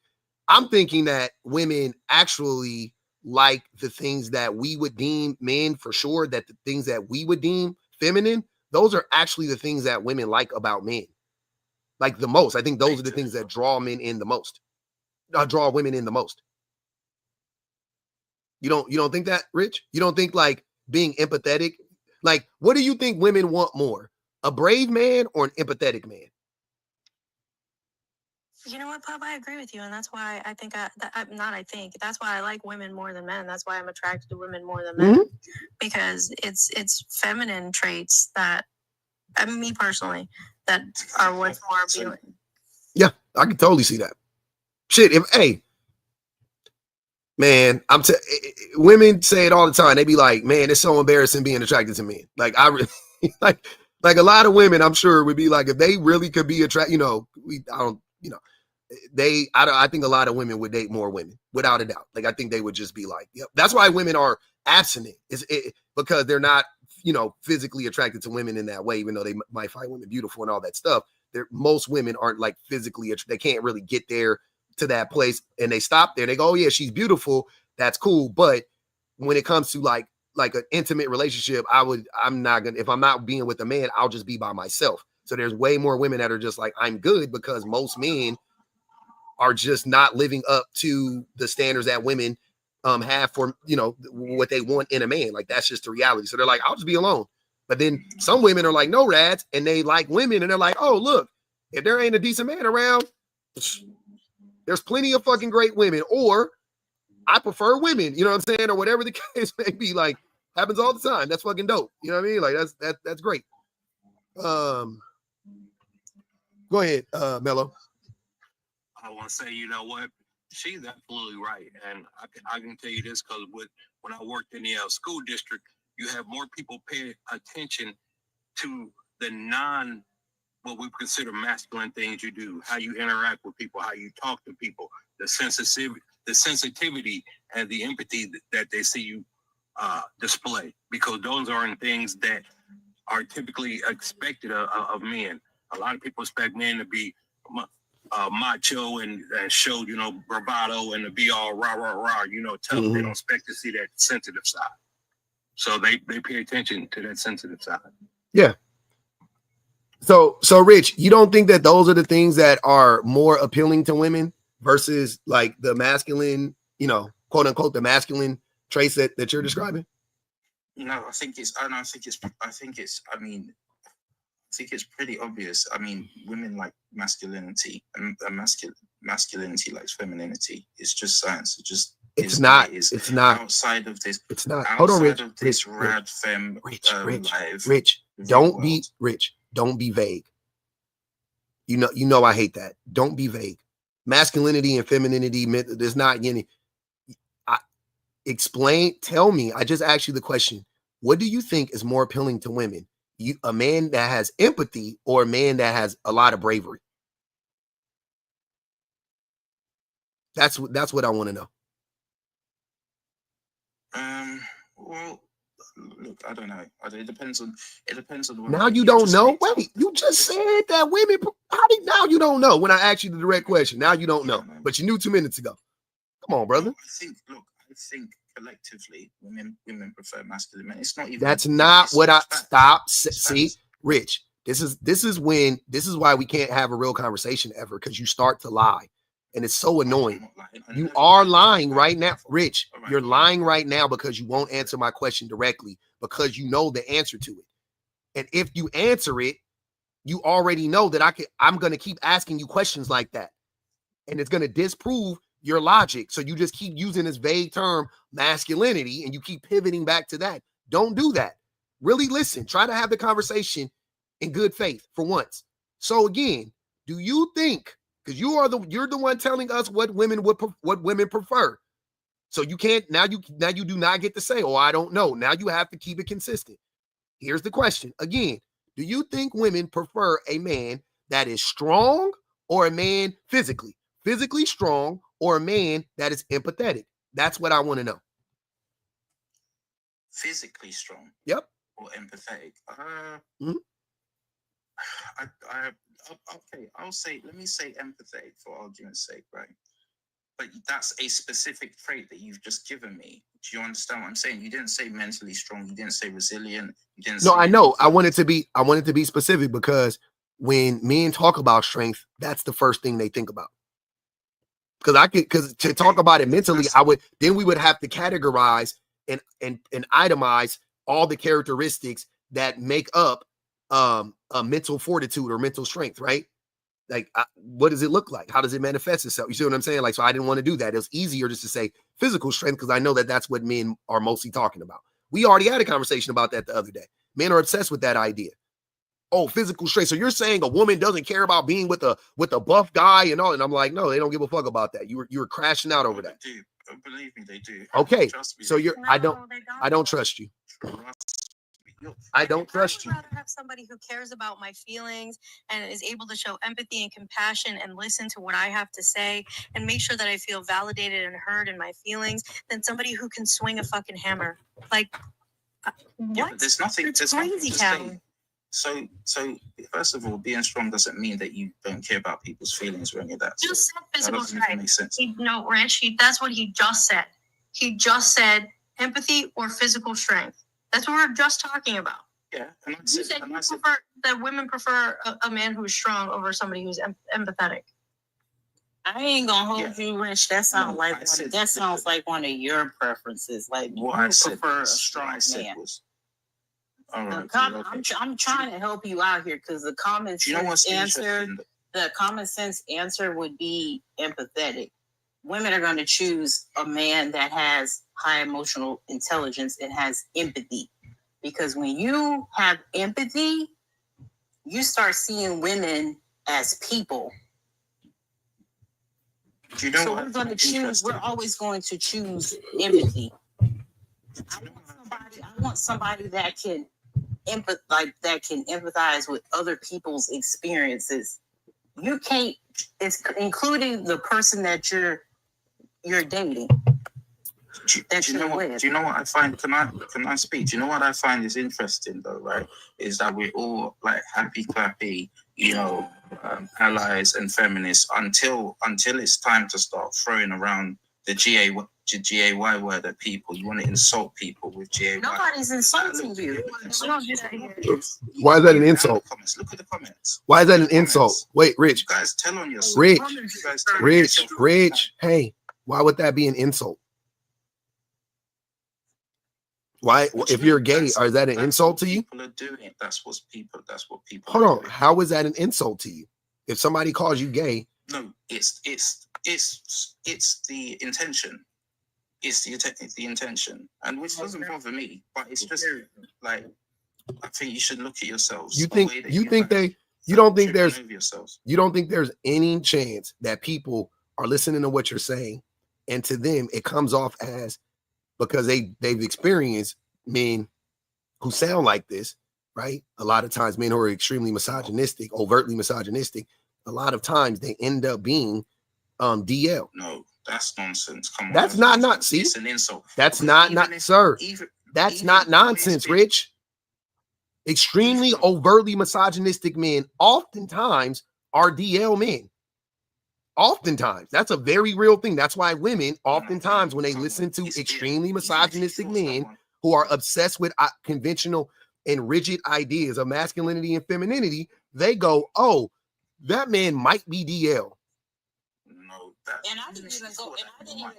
I'm thinking that women actually like the things that we would deem men for sure, that the things that we would deem feminine, those are actually the things that women like about men. Like the most. I think those are the things that draw men in the most. Draw women in the most. You don't think that, Rich? You don't think like being empathetic? Like, what do you think women want more? A brave man or an empathetic man? You know what, Pub? I agree with you, and that's why I think that's why I like women more than men. That's why I'm attracted to women more than men, because it's feminine traits that, I mean, me personally, that are what's more appealing. Yeah, I can totally see that. Shit, man, women say it all the time. They be like, man, it's so embarrassing being attracted to men. Like I really like a lot of women, I'm sure would be like, if they really could be attracted, I think a lot of women would date more women without a doubt. Like, I think they would just be like, yep. That's why women are abstinent because they're not, physically attracted to women in that way, even though they might find women beautiful and all that stuff. Most women aren't like physically, they can't really get there to that place, and they stop there. They go, oh yeah, she's beautiful. That's cool. But when it comes to like an intimate relationship, if I'm not being with a man, I'll just be by myself. So there's way more women that are just like, I'm good, because most men are just not living up to the standards that women have for, what they want in a man. Like, that's just the reality. So they're like, I'll just be alone. But then some women are like, no rads, and they like women, and they're like, oh, look, if there ain't a decent man around, There's plenty of fucking great women, or I prefer women, you know what I'm saying? Or whatever the case may be. Like, happens all the time. That's fucking dope. You know what I mean? Like, that's great. Go ahead, Mello. I want to say, you know what? She's absolutely right. And I can tell you this because when I worked in the school district, you have more people pay attention to the what we consider masculine things you do, how you interact with people, how you talk to people, the sensitivity and the empathy that they see you display, because those aren't things that are typically expected of men. A lot of people expect men to be macho and show, bravado and to be all rah, rah, rah, tough. Mm-hmm. They don't expect to see that sensitive side. So they pay attention to that sensitive side. Yeah. So Rich, you don't think that those are the things that are more appealing to women versus like the masculine, quote unquote, the masculine traits that you're describing? No, I think it's pretty obvious. I mean, women like masculinity, and masculinity likes femininity. It's just science. It's not outside of this. It's not. Hold on, Rich. Rich, Don't be vague. You know I hate that. Don't be vague. Masculinity and femininity, there's not any. Tell me. I just asked you the question. What do you think is more appealing to women? A man that has empathy or a man that has a lot of bravery? That's what I want to know. Well, look, I don't know. It depends on. Now you don't know. Wait, you just said that women. Now you don't know? When I asked you the direct question, now you don't know, but you knew 2 minutes ago. Come on, brother. I think collectively, women prefer masculine men. It's not even. That's not what I stop. See, Rich. This is why we can't have a real conversation ever, because you start to lie. And it's so annoying. You are lying right now. Rich, you're lying right now because you won't answer my question directly, because you know the answer to it. And if you answer it, you already know that I'm going to keep asking you questions like that. And it's going to disprove your logic. So you just keep using this vague term masculinity and you keep pivoting back to that. Don't do that. Really listen. Try to have the conversation in good faith for once. So again, do you think, because you're the one telling us what women prefer. So you can't now you do not get to say, oh, I don't know. Now you have to keep it consistent. Here's the question again: do you think women prefer a man that is strong or a man physically strong, or a man that is empathetic? That's what I want to know. Physically strong. Yep. Or empathetic. Okay, let me say empathetic for argument's sake, right? But that's a specific trait that you've just given me. Do you understand what I'm saying? You didn't say mentally strong. You didn't say resilient. You didn't. No, I know. I wanted to be specific, because when men talk about strength, that's the first thing they think about. Because to talk about it mentally, we would have to categorize and itemize all the characteristics that make up a mental fortitude or mental strength, right? Like, what does it look like? How does it manifest itself? You see what I'm saying? Like, so I didn't want to do that. It was easier just to say physical strength, because I know that that's what men are mostly talking about. We already had a conversation about that the other day. Men are obsessed with that idea. Oh, physical strength. So you're saying a woman doesn't care about being with a buff guy and all? And I'm like, no, they don't give a fuck about that. You were crashing out over that. They do. Believe me, they do. Okay, so I don't trust you. I don't trust you. I'd rather have somebody who cares about my feelings and is able to show empathy and compassion and listen to what I have to say and make sure that I feel validated and heard in my feelings than somebody who can swing a fucking hammer. Like, what? Yeah, but there's nothing. It's crazy town. So first of all, being strong doesn't mean that you don't care about people's feelings or any of that. Just said physical strength. No, Rich, that's what he just said. He just said empathy or physical strength. That's what we're just talking about. Yeah, and you said that women prefer a man who's strong over somebody who's empathetic. I ain't gonna hold you, Rich. That sounds like one of your preferences. Like, you prefer a strong man. All right, I'm trying to help you out here, because the comments you know what's answered the common sense answer would be empathetic. Women are going to choose a man that has high emotional intelligence and has empathy. Because when you have empathy, you start seeing women as people. Do you know So what? we're going to choose, we're always going to choose empathy. I want somebody that can empathize with other people's experiences. You can't, it's including the person that you're dating. Do you know what I find? Can I speak? Do you know what I find is interesting though, right? Is that we're all like happy clappy, allies and feminists until it's time to start throwing around the GAY word at people. You want to insult people with GAY. Nobody's insulting you. Why is that an insult? Look at the comments. Why is that an insult? Wait, Rich. You guys tell on yourself. Rich. Hey, why would that be an insult? Why, if you're gay, is that an insult to you? People are doing it. That's what people. Hold on. How is that an insult to you? If somebody calls you gay, no, it's the intention. It's the intention, and which doesn't bother me. But it's just like I think you should look at yourselves. You don't think there's any chance that people are listening to what you're saying, and to them it comes off as, because they've experienced men who sound like this, right? A lot of times men who are extremely misogynistic, overtly misogynistic, a lot of times they end up being DL. No, that's nonsense. Come on. That's not see. It's an insult. That's not nonsense, Rich. Extremely overtly misogynistic men oftentimes are DL men. Oftentimes, that's a very real thing. That's why women, oftentimes, when they listen to extremely misogynistic men who are obsessed with conventional and rigid ideas of masculinity and femininity, they go, "Oh, that man might be DL." No, and I didn't even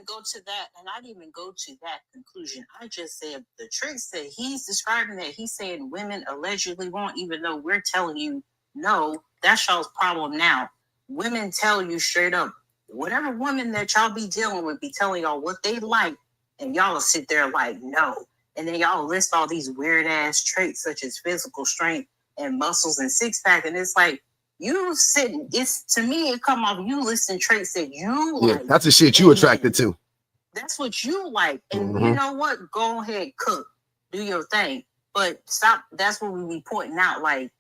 go to that conclusion. I just said the tricks that he's describing, that he's saying women allegedly want, even though we're telling you no, that's y'all's problem now. Women tell you straight up, whatever woman that y'all be dealing with be telling y'all what they like, and y'all will sit there like, no. And then y'all list all these weird ass traits such as physical strength and muscles and six pack. And it's like, you sitting, to me, it come off you listing traits that you like. That's the shit you attracted to. That's what you like. And you know what? Go ahead, cook, do your thing. But stop. That's what we be pointing out. Like,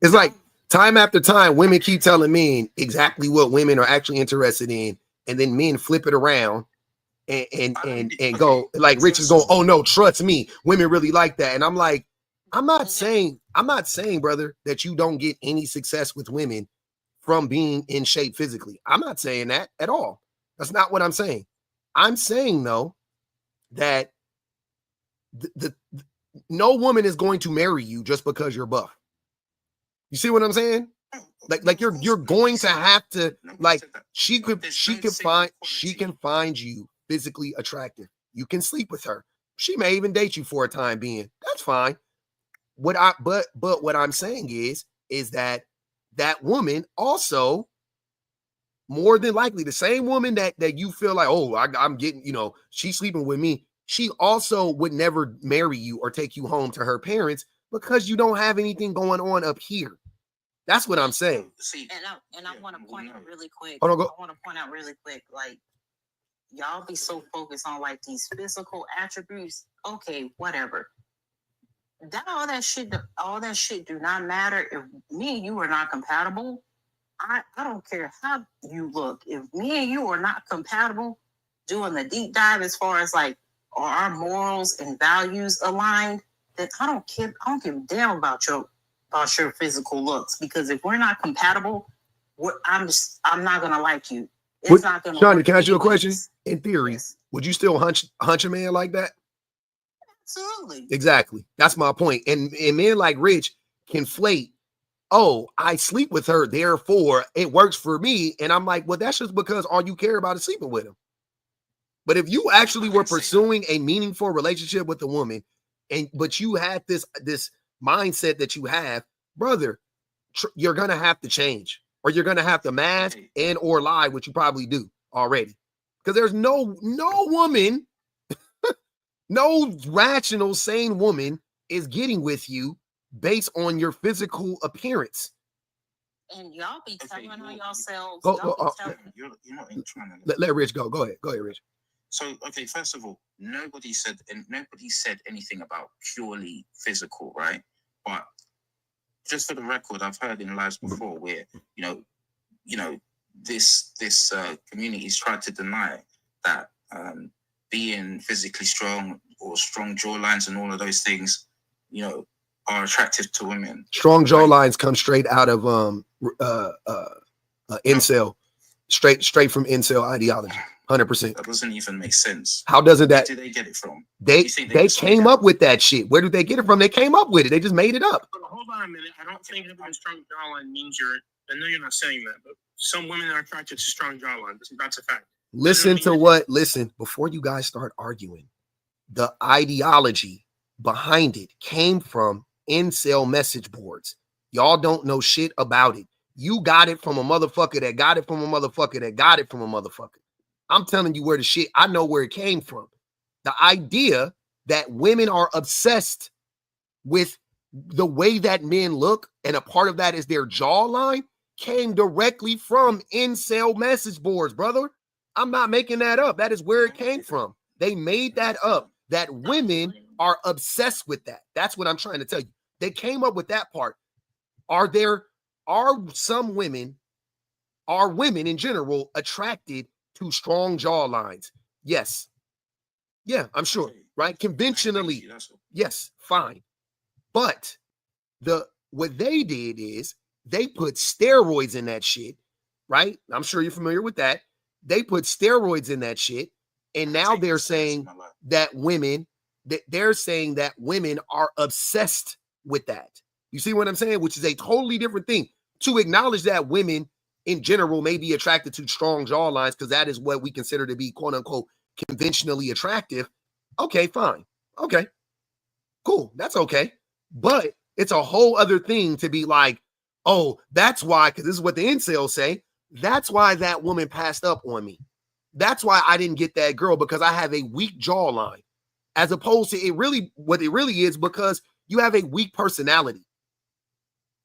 it's like, time after time, women keep telling men exactly what women are actually interested in, and then men flip it around and go like Rich is going, "Oh no, trust me, women really like that." And I'm like, I'm not saying, brother, that you don't get any success with women from being in shape physically. I'm not saying that at all. That's not what I'm saying. I'm saying though that no woman is going to marry you just because you're buff. You see what I'm saying? Like you're going to have to, like, she can find you physically attractive. You can sleep with her. She may even date you for a time being. That's fine. But what I'm saying is that woman also, more than likely, the same woman that you feel like, oh, I'm getting, she's sleeping with me. She also would never marry you or take you home to her parents because you don't have anything going on up here. That's what I'm saying. And I want to point out really quick. I want to point out really quick, like, y'all be so focused on like these physical attributes. Okay, whatever. All that shit do not matter. If me and you are not compatible, I don't care how you look. If me and you are not compatible, doing the deep dive as far as like, are our morals and values aligned, then I don't give a damn about your physical looks, because if we're not compatible, I'm not gonna like you. It's not gonna. Johnny, can I ask you a question? In theory, would you still hunch a man like that? Absolutely. Exactly. That's my point. And men like Rich conflate, oh, I sleep with her, therefore it works for me. And I'm like, well, that's just because all you care about is sleeping with him. But if you actually were pursuing a meaningful relationship with a woman, but you had this mindset that you have, brother, you're gonna have to change. or you're gonna have to mask and or lie, which you probably do already. Because there's no woman, no rational, sane woman is getting with you based on your physical appearance. And y'all be telling on yourselves. Go, You're not trying to let Rich go. Go ahead, Rich. So, okay, first of all, nobody said anything about purely physical, right? But just for the record, I've heard in lives before where this community's tried to deny that being physically strong or strong jawlines and all of those things, are attractive to women. Strong jawlines come straight out of incel, straight from incel ideology. 100%. That doesn't even make sense. How doesn't that? Where do they get it from? They came up with that shit. Where did they get it from? They came up with it. They just made it up. But hold on a minute. I don't think having a strong jawline means I know you're not saying that, but some women are attracted to strong jawline. That's a fact. Listen, before you guys start arguing, the ideology behind it came from incel message boards. Y'all don't know shit about it. You got it from a motherfucker that got it from a motherfucker that got it from a motherfucker. I'm telling you I know where it came from. The idea that women are obsessed with the way that men look, and a part of that is their jawline, came directly from incel message boards, brother. I'm not making that up. That is where it came from. They made that up, that women are obsessed with that. That's what I'm trying to tell you. They came up with that part. Are women in general attracted to strong jawlines? Yes. Yeah, I'm sure, right? Conventionally, yes, fine. But what they did is they put steroids in that shit, right? I'm sure you're familiar with that. They put steroids in that shit, and now they're saying that women are obsessed with that. You see what I'm saying? Which is a totally different thing. To acknowledge that women in general may be attracted to strong jawlines because that is what we consider to be quote unquote conventionally attractive. Okay, fine. Okay, cool. That's okay. But it's a whole other thing to be like, oh, that's why, because this is what the incels say. That's why that woman passed up on me. That's why I didn't get that girl, because I have a weak jawline. As opposed to what it really is because you have a weak personality.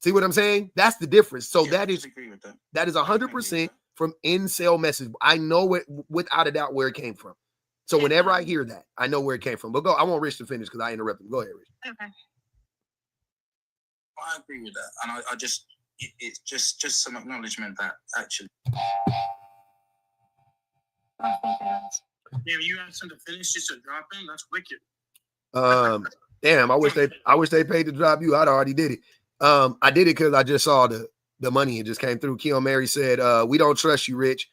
See what I'm saying? That's the difference. So that is 100% from incel message. I know it without a doubt where it came from. So whenever I hear that, I know where it came from. But I want Rich to finish because I interrupted him. Go ahead, Rich. Okay. I agree with that, and I just it's just some acknowledgement that actually. Damn, you asked him to finish just to drop him? That's wicked. Damn, I wish they paid to drop you. I'd already did it. I did it because I just saw the money. It just came through. Keon Mary said, we don't trust you, Rich.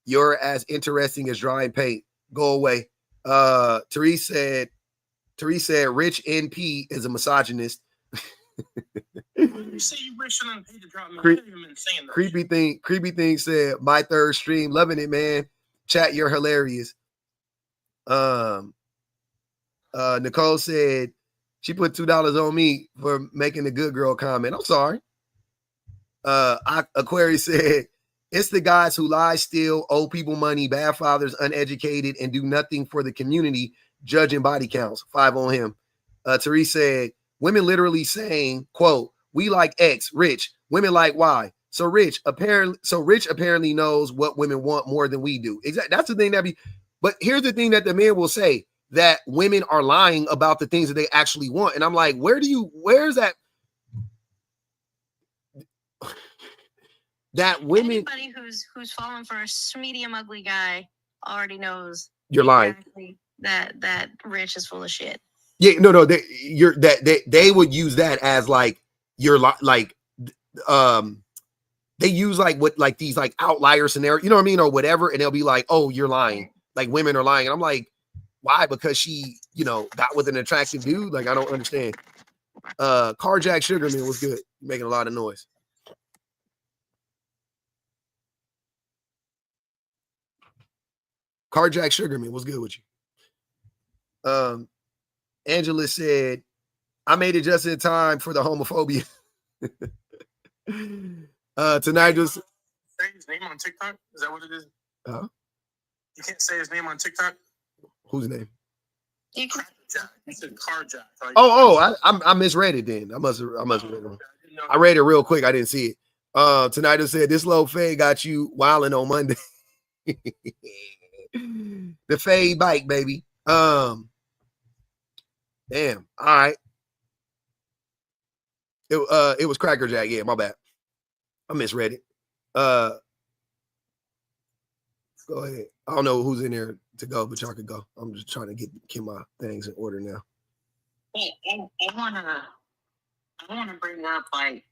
You're as interesting as drying paint. Go away. Therese said, Rich NP is a misogynist. You say you wish someone paid to drop me. I haven't even been saying that. Creepy thing said, my third stream, loving it, man. Chat, you're hilarious. Nicole said she put $2 on me for making the good girl comment. I'm sorry. Aquarius said it's the guys who lie, steal, owe people money, bad fathers, uneducated, and do nothing for the community, judging body counts. 5 on him. Therese said women literally saying, quote, we like X, Rich, women like Y. So Rich apparently knows what women want more than we do. Exactly. That's the thing but here's the thing that the men will say, that women are lying about the things that they actually want. And I'm like, where's that? That women. Anybody who's falling for a medium ugly guy already knows you're lying. Exactly that Rich is full of shit. Yeah, no, they would use that as like you're like they use like these like outlier scenario, you know what I mean, or whatever, and they'll be like, oh, you're lying, like women are lying, and I'm like, why? Because she, got with an attractive dude. Like, I don't understand. Carjack Sugarman was good, making a lot of noise. Carjack Sugarman was good with you. Angela said, I made it just in time for the homophobia. Tonight was Say his name on TikTok. Is that what it is? Huh? You can't say his name on TikTok. Whose name? You said Carjack. Like, I misread it then. I must have read it wrong. I read it real quick. I didn't see it. Tonight it said this low fade got you wilding on Monday. The fade bike, baby. Damn. All right. It was Cracker Jack. Yeah, my bad. I misread it. Go ahead. I don't know who's in there to go, but y'all could go. I'm just trying to get my things in order now. I wanna bring up, like,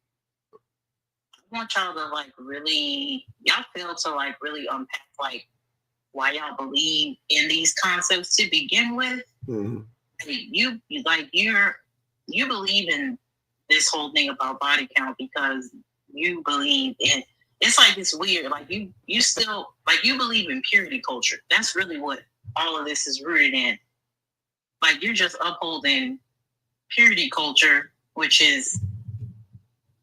I want y'all to like really, y'all feel to like really unpack like why y'all believe in these concepts to begin with. Mm-hmm. You believe in this whole thing about body count because you believe in, it's like it's weird. Like you still like you believe in purity culture. That's really what all of this is rooted in. Like you're just upholding purity culture, which is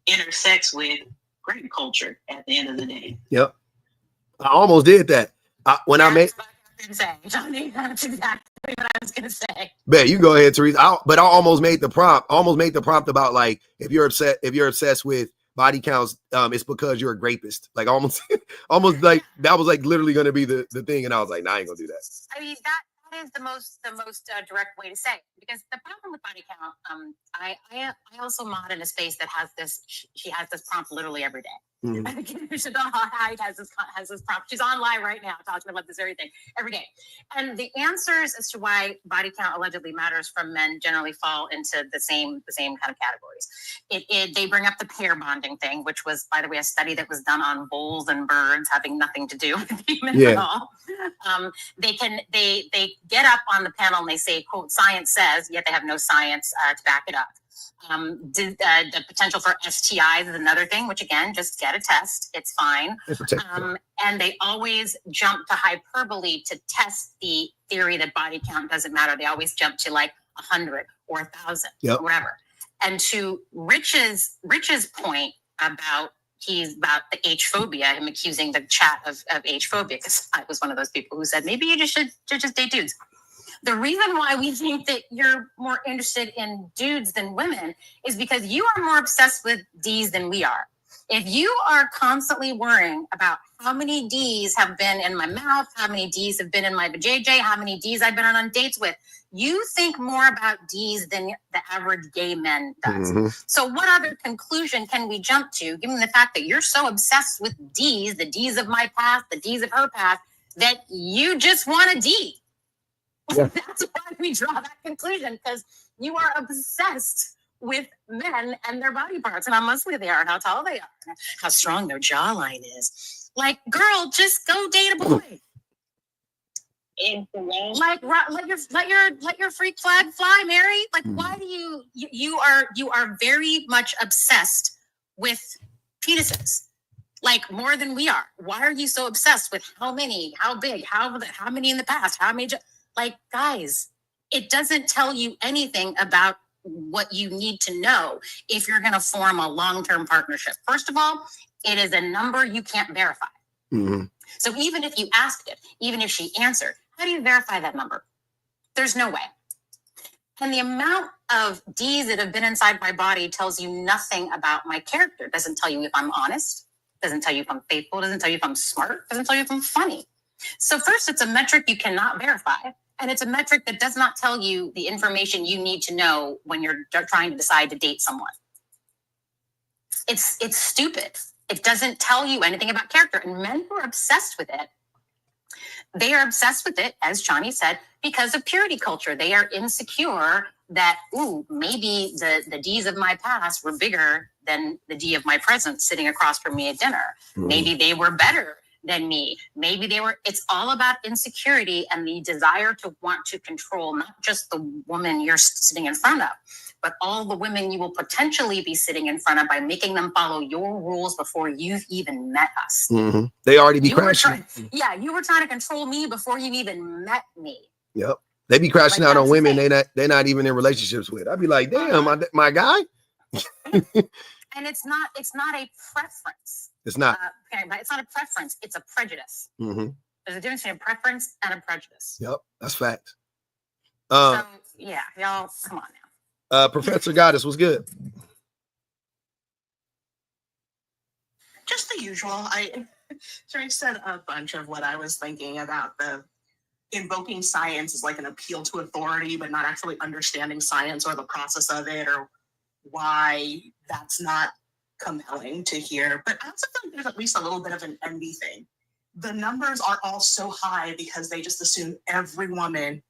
intersects with great culture at the end of the day. Yep. I almost did that. That's exactly what I was gonna say. Bet you go ahead, Teresa. But I almost made the prompt about like if you're obsessed with body counts, it's because you're a grapist. Like almost like that was like literally gonna be the thing, and I was like, nah, I ain't gonna do that. I mean that is the most direct way to say it, because the problem with body count, I also mod in a space that has this. She has this prompt literally every day. Mm-hmm. Hyde has this prompt. She's on live right now talking about this very thing every day. And the answers as to why body count allegedly matters from men generally fall into the same kind of categories. They bring up the pair bonding thing, which was, by the way, a study that was done on bulls and birds, having nothing to do with humans at all. They get up on the panel and they say, quote, science says, yet they have no science to back it up. The potential for STIs is another thing, which again, just get a test. It's fine. And they always jump to hyperbole to test the theory that body count doesn't matter. They always jump to like 100 or 1,000, or whatever. And to Rich's point about the H phobia, him accusing the chat of H phobia, because I was one of those people who said maybe you should just date dudes. The reason why we think that you're more interested in dudes than women is because you are more obsessed with D's than we are. If you are constantly worrying about how many D's have been in my mouth, how many D's have been in my vajayjay, how many D's I've been on dates with, you think more about D's than the average gay man does. Mm-hmm. So what other conclusion can we jump to, given the fact that you're so obsessed with D's, the D's of my past, the D's of her past, that you just want a D? Yeah. That's why we draw that conclusion, because you are obsessed with men and their body parts and how muscly they are and how tall they are and how strong their jawline is. Like, girl, just go date a boy. Like, let your freak flag fly, Mary. Like, why do you are very much obsessed with penises, like more than we are. Why are you so obsessed with how many, how big, how many in the past, how many? Like, guys, it doesn't tell you anything about what you need to know if you're going to form a long-term partnership. First of all, it is a number you can't verify. Mm-hmm. So even if you asked it, even if she answered, how do you verify that number? There's no way. And the amount of D's that have been inside my body tells you nothing about my character. It doesn't tell you if I'm honest. It doesn't tell you if I'm faithful. It doesn't tell you if I'm smart. It doesn't tell you if I'm funny. So first, it's a metric you cannot verify. And it's a metric that does not tell you the information you need to know when you're trying to decide to date someone. It's stupid. It doesn't tell you anything about character. And men who are obsessed with it, they are obsessed with it, as Johnny said, because of purity culture. They are insecure that, maybe the D's of my past were bigger than the D of my present sitting across from me at dinner. Mm. Maybe they were better than me. Maybe they were. It's all about insecurity and the desire to want to control not just the woman you're sitting in front of, but all the women you will potentially be sitting in front of by making them follow your rules before you've even met us. Mm-hmm. They already be crashing. You were trying to control me before you even met me. Yep. They be crashing out on women they're not even in relationships with. I'd be like, damn, my guy. And it's not a preference. It's not. Okay, but it's not a preference. It's a prejudice. Mm-hmm. There's a difference between a preference and a prejudice. Yep, that's fact. So yeah, y'all, come on now. Professor Goddess, what's good? Just the usual. Drake said a bunch of what I was thinking about. The invoking science is like an appeal to authority, but not actually understanding science or the process of it, or why that's not compelling to hear. But I also think there's at least a little bit of an envy thing. The numbers are all so high because they just assume every woman,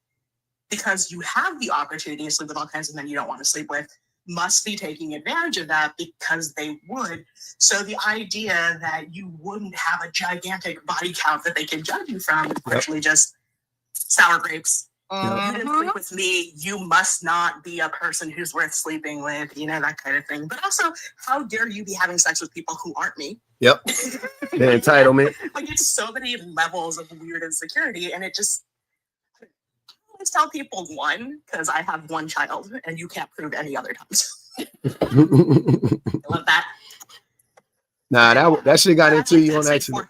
because you have the opportunity to sleep with all kinds of men you don't want to sleep with, must be taking advantage of that because they would. So the idea that you wouldn't have a gigantic body count that they can judge you from is actually just sour grapes. You didn't sleep with me, you must not be a person who's worth sleeping with, you know, that kind of thing. But also, how dare you be having sex with people who aren't me? Yep. The entitlement. Like, it's so many levels of weird insecurity, and it just, I always tell people one, because I have one child, and you can't prove any other times. I love that. Nah, that shit got into you on accident.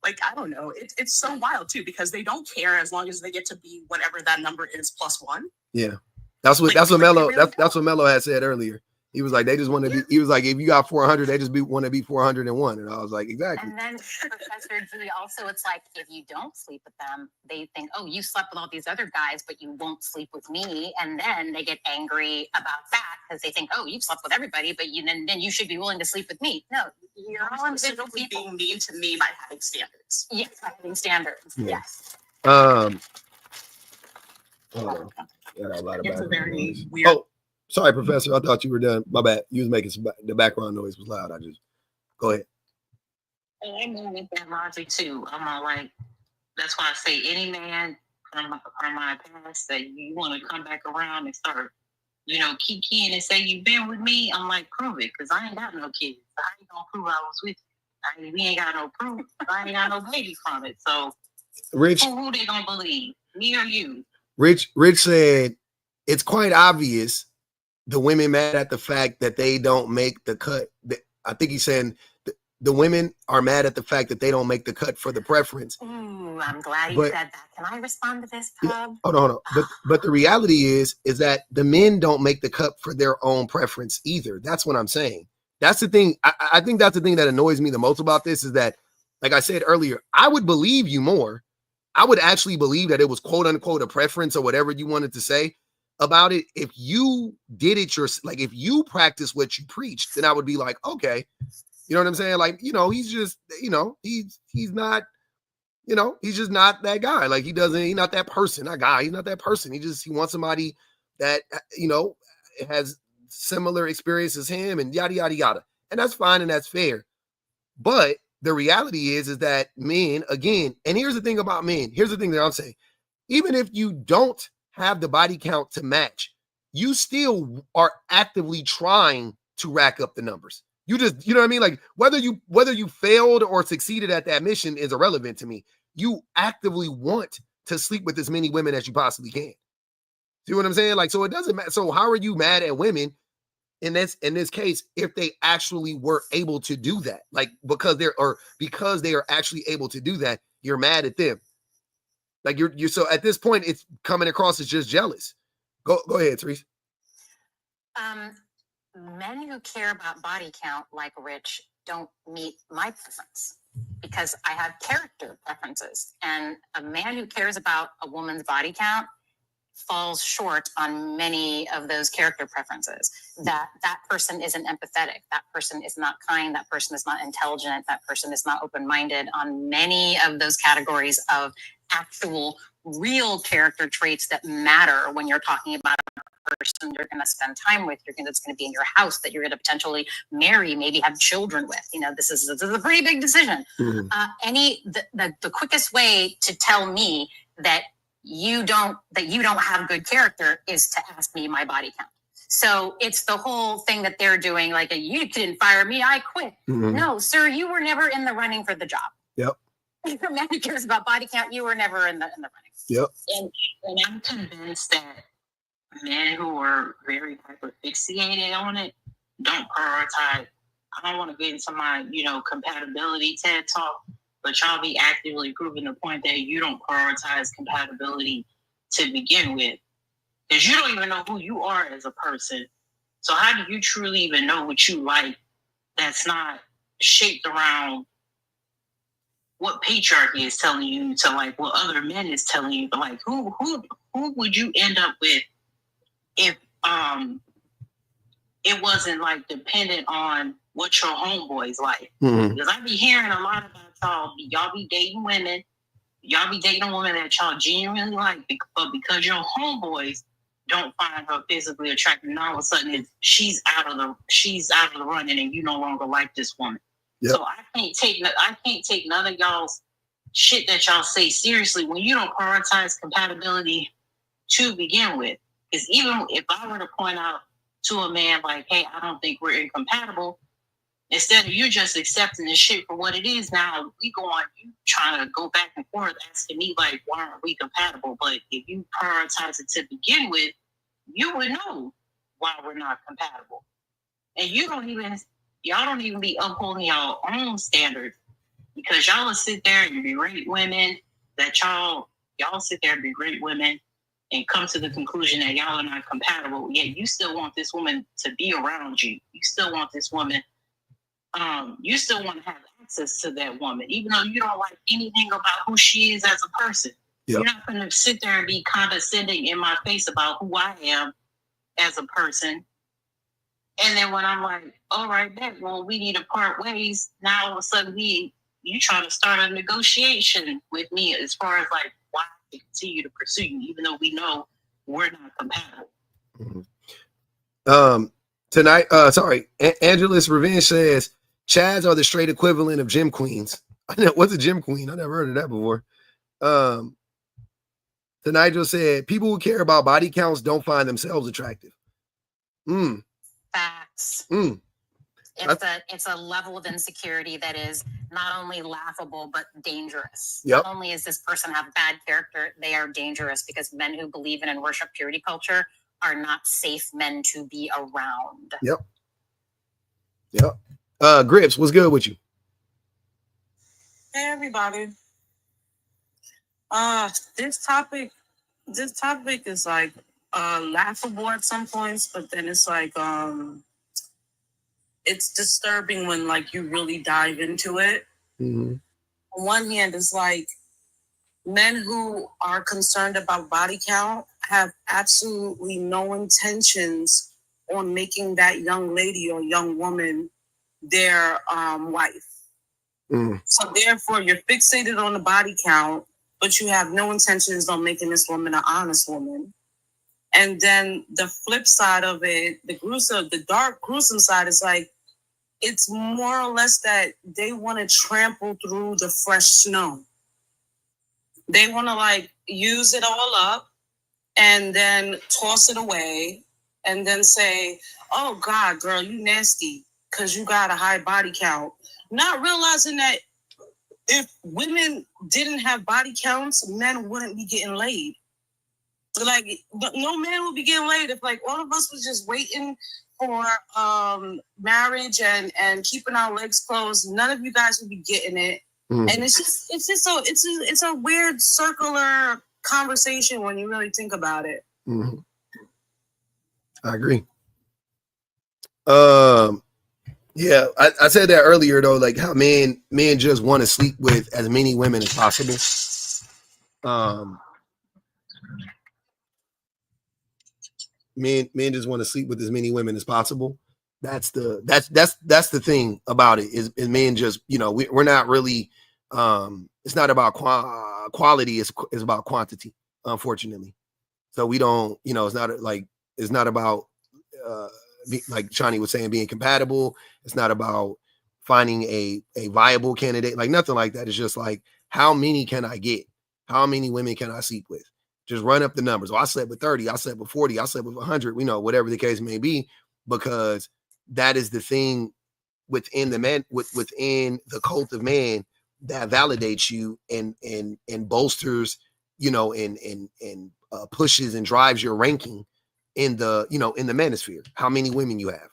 Like, I don't know. It's so wild too, because they don't care as long as they get to be whatever that number is plus one. Yeah. That's what Mello that's what Mello had said earlier. He was like, they just want to be, he was like, if you got 400, they just want to be 401. And I was like, exactly. And then Professor G, also, it's like, if you don't sleep with them, they think, oh, you slept with all these other guys, but you won't sleep with me. And then they get angry about that because they think, oh, you've slept with everybody, but then you should be willing to sleep with me. No, you're all individual people. Being mean to me by having standards. Yes, by having standards. Yeah. Yes. Hold on. Got a lot of It's a very noise. weird. Oh, sorry, Professor. I thought you were done. My bad. You was making the background noise was loud. Go ahead. I mean with that logic too. I'm all like, that's why I say any man from my past that you want to come back around and start, you know, kikiing and say you've been with me. I'm like, prove it, because I ain't got no kids. I ain't gonna prove I was with you. We ain't got no proof. I ain't got no baby from it. So Rich, who they gonna believe? Me or you? Rich said it's quite obvious the women mad at the fact that they don't make the cut. I think he's saying the women are mad at the fact that they don't make the cut for the preference. Ooh, I'm glad you said that. Can I respond to this, Pub? Hold on. But the reality is that the men don't make the cut for their own preference either. That's what I'm saying. That's the thing. I think that's the thing that annoys me the most about this is that, like I said earlier, I would believe you more. I would actually believe that it was quote unquote a preference or whatever you wanted to say about it. If you did it like if you practice what you preach, then I would be like, okay, you know what I'm saying? Like, you know, he's just, you know, he's not, you know, he's just not that guy. Like he's not that person, that guy. He's not that person. He wants somebody that, you know, has similar experience as him and yada, yada, yada. And that's fine. And that's fair. But the reality is that men, again, and here's the thing about men. Here's the thing that I'm saying. Even if you don't have the body count to match, you still are actively trying to rack up the numbers. You just, you know what I mean? Like whether you failed or succeeded at that mission is irrelevant to me. You actively want to sleep with as many women as you possibly can. See what I'm saying? Like, so it doesn't matter. So how are you mad at women in this case if they actually were able to do that? Like because they are actually able to do that, you're mad at them. Like you're so at this point it's coming across as just jealous. Go ahead, Therese. Men who care about body count like Rich don't meet my preference because I have character preferences, and a man who cares about a woman's body count falls short on many of those character preferences. That person isn't empathetic. That person is not kind. That person is not intelligent. That person is not open-minded on many of those categories of actual real character traits that matter when you're talking about a person you're going to spend time with, that's going to be in your house, that you're going to potentially marry, maybe have children with. You know, this is a pretty big decision. Mm-hmm. The quickest way to tell me that you don't have good character is to ask me my body count. So it's the whole thing that they're doing, like, you didn't fire me, I quit. Mm-hmm. No, sir, you were never in the running for the job. Yep. If a man who cares about body count, you were never in the running. Yep. And I'm convinced that men who are very hyper fixated on it don't prioritize I don't want to get into my, compatibility TED talk, but y'all be actively proving the point that you don't prioritize compatibility to begin with. Because you don't even know who you are as a person. So how do you truly even know what you like that's not shaped around what patriarchy is telling you to like what other men is telling you? But like who would you end up with if it wasn't like dependent on what your homeboys like? Because I be hearing a lot about y'all be dating women, y'all be dating a woman that y'all genuinely like, but because your homeboys don't find her physically attractive, and all of a sudden she's out of the running, and you no longer like this woman. Yep. So I can't take none of y'all's shit that y'all say seriously when you don't prioritize compatibility to begin with. Because even if I were to point out to a man like, hey, I don't think we're incompatible, instead of you just accepting the shit for what it is, now we go on you trying to go back and forth asking me like, why aren't we compatible? But if you prioritize it to begin with, you would know why we're not compatible. And y'all don't even be upholding your own standards, because y'all will sit there and berate women that y'all sit there and berate women and come to the conclusion that y'all are not compatible. Yet you still want this woman to be around you. You still want this woman. You still want to have access to that woman, even though you don't like anything about who she is as a person. Yep. You're not going to sit there and be condescending in my face about who I am as a person. And then when I'm like, all right, well, we need to part ways. Now all of a sudden you trying to start a negotiation with me as far as like why I continue to pursue you, even though we know we're not compatible. Tonight, Angelus Revenge says Chads are the straight equivalent of gym queens. What's a gym queen? I never heard of that before. Nigel said people who care about body counts don't find themselves attractive. Facts. It's a level of insecurity that is not only laughable but dangerous. Yep. Not only is this person have bad character, they are dangerous, because men who believe in and worship purity culture are not safe men to be around. Yep. Grips, what's good with you? Hey everybody. This topic is like laughable at some points, but then it's like it's disturbing when like you really dive into it. On one hand, it's like men who are concerned about body count have absolutely no intentions on making that young lady or young woman their wife. So therefore, you're fixated on the body count, but you have no intentions on making this woman an honest woman. And then the flip side of it, the dark, gruesome side is like, it's more or less that they want to trample through the fresh snow. They want to like use it all up and then toss it away and then say, oh God, girl, you nasty because you got a high body count. Not realizing that if women didn't have body counts, men wouldn't be getting laid. Like, no man would be getting laid if like all of us was just waiting for marriage and keeping our legs closed. None of you guys would be getting it. And it's a weird circular conversation when you really think about it. I agree. Yeah, I said that earlier though, like how men just want to sleep with as many women as possible. Men just want to sleep with as many women as possible. That's the thing about it is men just, we're not really it's not about quality, it's about quantity, unfortunately. So we don't, it's not about like Shani was saying, being compatible. It's not about finding a viable candidate, like nothing like that. It's just like, how many can I get? How many women can I sleep with? Just run up the numbers. Oh, I slept with 30, I slept with 40, I slept with 100, whatever the case may be, because that is the thing within the man, within the cult of man that validates you and bolsters, and pushes and drives your ranking in the, in the manosphere, how many women you have,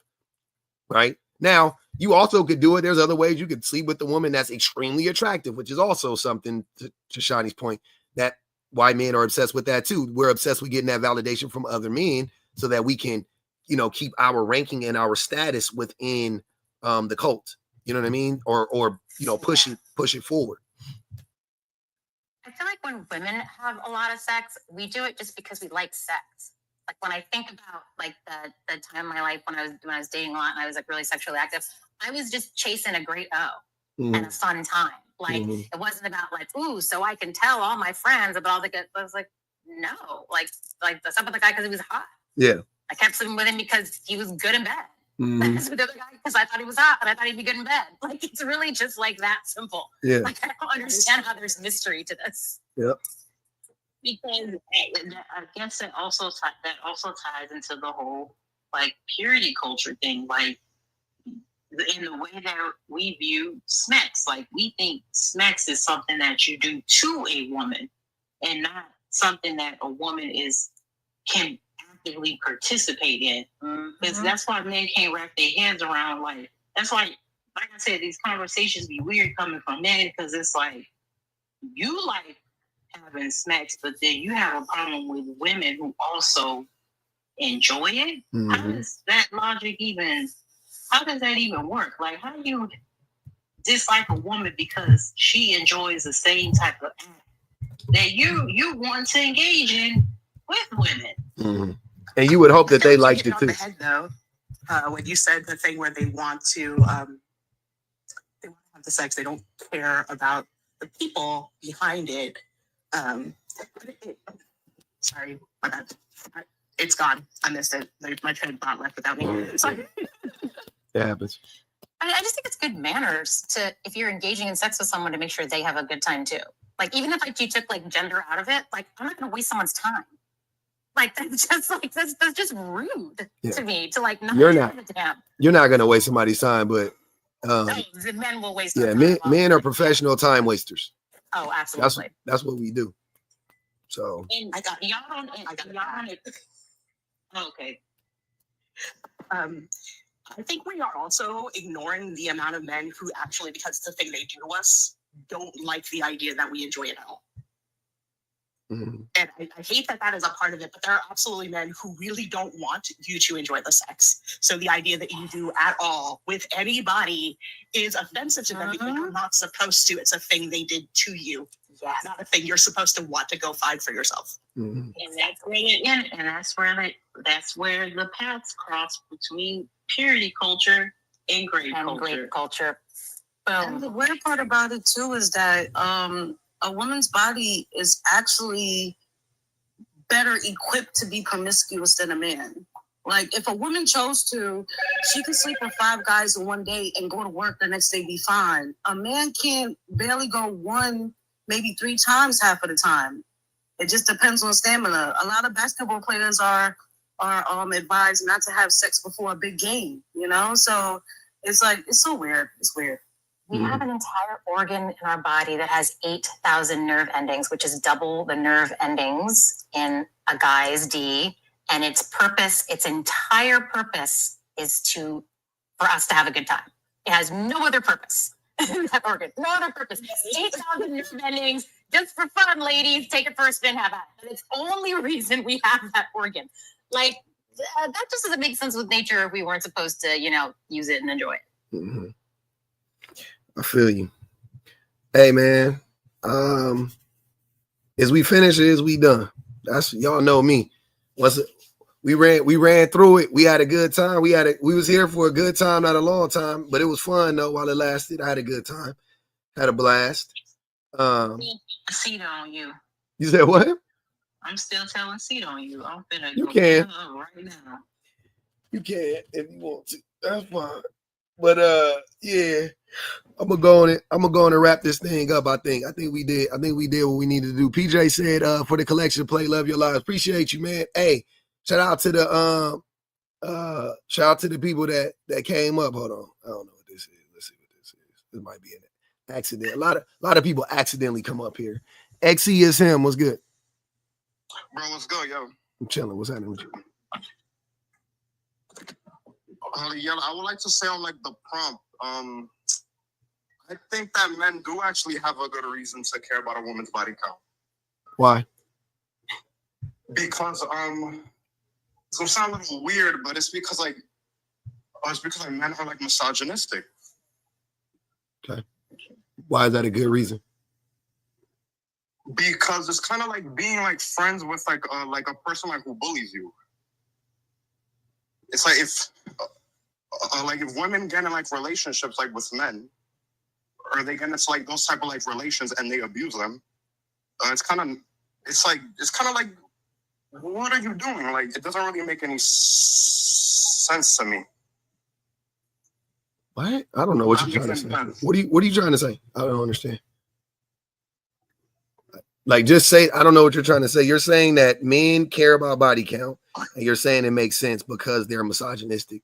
right? Now, you also could do it. There's other ways you could sleep with the woman that's extremely attractive, which is also something to Shani's point that why men are obsessed with that too. We're obsessed with getting that validation from other men so that we can, you know, keep our ranking and our status within the cult. You know what I mean? Or you know, push it forward. I feel like when women have a lot of sex, we do it just because we like sex. Like when I think about like the time in my life when I was dating a lot and I was like really sexually active, I was just chasing a great O and a fun time. Like it wasn't about like, ooh, so I can tell all my friends about all the good. I was like, no, like that's up with the guy because he was hot. Yeah. I kept sleeping with him because he was good in bed. I was with the other guy because I thought he was hot and I thought he'd be good in bed. Like it's really just like that simple. Yeah. Like I don't understand how there's mystery to this. Yep. Because I guess that also ties into the whole like purity culture thing, like in the way that we view sex. Like we think sex is something that you do to a woman, and not something that a woman can actively participate in. Because that's why men can't wrap their heads around. Like that's why, like I said, these conversations be weird coming from men because it's like you like having sex, but then you have a problem with women who also enjoy it. How does that logic even? How does that even work? Like, how do you dislike a woman because she enjoys the same type of act that you want to engage in with women? And you would hope that they liked it on too. The head, though, when you said the thing where they want to have the sex, they don't care about the people behind it. Sorry, my bad. It's gone. I missed it. My train of thought left without me. Sorry. It happens. I just think it's good manners to, if you're engaging in sex with someone, to make sure they have a good time too. Like even if like you took like gender out of it, like I'm not going to waste someone's time. Like that's just like that's just rude to me. To like not You're not going to waste somebody's time, but the men will waste. Yeah, men are professional time wasters. Oh, absolutely. That's what we do. So And I got y'all on it. Okay. I think we are also ignoring the amount of men who actually, because it's the thing they do to us, don't like the idea that we enjoy it all. And I hate that is a part of it, but there are absolutely men who really don't want you to enjoy the sex. So the idea that you do at all with anybody is offensive to them because you're not supposed to. It's a thing they did to you. Yeah, not a thing you're supposed to want to go find for yourself. And that's where the paths cross between purity culture and great culture. And the weird part about it too is that a woman's body is actually better equipped to be promiscuous than a man. Like if a woman chose to, she could sleep with 5 guys in one day and go to work the next day be fine. A man can't barely go 1, maybe 3 times half of the time. It just depends on stamina. A lot of basketball players are advised not to have sex before a big game, you know? So it's like, it's so weird. It's weird. We have an entire organ in our body that has 8,000 nerve endings, which is double the nerve endings in a guy's D. And its entire purpose is for us to have a good time. It has no other purpose. That organ, no other purpose. 8,000 nerve endings, just for fun, ladies. Take it for a spin, have at it. It's the only reason we have that organ. Like, that just doesn't make sense with nature if we weren't supposed to, use it and enjoy it. I feel you. Hey man, as we finish it, as we done. That's y'all know me. We ran through it. We had a good time. We was here for a good time, not a long time, but it was fun though while it lasted. I had a good time. Had a blast. Seat on you. You said what? I'm still telling seat on you. I'm finna you go can right now. You can if you want to. That's fine. But yeah. I'm gonna go on and wrap this thing up. I think we did what we needed to do. PJ said for the collection play, love your lives. Appreciate you, man. Hey, shout out to the people that came up. Hold on. I don't know what this is. Let's see what this is. This might be an accident. A lot of people accidentally come up here. XE is him. What's good? Bro, let's go, yo. I'm chilling. What's happening with you? Yeah, I would like to say on like the prompt. I think that men do actually have a good reason to care about a woman's body count. Why? Because it's gonna sound a little weird, but it's because like men are like misogynistic. Okay. Why is that a good reason? Because it's kind of like being like friends with like a person like who bullies you. It's like if women get in like relationships like with men, or they get into like those type of like relations and they abuse them, it's kind of like, what are you doing? Like, it doesn't really make any sense to me. What? I don't know what you're trying to say. What are you trying to say? I don't understand. Like, just say, I don't know what you're trying to say. You're saying that men care about body count, and you're saying it makes sense because they're misogynistic.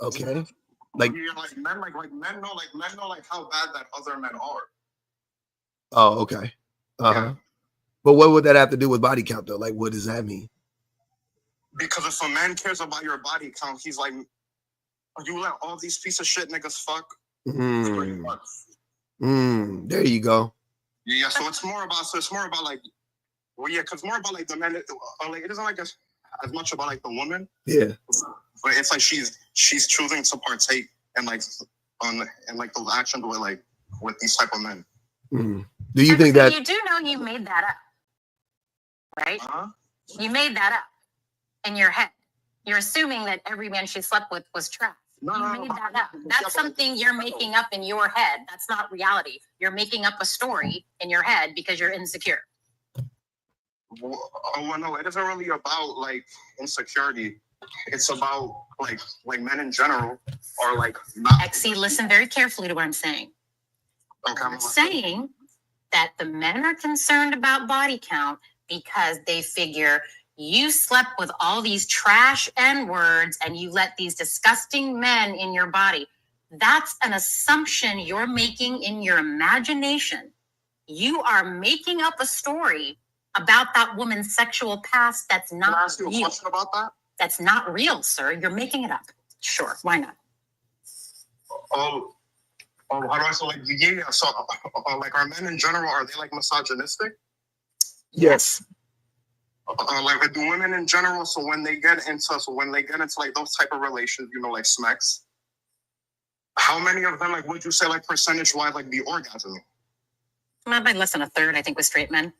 Okay. Like men know how bad that other men are. Oh, okay. Yeah. But what would that have to do with body count though? Like, what does that mean? Because if a man cares about your body count, he's like, you let all these piece of shit niggas fuck. There you go. Yeah, so it's more about like, well, yeah, because more about like the men, like it isn't like as much about like the woman. Yeah. But it's like she's choosing to partake in like those actions with these type of men. Do you think that you do know you made that up, right? You made that up in your head. You're assuming that every man she slept with was trash. You made that up. That's something you're making up in your head. That's not reality. You're making up a story in your head because you're insecure. Well, no, it isn't really about like insecurity. It's about like men in general are like not. XC, listen very carefully to what I'm saying. Okay. I'm saying that the men are concerned about body count because they figure you slept with all these trash N-words and you let these disgusting men in your body. That's an assumption you're making in your imagination. You are making up a story about that woman's sexual past that's not real. Can I ask you a question about that? That's not real, sir. You're making it up. Sure, why not? How do I say like yeah? So like, are men in general, are they like misogynistic? Yes. Like, do women in general? So when they get into like those type of relations, you know, like smacks. How many of them, like, would you say, like, percentage wise, like, the orgasm? Not by less than a third, I think, with straight men.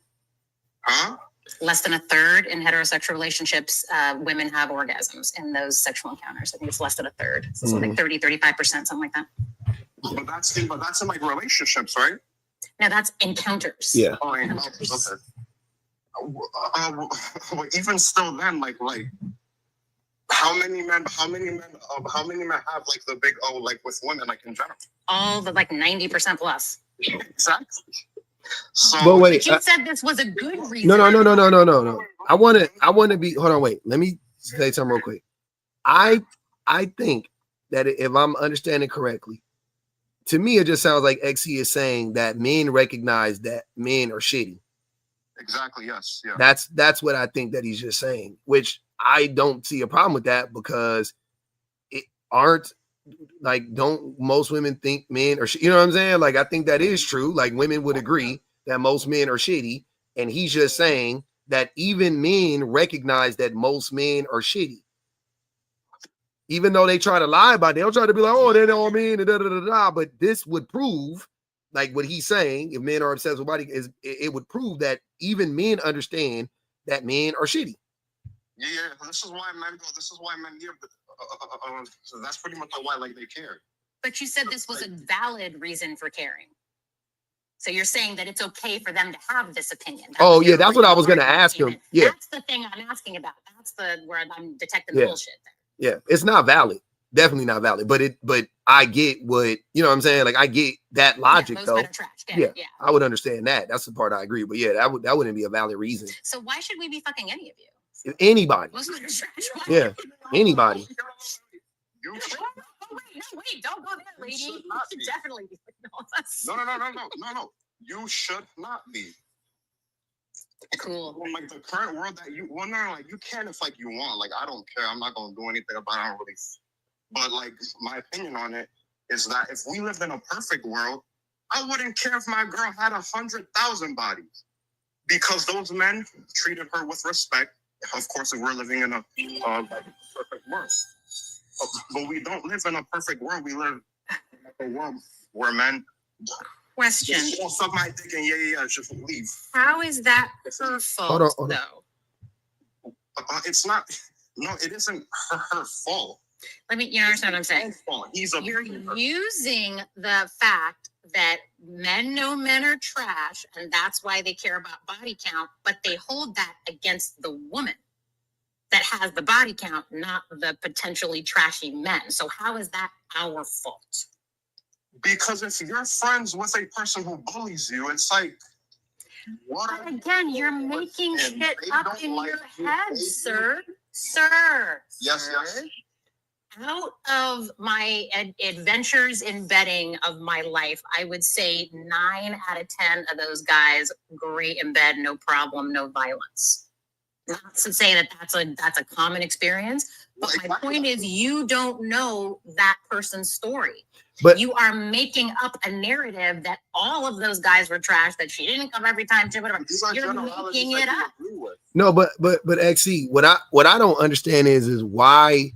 Huh? Less than a third in heterosexual relationships, women have orgasms in those sexual encounters. I think it's less than a third. So it's like 30, 35%, something like that. But that's in like relationships, right? No, that's encounters. Yeah. Oh, encounters. Okay. Even still, then, like, how many men have like the big O, like with women, like in general? All the like 90% plus. Exactly. So, but wait, but you said this was a good reason. No. I want to be. Hold on, wait. Let me say something real quick. I think that if I'm understanding correctly, to me it just sounds like XC is saying that men recognize that men are shitty. Exactly. Yes. Yeah. That's what I think that he's just saying, which I don't see a problem with that because don't most women think men are you know what I'm saying? Like, I think that is true. Like, women would agree that most men are shitty. And he's just saying that even men recognize that most men are shitty. Even though they try to lie about it, they'll try to be like, oh, they're all men, but this would prove, like what he's saying, if men are obsessed with body, it would prove that even men understand that men are shitty. Yeah, this is why men give. So that's pretty much why, like, they care. But you said this was a valid reason for caring. So you're saying that it's okay for them to have this opinion. That's what I was going to ask him. Yeah, that's the thing I'm asking about. That's where I'm detecting the bullshit there. Yeah, it's not valid. Definitely not valid. But I get what, you know what I'm saying? Like, I get that logic, though. Yeah, I would understand that. That's the part I agree. But yeah, that wouldn't be a valid reason. So why should we be fucking any of you? Anybody. Yeah, anybody. You wait, don't go there, lady. You should definitely be fucking all of us. No. You should not be. Cool. Like the current world that you wonder, like you can if like you want. Like I don't care. I'm not gonna do anything about it. I don't really. But like my opinion on it is that if we lived in a perfect world, I wouldn't care if my girl had 100,000 bodies, because those men treated her with respect. Of course, if we're living in a perfect world, but we don't live in a perfect world. We live in a world where men Question. just suck my dick and yeah, just leave. How is that her fault, though? It's not. No, it isn't her fault. You understand what I'm saying? You're using the fact that men know men are trash, and that's why they care about body count, but they hold that against the woman that has the body count, not the potentially trashy men. So how is that our fault? Because if you're friends with a person who bullies you, it's like, what? But again, you're making shit up in your head, sir. Sir. Yes, yes. Out of my adventures in betting of my life, I would say 9 out of 10 of those guys, great in bed, no problem, no violence. Not to say that that's a common experience, but my point is you don't know that person's story. But you are making up a narrative that all of those guys were trash, that she didn't come every time to whatever. You're making it up. No, but XC, what I don't understand is why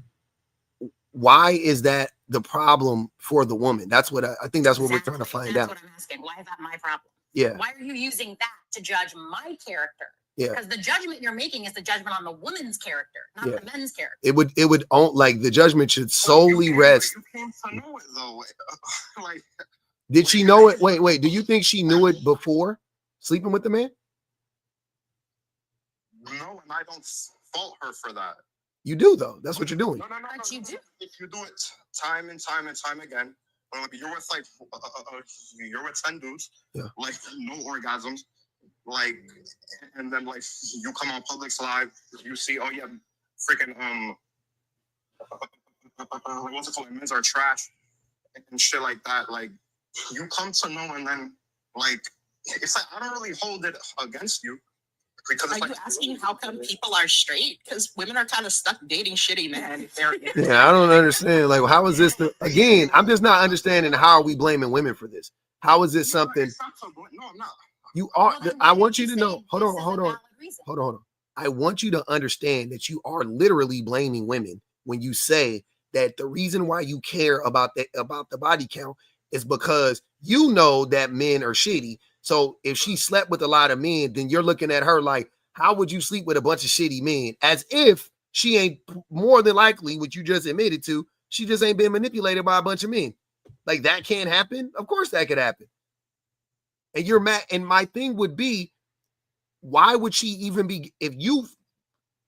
is that the problem for the woman? That's what I think that's what we're trying to find out. That's what I'm asking. Why is that my problem? Yeah. Why are you using that to judge my character? Yeah. Because the judgment you're making is the judgment on the woman's character, not the men's character. It would like the judgment should solely rest. You came to know it though. Like, did she know it? Wait. Do you think she knew it before sleeping with the man? No, and I don't fault her for that. You do though. That's what you're doing. No. You do. If you do it time and time again, you're with you're with 10 dudes, like no orgasms, like, and then like you come on Publix Live, you see, oh yeah, freaking what's it called? Men's are trash and shit like that. Like you come to know, and then like it's like I don't really hold it against you. Because are you asking how come people are straight? Because women are kind of stuck dating shitty men. Yeah, I don't understand. Like, how is this? Again, I'm just not understanding how are we blaming women for this? How is this something? No, I'm not. You are. I want you to know. Hold on. I want you to understand that you are literally blaming women when you say that the reason why you care about the body count is because you know that men are shitty. So if she slept with a lot of men, then you're looking at her like, how would you sleep with a bunch of shitty men? As if she ain't more than likely, what you just admitted to, she just ain't been manipulated by a bunch of men. Like that can't happen. Of course that could happen. And you're mad. And my thing would be, why would she even be, if you,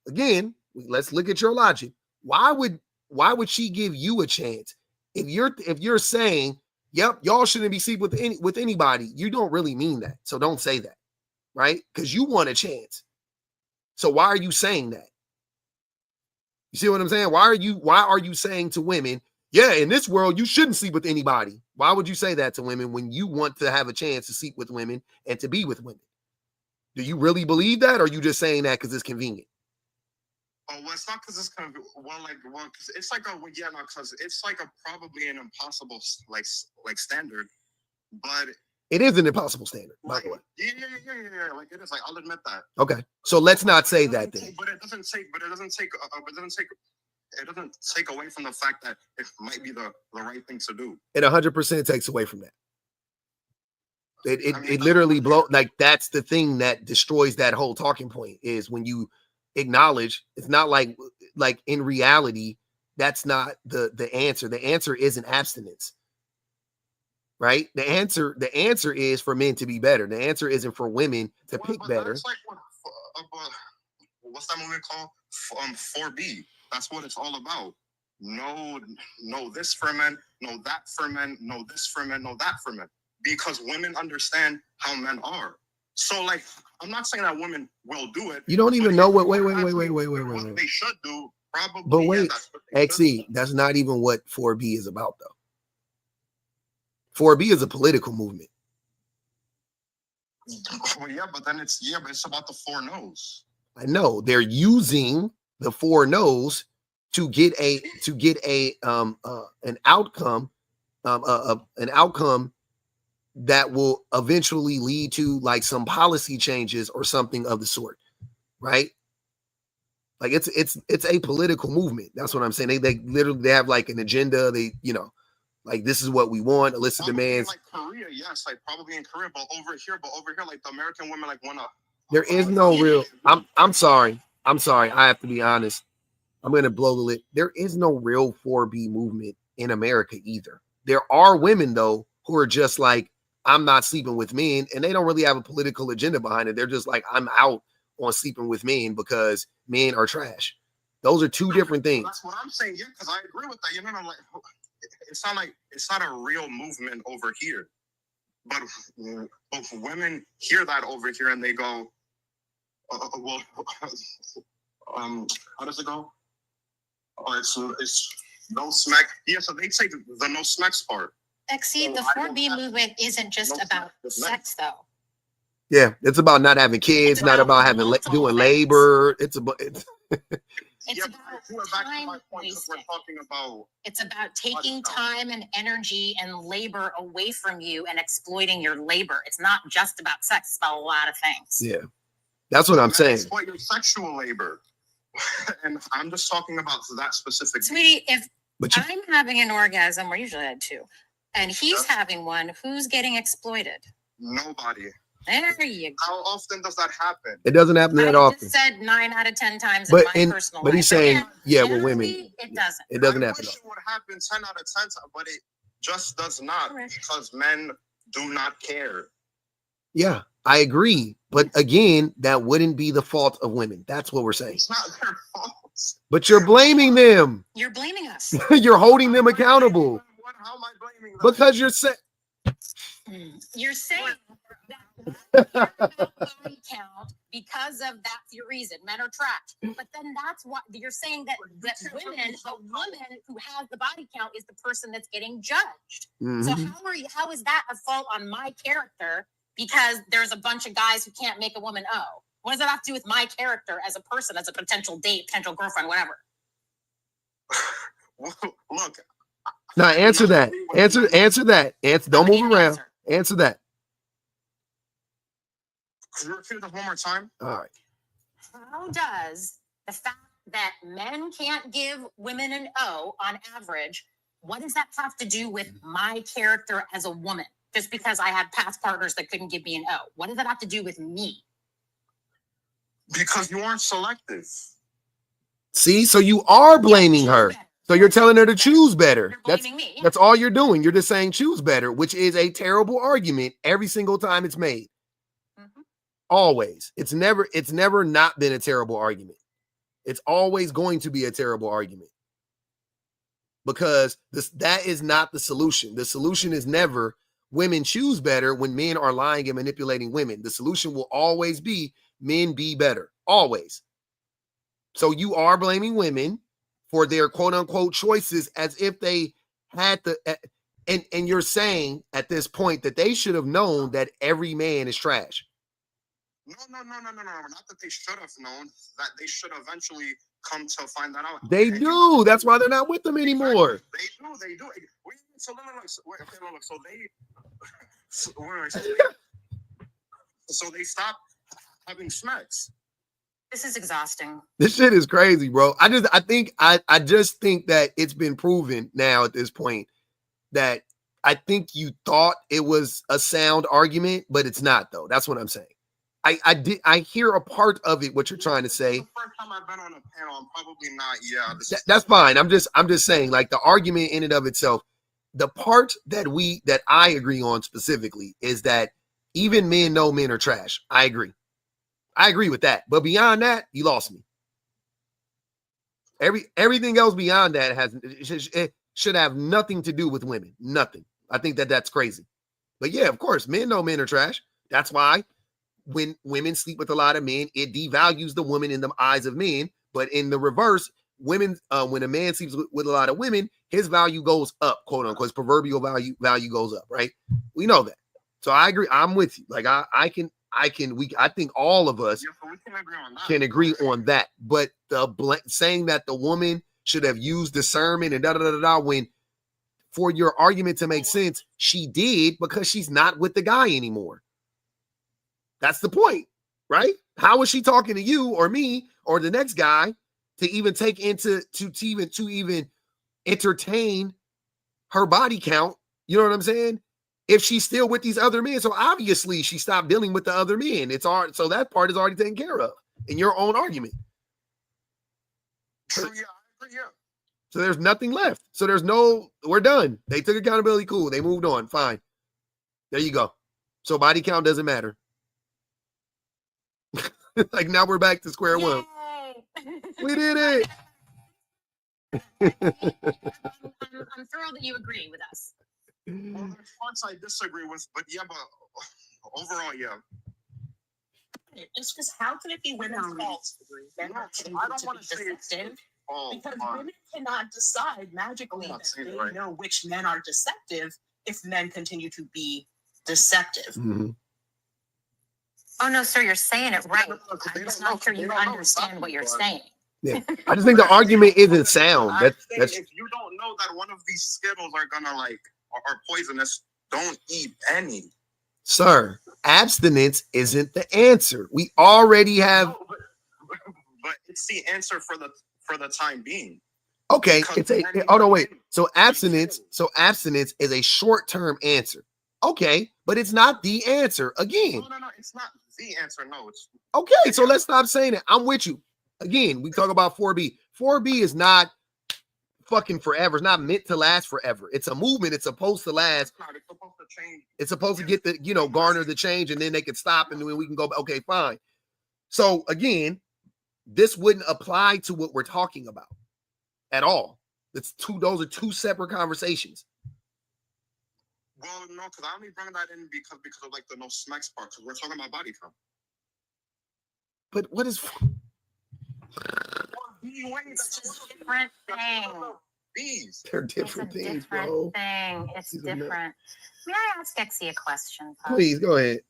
again, let's look at your logic. Why would she give you a chance? If you're saying, yep, y'all shouldn't be sleeping with anybody, you don't really mean that. So don't say that, right? Because you want a chance. So why are you saying that? You see what I'm saying? Why are you saying to women, yeah, in this world, you shouldn't sleep with anybody? Why would you say that to women when you want to have a chance to sleep with women and to be with women? Do you really believe that, or are you just saying that because it's convenient? Oh, well, it's not because it's kind of because it's like because it's like probably an impossible like standard, but it is an impossible standard, by the way. Yeah. Like it is. Like I'll admit that. Okay, so let's not say that then. But it doesn't take away from the fact that it might be the right thing to do. It 100% takes away from that. It literally blows. Like that's the thing that destroys that whole talking point is when you acknowledge it's not like in reality that's not the answer. The answer isn't abstinence, right? The answer is for men to be better. The answer isn't for women to pick better. That's like what's that movie called? 4B. That's what it's all about. No this for men, no that for men, no this for men, no that for men. Because women understand how men are. So like I'm not saying that women will do it. You don't even know what wait. What they should do, probably. But wait, XE, that's not even what 4B is about, though. 4B is a political movement. Well, yeah, but then it's about the 4 no's. I know they're using the 4 no's to get an outcome, an outcome that will eventually lead to like some policy changes or something of the sort, right? Like it's a political movement. That's what I'm saying. They literally have like an agenda. They, like this is what we want, a list of demands. Like Korea, yes, like probably in Korea, but over here, like the American women like wanna. There is no real. I'm sorry. I have to be honest. I'm gonna blow the lid. There is no real 4B movement in America either. There are women though who are just like, I'm not sleeping with men, and they don't really have a political agenda behind it. They're just like, I'm out on sleeping with men because men are trash. Those are two different things. That's what I'm saying. Yeah, because I agree with that. I'm like, it's not a real movement over here, but women hear that over here and they go, well, how does it go? Oh, it's no smack. Yeah, so they say the no smacks part. See, the 4B movement isn't just about sex, though. Yeah, it's about not having kids, not about having doing labor. It's about time wasting. It's about taking time and energy and labor away from you and exploiting your labor. It's not just about sex. It's about a lot of things. Yeah, that's what I'm saying. Exploit your sexual labor, and I'm just talking about that specific. Sweetie, if I'm having an orgasm, or usually I had 2, and he's having one, who's getting exploited? Nobody. There you go. How often does that happen? It doesn't happen that often. I just said 9 out of 10 times but in my personal life. But he's saying, with women, it doesn't. It doesn't happen. I wish it would happen 10 out of 10 times, but it just does not because men do not care. Yeah, I agree. But again, that wouldn't be the fault of women. That's what we're saying. It's not their fault. But you're blaming them. You're blaming us. You're holding them accountable. How am I blaming them? Because you're saying that body count because of that's your reason. Men are trash. But then that's what you're saying that the woman who has the body count is the person that's getting judged. Mm-hmm. So how is that a fault on my character because there's a bunch of guys who can't make a woman What does that have to do with my character as a person, as a potential date, potential girlfriend, whatever? Look. Now answer that. Answer that. Don't move around. Answer that. Could you repeat that one more time? All right. How does the fact that men can't give women an O on average, what does that have to do with my character as a woman? Just because I had past partners that couldn't give me an O. What does that have to do with me? Because you aren't selective. See, so you are blaming her. So you're telling her to choose better. That's all you're doing. You're just saying choose better, which is a terrible argument every single time it's made. Mm-hmm. Always. It's never not been a terrible argument. It's always going to be a terrible argument. Because that is not the solution. The solution is never women choose better when men are lying and manipulating women. The solution will always be men be better. Always. So you are blaming women for their quote unquote choices as if they had and you're saying at this point that they should have known that every man is trash. No. Not that they should have known, that they should eventually come to find that out. They do. That's why they're not with them anymore. They do. So they stop having smacks. This is exhausting. This shit is crazy, bro. I just think that it's been proven now at this point that I think you thought it was a sound argument, but it's not though. That's what I'm saying. I hear a part of it, what you're trying to say. The first time I've been on a panel, I'm probably not. Yeah, that's fine. I'm just saying, like the argument in and of itself, the part that I agree on specifically is that even men know men are trash. I agree with that. But beyond that, you lost me. Everything else beyond that it should have nothing to do with women. Nothing. I think that's crazy. But yeah, of course, men know men are trash. That's why when women sleep with a lot of men, it devalues the woman in the eyes of men. But in the reverse, women, when a man sleeps with a lot of women, his value goes up, quote unquote. His proverbial value goes up, right? We know that. So I agree. I'm with you. Like I can I think all of us Yeah, so we can agree on that. can agree on that. But saying that the woman should have used discernment and when for your argument to make sense, she did because she's not with the guy anymore. That's the point, right? How is she talking to you or me or the next guy to even take into to even entertain her body count? You know what I'm saying? If she's still with these other men, so obviously she stopped dealing with the other men. It's hard, so that part is already taken care of in your own argument. True, yeah, I agree, yeah. So there's nothing left. So we're done. They took accountability, cool. They moved on, fine. There you go. So body count doesn't matter. Like now we're back to square one. We did it. I'm thrilled that you agree with us. Well, there's parts I disagree with, but overall, yeah. Just because how can it be women's fault? I don't want to say deceptive. Because fine. women cannot decide magically that they right. know which men are deceptive if men continue to be deceptive. Mm-hmm. Oh no, sir, you're saying it right. I'm just not sure you understand what you're saying. Yeah, I just think the argument isn't sound. That's if you don't know that one of these Skittles are gonna are poisonous, don't eat any. Sir, abstinence isn't the answer. We already have. No, but it's the answer for the time being. Okay, wait. So abstinence is a short-term answer. Okay, but it's not the answer. Again. No, it's not the answer. No, it's okay. So let's stop saying it. I'm with you. Again, we talk about 4B. 4B is not fucking forever. It's not meant to last forever. It's a movement. It's supposed to last. It's supposed to change. It's supposed to get the, garner the change, and then they can stop, and then we can go, okay, fine. So again, this wouldn't apply to what we're talking about at all. Those are two separate conversations. Well, no, because I only bring that in because of the no smacks part, because we're talking about body count. But what is It's a different thing. They're different things, bro. It's different. May I ask Exie a question? Please, go ahead.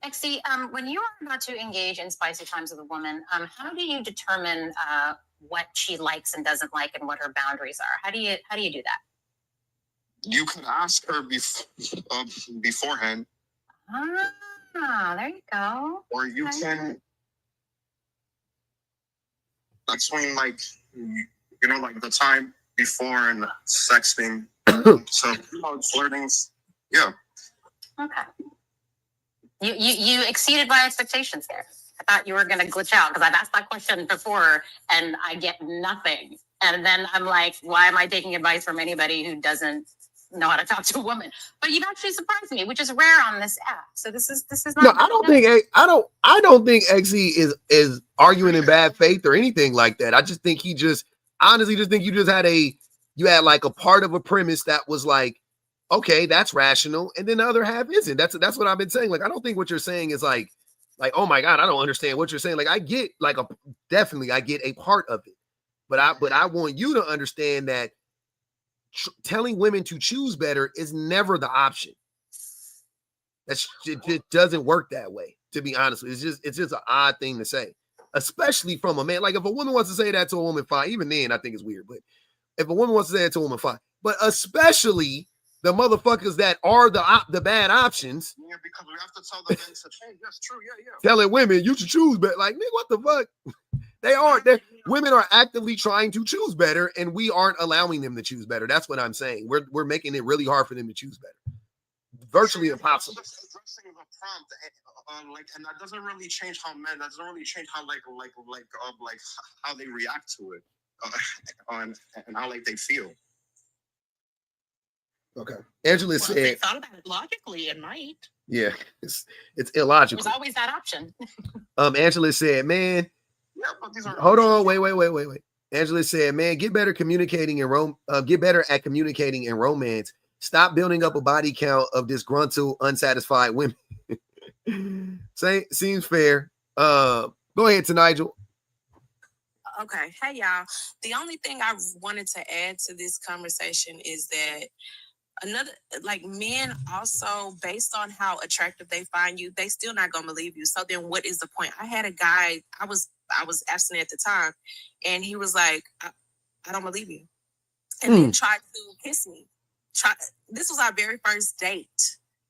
Exie, when you are about to engage in spicy times with a woman, how do you determine what she likes and doesn't like and what her boundaries are? How do you do that? You can ask her beforehand. There you go. Or you can explain the time before and sexting. So flirtings. Yeah. Okay. You exceeded my expectations there. I thought you were going to glitch out because I've asked that question before and I get nothing. And then I'm like, why am I taking advice from anybody who doesn't know how to talk to a woman? But you've actually surprised me, which is rare on this app. So this is not. No, I don't think Exie is arguing in bad faith or anything like that. I just think honestly think you had like a part of a premise that was like, okay, that's rational, and then the other half isn't. That's what I've been saying. Like, I don't think what you're saying is like, oh my God, I don't understand what you're saying. Like, I get definitely I get a part of it, but I want you to understand that telling women to choose better is never the option. It doesn't work that way, to be honest. It's just an odd thing to say, especially from a man. Like, if a woman wants to say that to a woman, fine. Even then, I think it's weird. But if a woman wants to say that to a woman, fine. But especially the motherfuckers that are the bad options. Yeah, because we have to tell them things to change. That's true. Yeah. Telling women you should choose better. Like, nigga, what the fuck? Women are actively trying to choose better, and we aren't allowing them to choose better. That's what I'm saying. We're making it really hard for them to choose better. Virtually impossible. Just addressing the prompt, and that doesn't really change how how they react to it, and how they feel. Okay. Angela said, if they thought about it logically, it might. Yeah, it's illogical. There's always that option. Angela said, man. Yeah, but these are hold on, wait. Angela said, man, get better at communicating in romance. Stop building up a body count of disgruntled, unsatisfied women. Seems fair. Go ahead, to Nigel. Okay. Hey, y'all. The only thing I wanted to add to this conversation is that another, like, men also, based on how attractive they find you, they still not gonna believe you. So then what is the point? I had a guy, I was abstinent at the time, and he was like, I don't believe you. And then tried to kiss me. This was our very first date.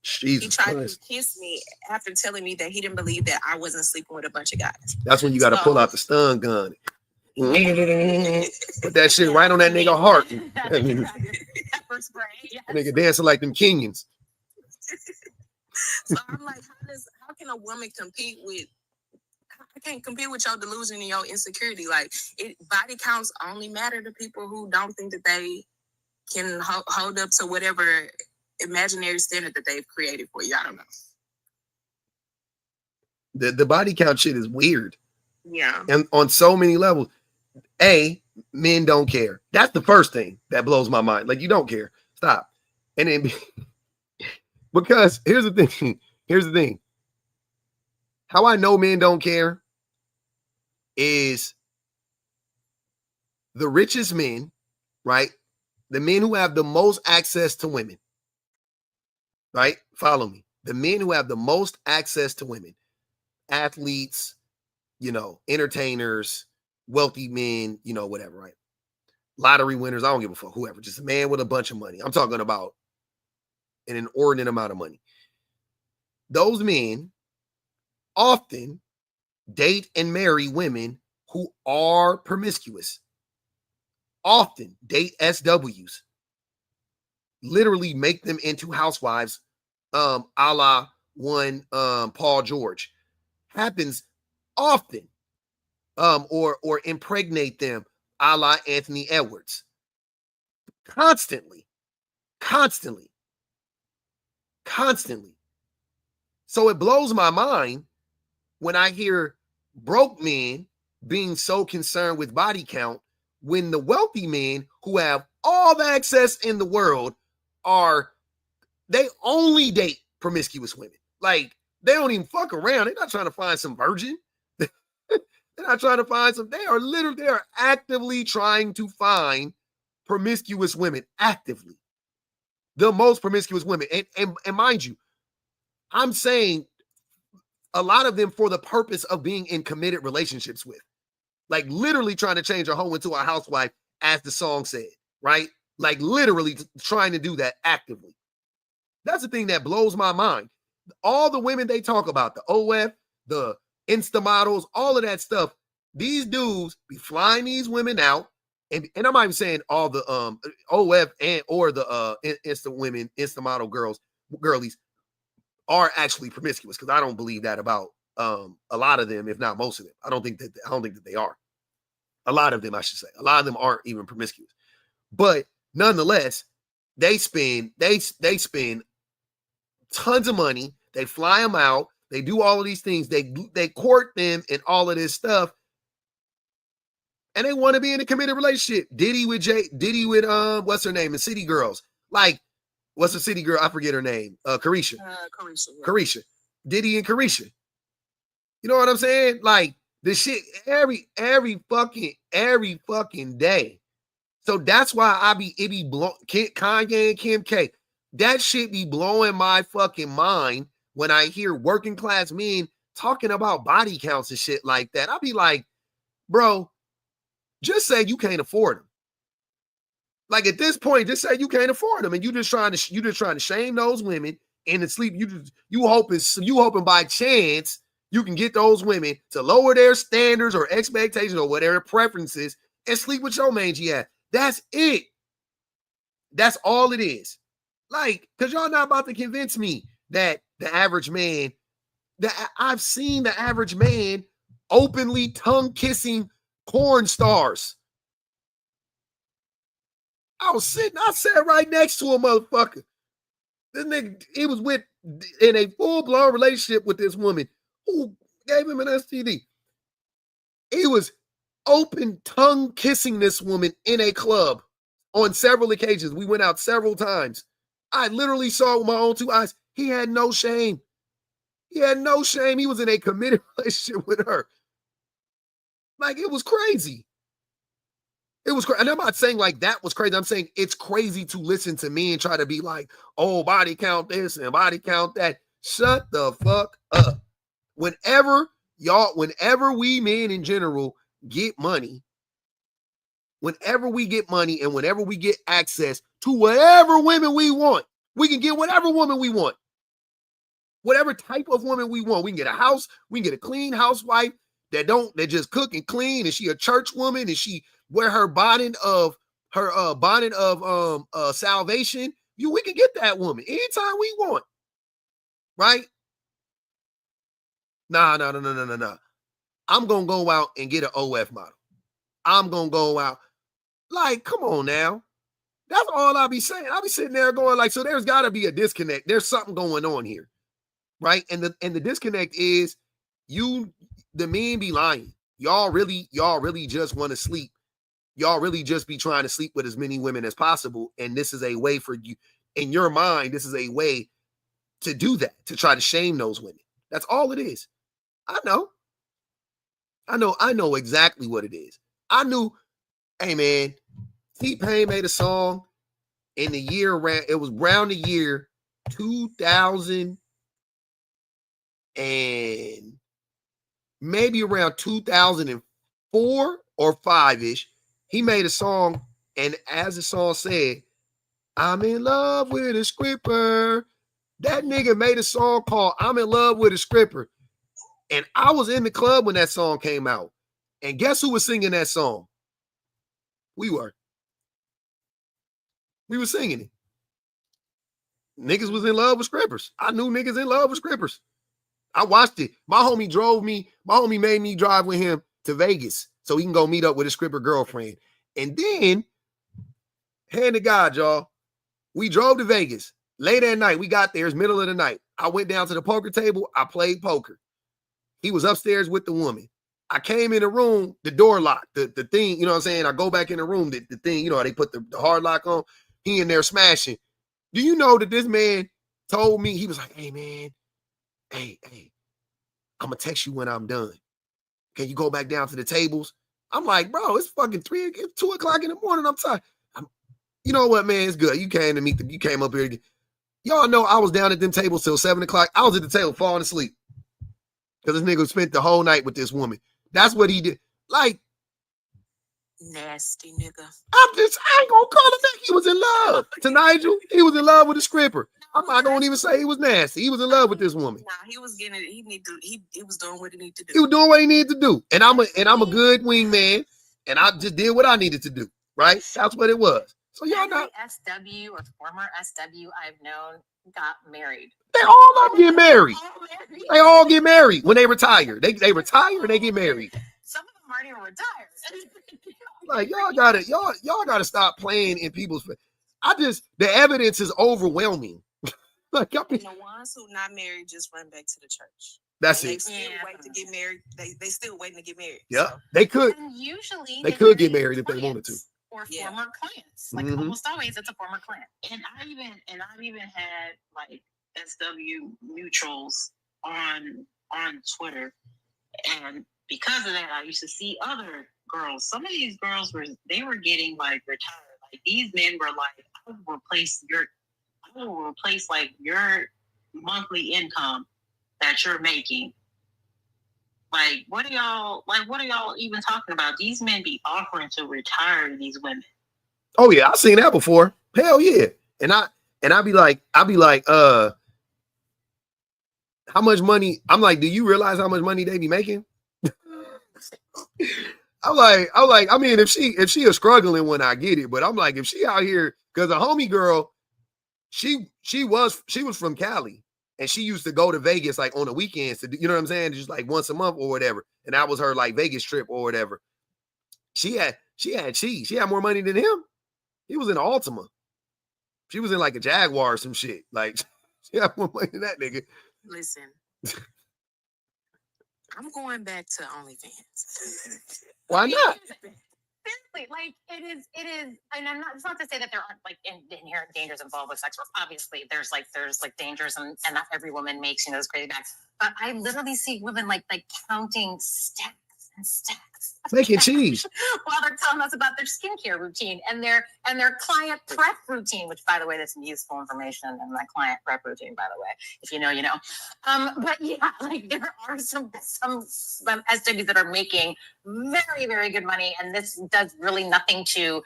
Jesus he tried Christ. to kiss me after telling me that he didn't believe that I wasn't sleeping with a bunch of guys. That's when you got to pull out the stun gun. Put that shit right on that nigga heart. Pepper spray. Yes. Nigga dancing like them Kenyans. So I'm like, how can a woman compete with? I can't compete with your delusion and your insecurity. Like, body counts only matter to people who don't think that they can hold up to whatever imaginary standard that they've created for you. I don't know. The body count shit is weird. Yeah. And on so many levels. Men don't care. That's the first thing that blows my mind. Like, you don't care. Stop. And then because here's the thing. Here's the thing. How I know men don't care is the richest men, right? The men who have the most access to women, right? Follow me. The men who have the most access to women, athletes, entertainers, wealthy men, whatever, right? Lottery winners, I don't give a fuck, whoever, just a man with a bunch of money. I'm talking about an inordinate amount of money. Those men often date and marry women who are promiscuous. Often date SWs. Literally make them into housewives, a la one Paul George. Happens often. Or impregnate them, a la Anthony Edwards. Constantly. So it blows my mind when I hear broke men being so concerned with body count when the wealthy men who have all the access in the world they only date promiscuous women. Like, they don't even fuck around. They're not trying to find some virgin. They're not trying to find some. They are actively trying to find promiscuous women. Actively. The most promiscuous women. And mind you, I'm saying a lot of them for the purpose of being in committed relationships with. Like, literally trying to change a hoe into a housewife, as the song said, right? Like, literally trying to do that actively. That's the thing that blows my mind. All the women they talk about, the OF, the Insta models, all of that stuff, these dudes be flying these women out. And I'm not even saying all the OF or the Insta women, Insta model girlies are actually promiscuous, because I don't believe that about a lot of them, if not most of them. I don't think that they are. A lot of them, I should say. A lot of them aren't even promiscuous. But nonetheless, they spend tons of money. They fly them out. They do all of these things. They court them and all of this stuff. And they want to be in a committed relationship. Diddy with what's her name? The City Girls. Like, what's the City Girl? I forget her name. Carisha. Carisha. Yeah. Carisha. Diddy and Carisha. You know what I'm saying? Like, the shit every fucking day. So that's why it be Kanye and Kim K. That shit be blowing my fucking mind when I hear working class men talking about body counts and shit like that. I'll be like, bro, just say you can't afford them. Like, at this point, just say you can't afford them, and you just trying to shame those women into sleep. You hoping by chance you can get those women to lower their standards or expectations or whatever preferences and sleep with your mangy ass. That's it. That's all it is. Like, because y'all not about to convince me that the average man, that I've seen the average man openly tongue kissing porn stars. I sat right next to a motherfucker. This nigga, he was in a full-blown relationship with this woman who gave him an STD. He was open tongue kissing this woman in a club on several occasions. We went out several times. I literally saw it with my own two eyes. He had no shame. He was in a committed relationship with her. Like, it was crazy. It was crazy. And I'm not saying like that was crazy. I'm saying it's crazy to listen to me and try to be like, oh, body count this and body count that. Shut the fuck up. Whenever we men in general get money, whenever we get money and whenever we get access to whatever women we want, we can get whatever woman we want. Whatever type of woman we want. We can get a house, we can get a clean housewife that just cook and clean, and she a church woman, and she wear her bonnet of salvation. We can get that woman anytime we want. Right? Nah. I'm gonna go out and get an OF model. I'm gonna go out. Like, come on now. That's all I'll be saying. I'll be sitting there going like, so there's gotta be a disconnect. There's something going on here. Right? And the disconnect is the men be lying. Y'all really just want to sleep. Y'all really just be trying to sleep with as many women as possible. And this is a way for you, in your mind, this is a way to do that, to try to shame those women. That's all it is. I know exactly what it is. I knew, hey man, T-Pain made a song in the year around, it was around the year 2000 and maybe around 2004 or 5-ish. He made a song, and as the song said, I'm in love with a scripper. That nigga made a song called I'm in love with a scripper. And I was in the club when that song came out. And guess who was singing that song? We were. We were singing it. Niggas was in love with scrippers. I knew niggas in love with scrippers. I watched it. My homie made me drive with him to Vegas so he can go meet up with his scripper girlfriend. And then, hand to God, y'all, we drove to Vegas. Late at night, we got there. It's middle of the night. I went down to the poker table. I played poker. He was upstairs with the woman. I came in the room, the door locked, the thing, you know what I'm saying? I go back in the room, the thing, you know how they put the hard lock on? He in there smashing. Do you know that this man told me, he was like, hey, man, hey, I'm going to text you when I'm done. Can you go back down to the tables? I'm like, bro, it's fucking 2 o'clock in the morning. I'm tired. You know what, man? It's good. You came to meet you came up here. Y'all know I was down at them tables till 7 o'clock. I was at the table falling asleep. Because this nigga spent the whole night with this woman. That's what he did. Like, nasty nigga. I ain't gonna call him that. He was in love. To Nigel, he was in love with a scripper. I'm not gonna even say he was nasty. He was in love with this woman. Nah, he was getting it. He was doing what he needed to do. He was doing what he needed to do. And I'm a good wingman. And I just did what I needed to do. Right? That's what it was. So y'all know. SW or former SW I've known got married. They all of them get married. They all get married when they retire. They retire and they get married. Some of them aren't even retired. Like y'all gotta stop playing in people's. The evidence is overwhelming. Like y'all. And the ones who not married just run back to the church. That's They it. still wait to get married. They still waiting to get married. Yeah, so. they could. And usually They could get married if they wanted to. Or former clients. Like almost always it's a former client. And I've even had like SW neutrals on Twitter. And because of that, I used to see other girls. Some of these girls were getting like retired. Like these men were like, I will replace like your monthly income that you're making. Like, what are y'all even talking about? These men be offering to retire these women. Oh yeah, I've seen that before. Hell yeah. And I be like, how much money? I'm like, do you realize how much money they be making? I'm like, I mean, if she is struggling when I get it, but I'm like, if she out here, because a homie girl, she was from Cali. And she used to go to Vegas like on the weekends to do, you know what I'm saying? Just like once a month or whatever. And that was her like Vegas trip or whatever. She had more money than him. He was in an Altima. She was in like a Jaguar or some shit. Like she had more money than that nigga. Listen, I'm going back to OnlyFans. Why not? Seriously, like it is, and it's not to say that there aren't like inherent dangers involved with sex work. Obviously, there's dangers, and not every woman makes those crazy bags. But I literally see women like counting stacks and stacks of Making cash cheese. while they're telling us about their skincare routine and their client prep routine, which, by the way, that's some useful information in my client prep routine, by the way. If you know, you know. But yeah, like there are some SWs that are making very, very good money, and this does really nothing to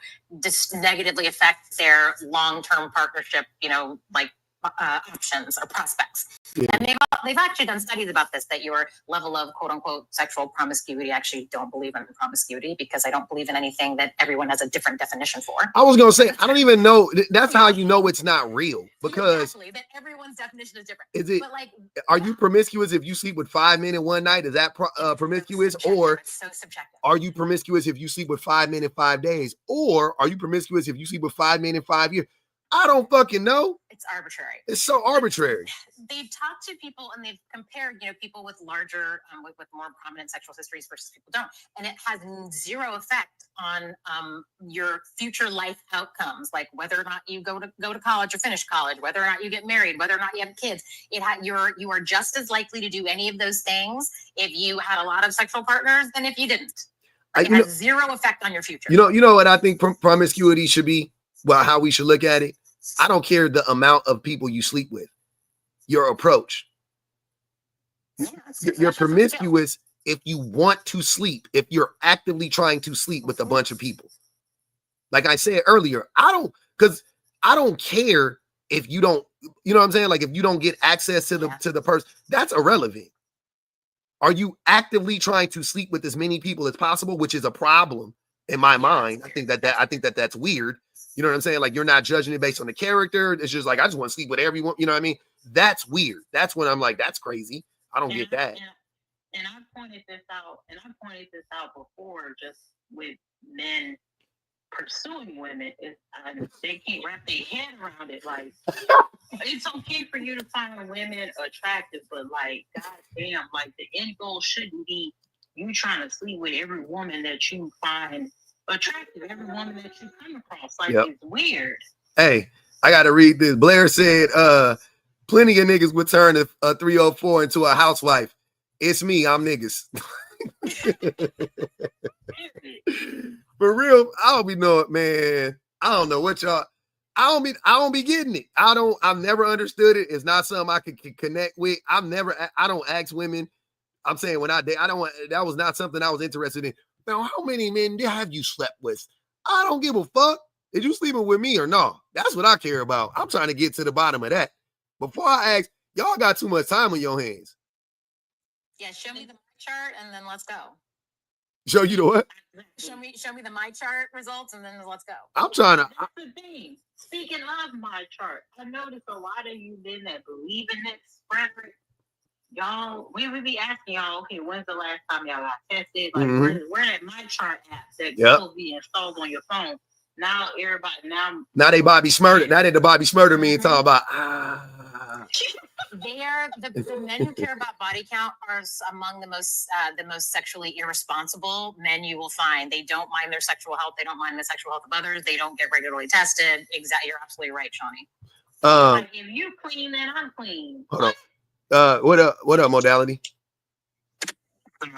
negatively affect their long-term partnership, you know, like options or prospects. Yeah. And they've actually done studies about this, that your level of quote unquote sexual promiscuity, actually don't believe in promiscuity, because I don't believe in anything that everyone has a different definition for. I was gonna say, I don't even know. That's how you know it's not real, because exactly, that everyone's definition is different. is it? But like, are you promiscuous if you sleep with 5 men in one night? Is that promiscuous? Subjective. Or It's so subjective. are you promiscuous if you sleep with 5 men in 5 days? Or are you promiscuous if you sleep with 5 men in 5 years? I don't fucking know. It's arbitrary. It's so arbitrary. They've talked to people and they've compared, you know, people with larger, with more prominent sexual histories versus people don't, and it has zero effect on your future life outcomes, like whether or not you go to college or finish college, whether or not you get married, whether or not you have kids. You are just as likely to do any of those things if you had a lot of sexual partners than if you didn't. Like, it has zero effect on your future. You know what I think promiscuity should be? Well, how we should look at it. I don't care the amount of people you sleep with. Your approach. You're promiscuous if you want to sleep, if you're actively trying to sleep with a bunch of people. Like I said earlier, I don't care if you don't, you know what I'm saying? Like if you don't get access to the person, that's irrelevant. Are you actively trying to sleep with as many people as possible, which is a problem in my mind? I think that's weird. You know what I'm saying? Like, you're not judging it based on the character. It's just like, I just want to sleep with everyone. You know what I mean? That's weird. That's when I'm like, that's crazy. I don't get that. And I pointed this out before, just with men pursuing women. They can't wrap their head around it. Like, it's okay for you to find women attractive, but like, goddamn, like the end goal shouldn't be you trying to sleep with every woman that you find attractive, every woman that you come across. Like, it's weird. Hey, I gotta read this. Blair said, plenty of niggas would turn a 304 into a housewife. It's me, I'm niggas. For real, I don't be knowing, man. I don't know what y'all. I don't be getting it. I've never understood it. It's not something I can connect with. I don't ask women. I'm saying when I date, that was not something I was interested in. Now, how many men have you slept with? I don't give a fuck. Did you sleeping with me or no? That's what I care about. I'm trying to get to the bottom of that. Before I ask, y'all got too much time on your hands. Yeah, show me the chart and then let's go. Show you the what? Show me the my chart results and then let's go. I'm trying to. That's the thing. Speaking of my chart, I noticed a lot of you men that believe in this, Frederick. Y'all, we would be asking y'all, okay, when's the last time y'all got tested? Like, where that my chart app that will be installed on your phone? Now everybody now they Bobby Smurder. Now they the Bobby Smurder me talking about They are the men who care about body count are among the most sexually irresponsible men you will find. They don't mind their sexual health. They don't mind the sexual health of others. They don't get regularly tested. Exactly, you're absolutely right, Shawnee. Like, if you clean, then I'm clean. Hold on. What up, modality? I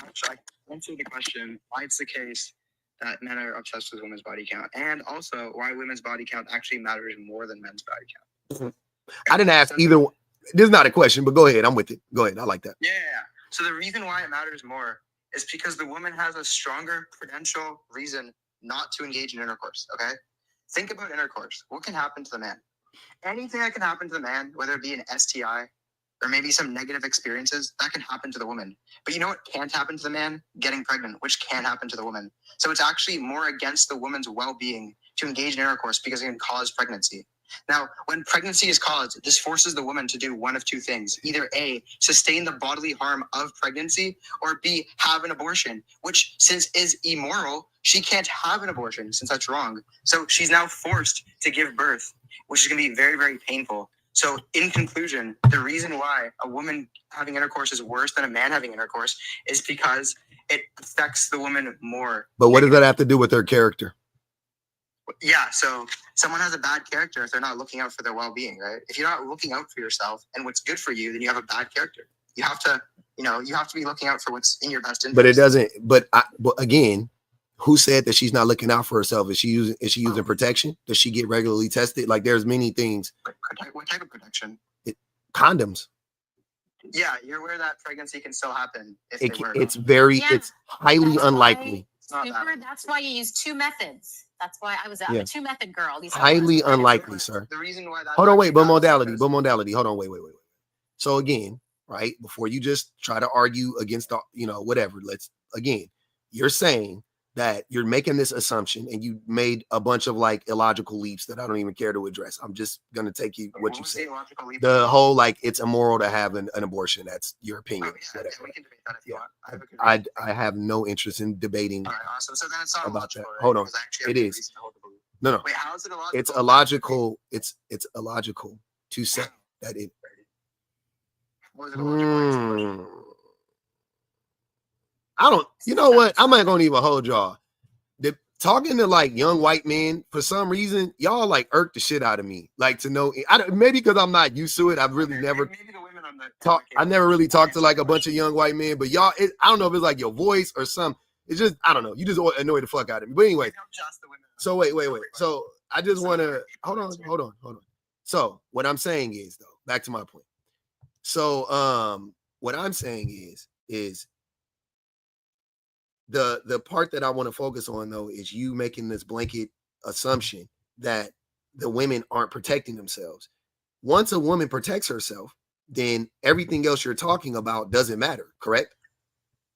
answer the question why it's the case that men are obsessed with women's body count, and also why women's body count actually matters more than men's body count. I didn't ask either. This is not a question, but go ahead. I'm with it. Go ahead. I like that. Yeah. So the reason why it matters more is because the woman has a stronger prudential reason not to engage in intercourse. Okay. Think about intercourse. What can happen to the man? Anything that can happen to the man, whether it be an STI or maybe some negative experiences, that can happen to the woman. But you know what can't happen to the man? Getting pregnant, which can happen to the woman. So it's actually more against the woman's well-being to engage in intercourse because it can cause pregnancy. Now, when pregnancy is caused, this forces the woman to do one of two things. Either A, sustain the bodily harm of pregnancy, or B, have an abortion, which since is immoral, she can't have an abortion since that's wrong. So she's now forced to give birth, which is going to be very, very painful. So in conclusion, the reason why a woman having intercourse is worse than a man having intercourse is because it affects the woman more. But what does that have to do with their character? Yeah, so someone has a bad character if they're not looking out for their well-being, right? If you're not looking out for yourself and what's good for you, then you have a bad character. You have to, you have to be looking out for what's in your best interest. But it doesn't. But again, who said that she's not looking out for herself? Is she using protection? Does she get regularly tested? Like, there's many things. What type of protection? Condoms. Yeah, you're aware that pregnancy can still happen if they wear it's them. it's highly unlikely. That's why you use two methods. That's why I'm a two method girl. Highly unlikely, sir. The reason why that. Hold on, wait, but modality. Hold on, wait. So again, right, before you just try to argue against the, whatever, you're saying that you're making this assumption and you made a bunch of like illogical leaps that I don't even care to address. I'm just going to take you what you said. The whole, like, it's immoral to have an abortion. That's your opinion. We can debate that if you want. I have no interest in debating All right, awesome. So then it's not about that. illogical, right? Hold on. Because I actually have It good is. reason to hold the belief. No. Wait, how is it illogical? It's illogical. It's illogical to say that it. What is it illogical? I don't, you know what? I'm not gonna even hold y'all. Talking to like young white men, for some reason, y'all like irk the shit out of me. Like, to know, maybe because I'm not used to it. I've really never Maybe the women on the I never really talked to like a bunch of young white men, but y'all, I don't know if it's like your voice or something. It's just, I don't know. You just annoy the fuck out of me. But anyway, so wait. So I just want to hold on. So what I'm saying is, though, back to my point. So what I'm saying is the part that I want to focus on, though, is you making this blanket assumption that the women aren't protecting themselves. Once a woman protects herself, then everything else you're talking about doesn't matter, correct?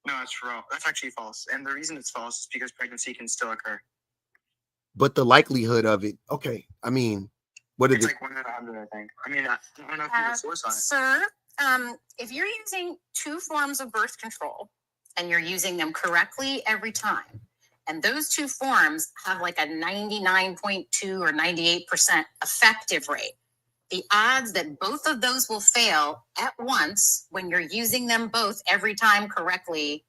No, that's wrong. That's actually false. And the reason it's false is because pregnancy can still occur. But the likelihood of it, okay, I mean, It's like 1 in 100, I think. I mean, I don't know if you're a source on it. Sir, if you're using two forms of birth control and you're using them correctly every time, and those two forms have like a 99.2 or 98% effective rate, the odds that both of those will fail at once when you're using them both every time correctly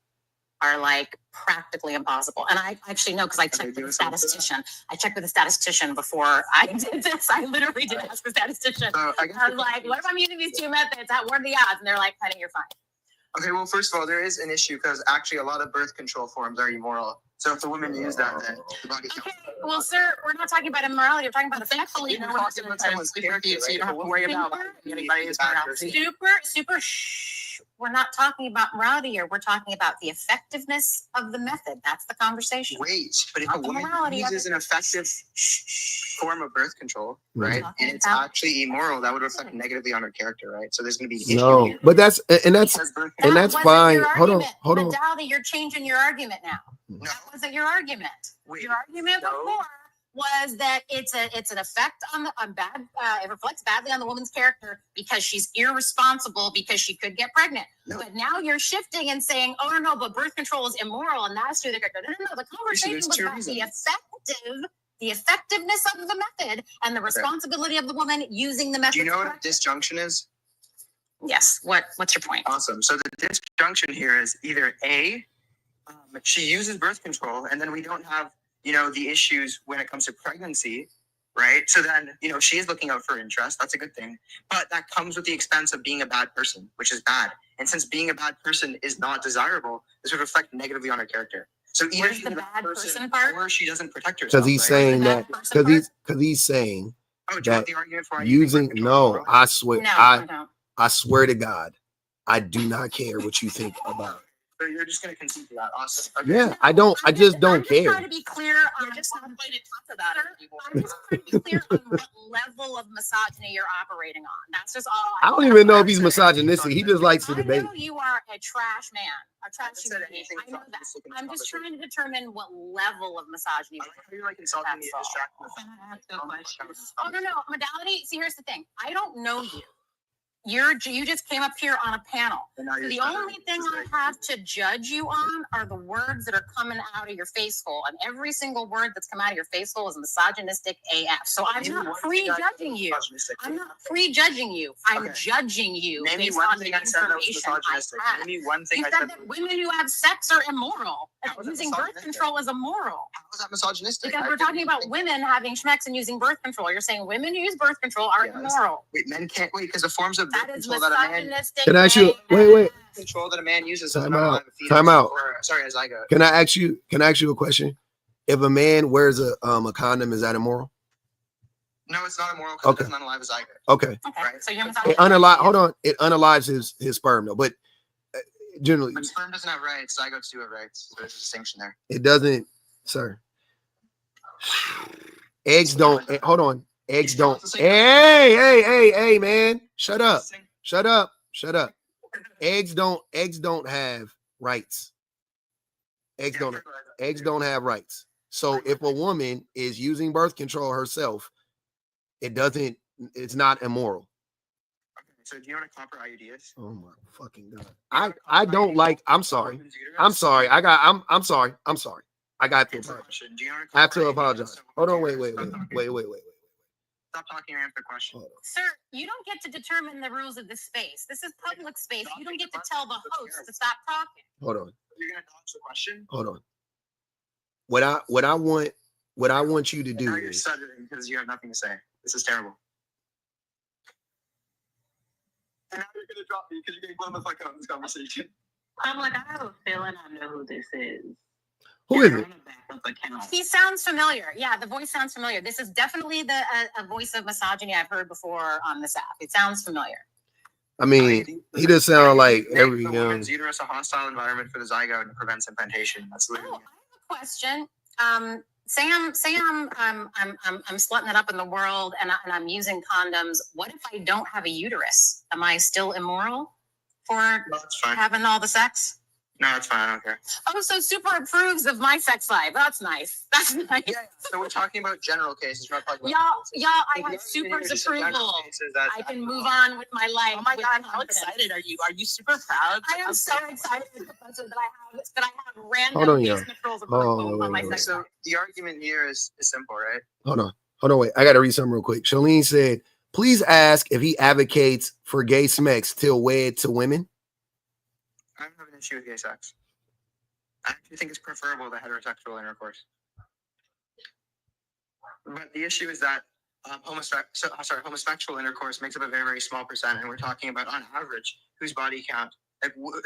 are like practically impossible. And I actually know because I checked with a statistician. I checked with a statistician before I did this. I literally did ask a statistician. I was like, what if I'm using these two methods? What are the odds? And they're like, honey, you're fine. Okay, well, first of all, there is an issue because actually a lot of birth control forms are immoral. So if the women use that, then the body count. Okay, well, sir, we're not talking about immorality. We're talking about effectively. You know, talking about someone's character, So you don't have to worry about anybody who's Super. Shh. We're not talking about morality here. We're talking about the effectiveness of the method. That's the conversation. Wait, but if a woman uses an effective form of birth control, right, and it's actually immoral, that would reflect negatively on her character, right? So there's going to be no, but that's fine. Hold on. Modality, you're changing your argument now. No. That wasn't your argument. Your argument before was that it's an effect on it reflects badly on the woman's character because she's irresponsible because she could get pregnant. No. But now you're shifting and saying, oh no, but birth control is immoral and that's true. No. The conversation was about the effectiveness of the method and the responsibility of the woman using the method. Do you know what a disjunction is? Yes. What's your point? Awesome. So the disjunction here is either A, she uses birth control, and then we don't have, the issues when it comes to pregnancy, right? So then, she is looking out for interest. That's a good thing. But that comes with the expense of being a bad person, which is bad. And since being a bad person is not desirable, this would reflect negatively on her character. So either she's a bad person part, or she doesn't protect herself. Because he's saying that, because he's saying that using, no, I swear, I swear to God, I do not care what you think about it. So you're just going to concede to that. Awesome. Okay. Yeah, I just don't care. I'm just trying to be clear on I'm just trying to be clear on what level of misogyny you're operating on. That's just all. I don't even know if he's misogynistic. He just likes to debate. I know you are a trash man, a trash human being. I know that. I'm just trying to determine what level of misogyny. You're like insulting me. Oh no, modality. See, here's the thing. I don't know you. You just came up here on a panel. So the only thing I have to judge you on are the words that are coming out of your face hole. And every single word that's come out of your face hole is misogynistic AF. So I'm not prejudging you. I'm judging you based on the information I have. You said that women who have sex are immoral. And using birth control is immoral. How is that misogynistic? Because we're talking about women having schmecks and using birth control. You're saying women who use birth control are immoral. Wait, men can't wait because the forms of That is control that a man. misogynistic. Can I ask you? Wait. Control that a man uses. Time doesn't out. have a fetus Time out. Or, sorry, a zygote. Can I ask you a question? If a man wears a condom, is that immoral? No, it's not immoral because Okay. it doesn't unalive a zygote. Okay. Right. So you're It unalive. Hold on. It unalives his sperm though, but generally But sperm doesn't have rights. Zygotes do have rights. So there's a distinction there. it doesn't, sir. Eggs don't. Hold on. Eggs don't. Hey, man. Shut up. Shut up. Shut up. Eggs don't have rights. Eggs don't have rights. So if a woman is using birth control herself, it's not immoral. So do you know what a copper IUD is? Oh my fucking God. I don't like, I'm sorry. I'm sorry. I got to apologize. I have to apologize. Hold on, wait. Stop talking and answer the question. Sir, you don't get to determine the rules of this space. This is public space. You don't get to tell the host to stop talking. Hold on. You're gonna dodge the question. Hold on. What I want you to do Now you're is stuttering because you have nothing to say. This is terrible. And now you're gonna drop me because you're getting blown the fuck out in this conversation. I'm like, I have a feeling I know who this is. who is it? He sounds familiar. Yeah, the voice sounds familiar. This is definitely a voice of misogyny I've heard before on this app. It sounds familiar. I mean, he does sound like every the woman's uterus a hostile environment for the zygote and prevents implantation. That's literally. Oh, I have a question. Say I'm slutting it up in the world and I'm using condoms. What if I don't have a uterus? Am I still immoral for having all the sex? No, it's fine. I don't care. Oh, so Super approves of my sex life. That's nice. That's nice. Yeah. So we're talking about general cases. We're not talking Y'all, about I have Super's approval. I can move on with my life. Oh my with God, how confidence. excited are you? Are you super proud? I am so excited that I have random Hold on, y'all. basement trolls Oh, on my wait. sex So life. the argument here is simple, right? Hold on, wait. I gotta read something real quick. Shalene said, please ask if he advocates for gay sex still wed to women. I don't have an issue with gay sex. I actually think it's preferable to heterosexual intercourse. But the issue is that homosexual intercourse makes up a very, very small percent, and we're talking about on average whose body count. We're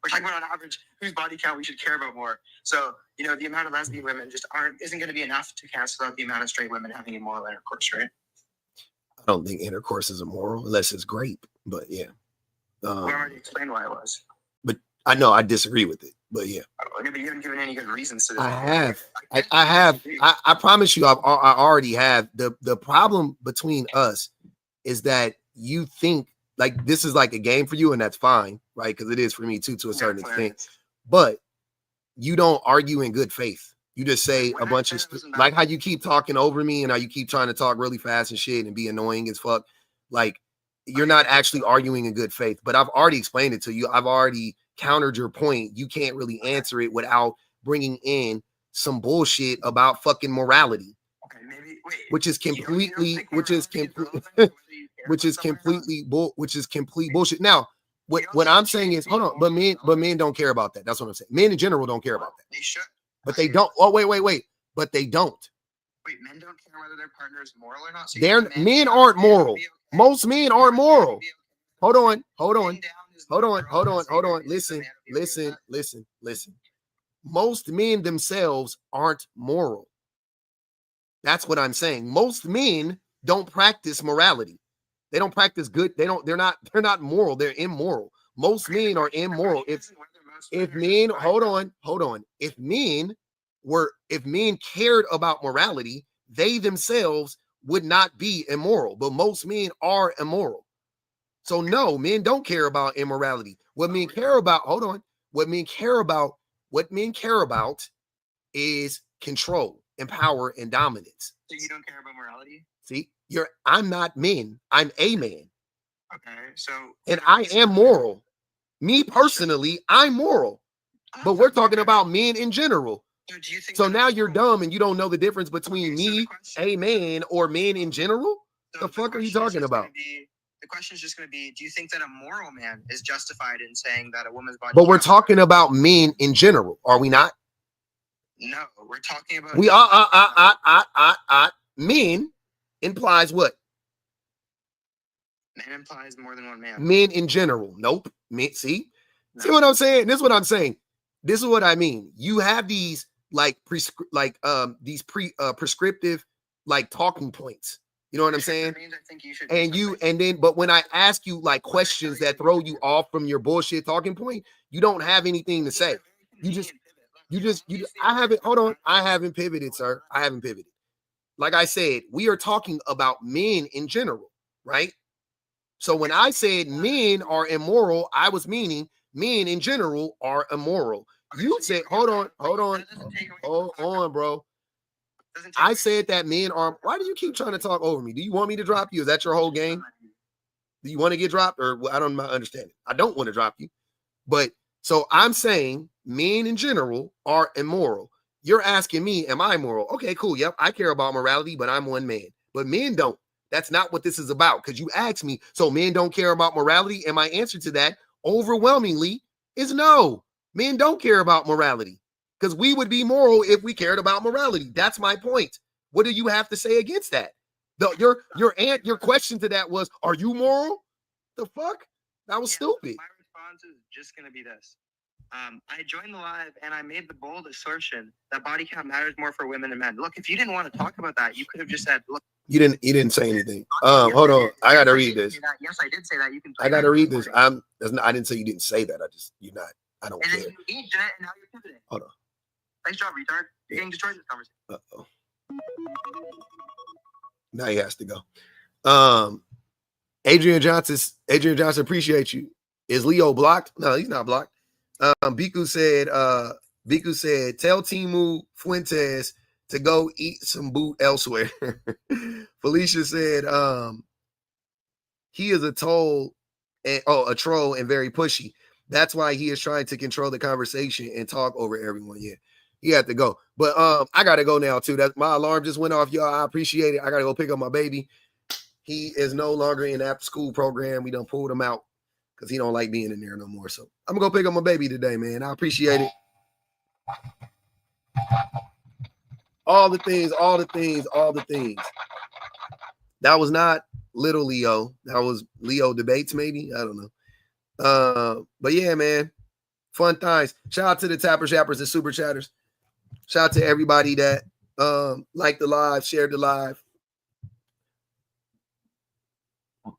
talking about on average whose body count we should care about more. So the amount of lesbian women just isn't going to be enough to cancel out the amount of straight women having immoral intercourse, right? I don't think intercourse is immoral unless it's grape, but yeah. I already explained why it was. But I know I disagree with it, but yeah. But you haven't given any good reasons to this. I have. I promise you, I already have. The problem between us is that you think like this is like a game for you, and that's fine, right? Because it is for me too, to a certain extent. But you don't argue in good faith. You just say a bunch of like how you keep talking over me and how you keep trying to talk really fast and shit and be annoying as fuck. Like you're not actually arguing in good faith. But I've already explained it to you. I've already countered your point. You can't really answer it without bringing in some bullshit about fucking morality. Okay, maybe wait. Which is complete bullshit. Now, what I'm saying is, hold on, but men don't care about that. That's what I'm saying. Men in general don't care about that. They should. But they don't. Oh, wait. But they don't. Wait, men don't care whether their partner is moral or not. So Men aren't moral. Most men aren't moral. Hold on. Listen. Most men themselves aren't moral. That's what I'm saying. Most men don't practice morality. They don't practice good. They're not moral. They're immoral. Most men are immoral. If men, hold on. If men cared about morality, they themselves would not be immoral. But most men are immoral. So no, men don't care about immorality. What men care about is control and power and dominance. So you don't care about morality? See, I'm not men. I'm a man. Okay, so and I am moral. Me personally, I'm moral. But we're talking about men in general. So now you're dumb and you don't know the difference between me, a man, or men in general? The fuck are you talking about? The question is just going to be, do you think that a moral man is justified in saying that a woman's body... But we're talking about men in general, are we not? No, we're talking about... We are, men implies what? Man implies more than one man. Men in general. Nope. Men, see what I'm saying? This is what I'm saying. This is what I mean. You have these like prescriptive like talking points. You know what I'm saying? Means I think you should but when I ask you like questions that throw you off from your bullshit talking point, you don't have anything to say. I haven't pivoted, sir. I haven't pivoted. Like I said, we are talking about men in general, right? So when I said men are immoral, I was meaning men in general are immoral. You said, hold on, bro. I said that men are. Why do you keep trying to talk over me? Do you want me to drop you? Is that your whole game? Do you want to get dropped? Or I don't understand it. I don't want to drop you. But so I'm saying men in general are immoral. You're asking me, am I moral? Okay, cool. Yep, I care about morality, but I'm one man. But men don't. That's not what this is about. Because you asked me, so men don't care about morality? And my answer to that overwhelmingly is no. Men don't care about morality. Because we would be moral if we cared about morality. That's my point. What do you have to say against that? Your question to that was, are you moral? The fuck? That was stupid. My response is just going to be this. I joined the live and I made the bold assertion that body count matters more for women and men. Look, if you didn't want to talk about that, you could have just said, look. You didn't say anything. Hold on. I got to read this. Yes, I did say that. You can. I got to read this. I didn't say you didn't say that. I don't care. And then you engaged in it and now you're pivoting. Hold on. Nice job, retard. You're getting destroyed in this conversation. Uh-oh. Now he has to go. Adrian Johnson, appreciate you. Is Leo blocked? No, he's not blocked. Biku said, tell Timu Fuentes to go eat some boot elsewhere. Felicia said, he is a troll and very pushy. That's why he is trying to control the conversation and talk over everyone. Yeah, he had to go. But I gotta go now too. That my alarm just went off, y'all. I appreciate it. I gotta go pick up my baby. He is no longer in the after school program. We done pulled him out because he don't like being in there no more. So I'm gonna go pick up my baby today, man. I appreciate it. All the things. That was not little Leo. That was Leo debates, maybe. I don't know. But yeah, man. Fun times. Shout out to the tappers, yappers, and super chatters. Shout out to everybody that liked the live, shared the live. I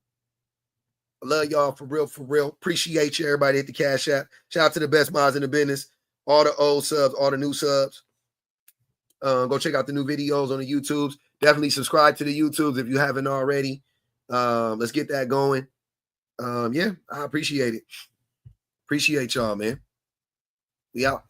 love y'all for real. Appreciate you, everybody at the Cash App. Shout out to the best mods in the business. All the old subs, all the new subs. Go check out the new videos on the YouTubes. Definitely subscribe to the YouTubes if you haven't already. Let's get that going. Yeah, I appreciate it. Appreciate y'all, man. We out.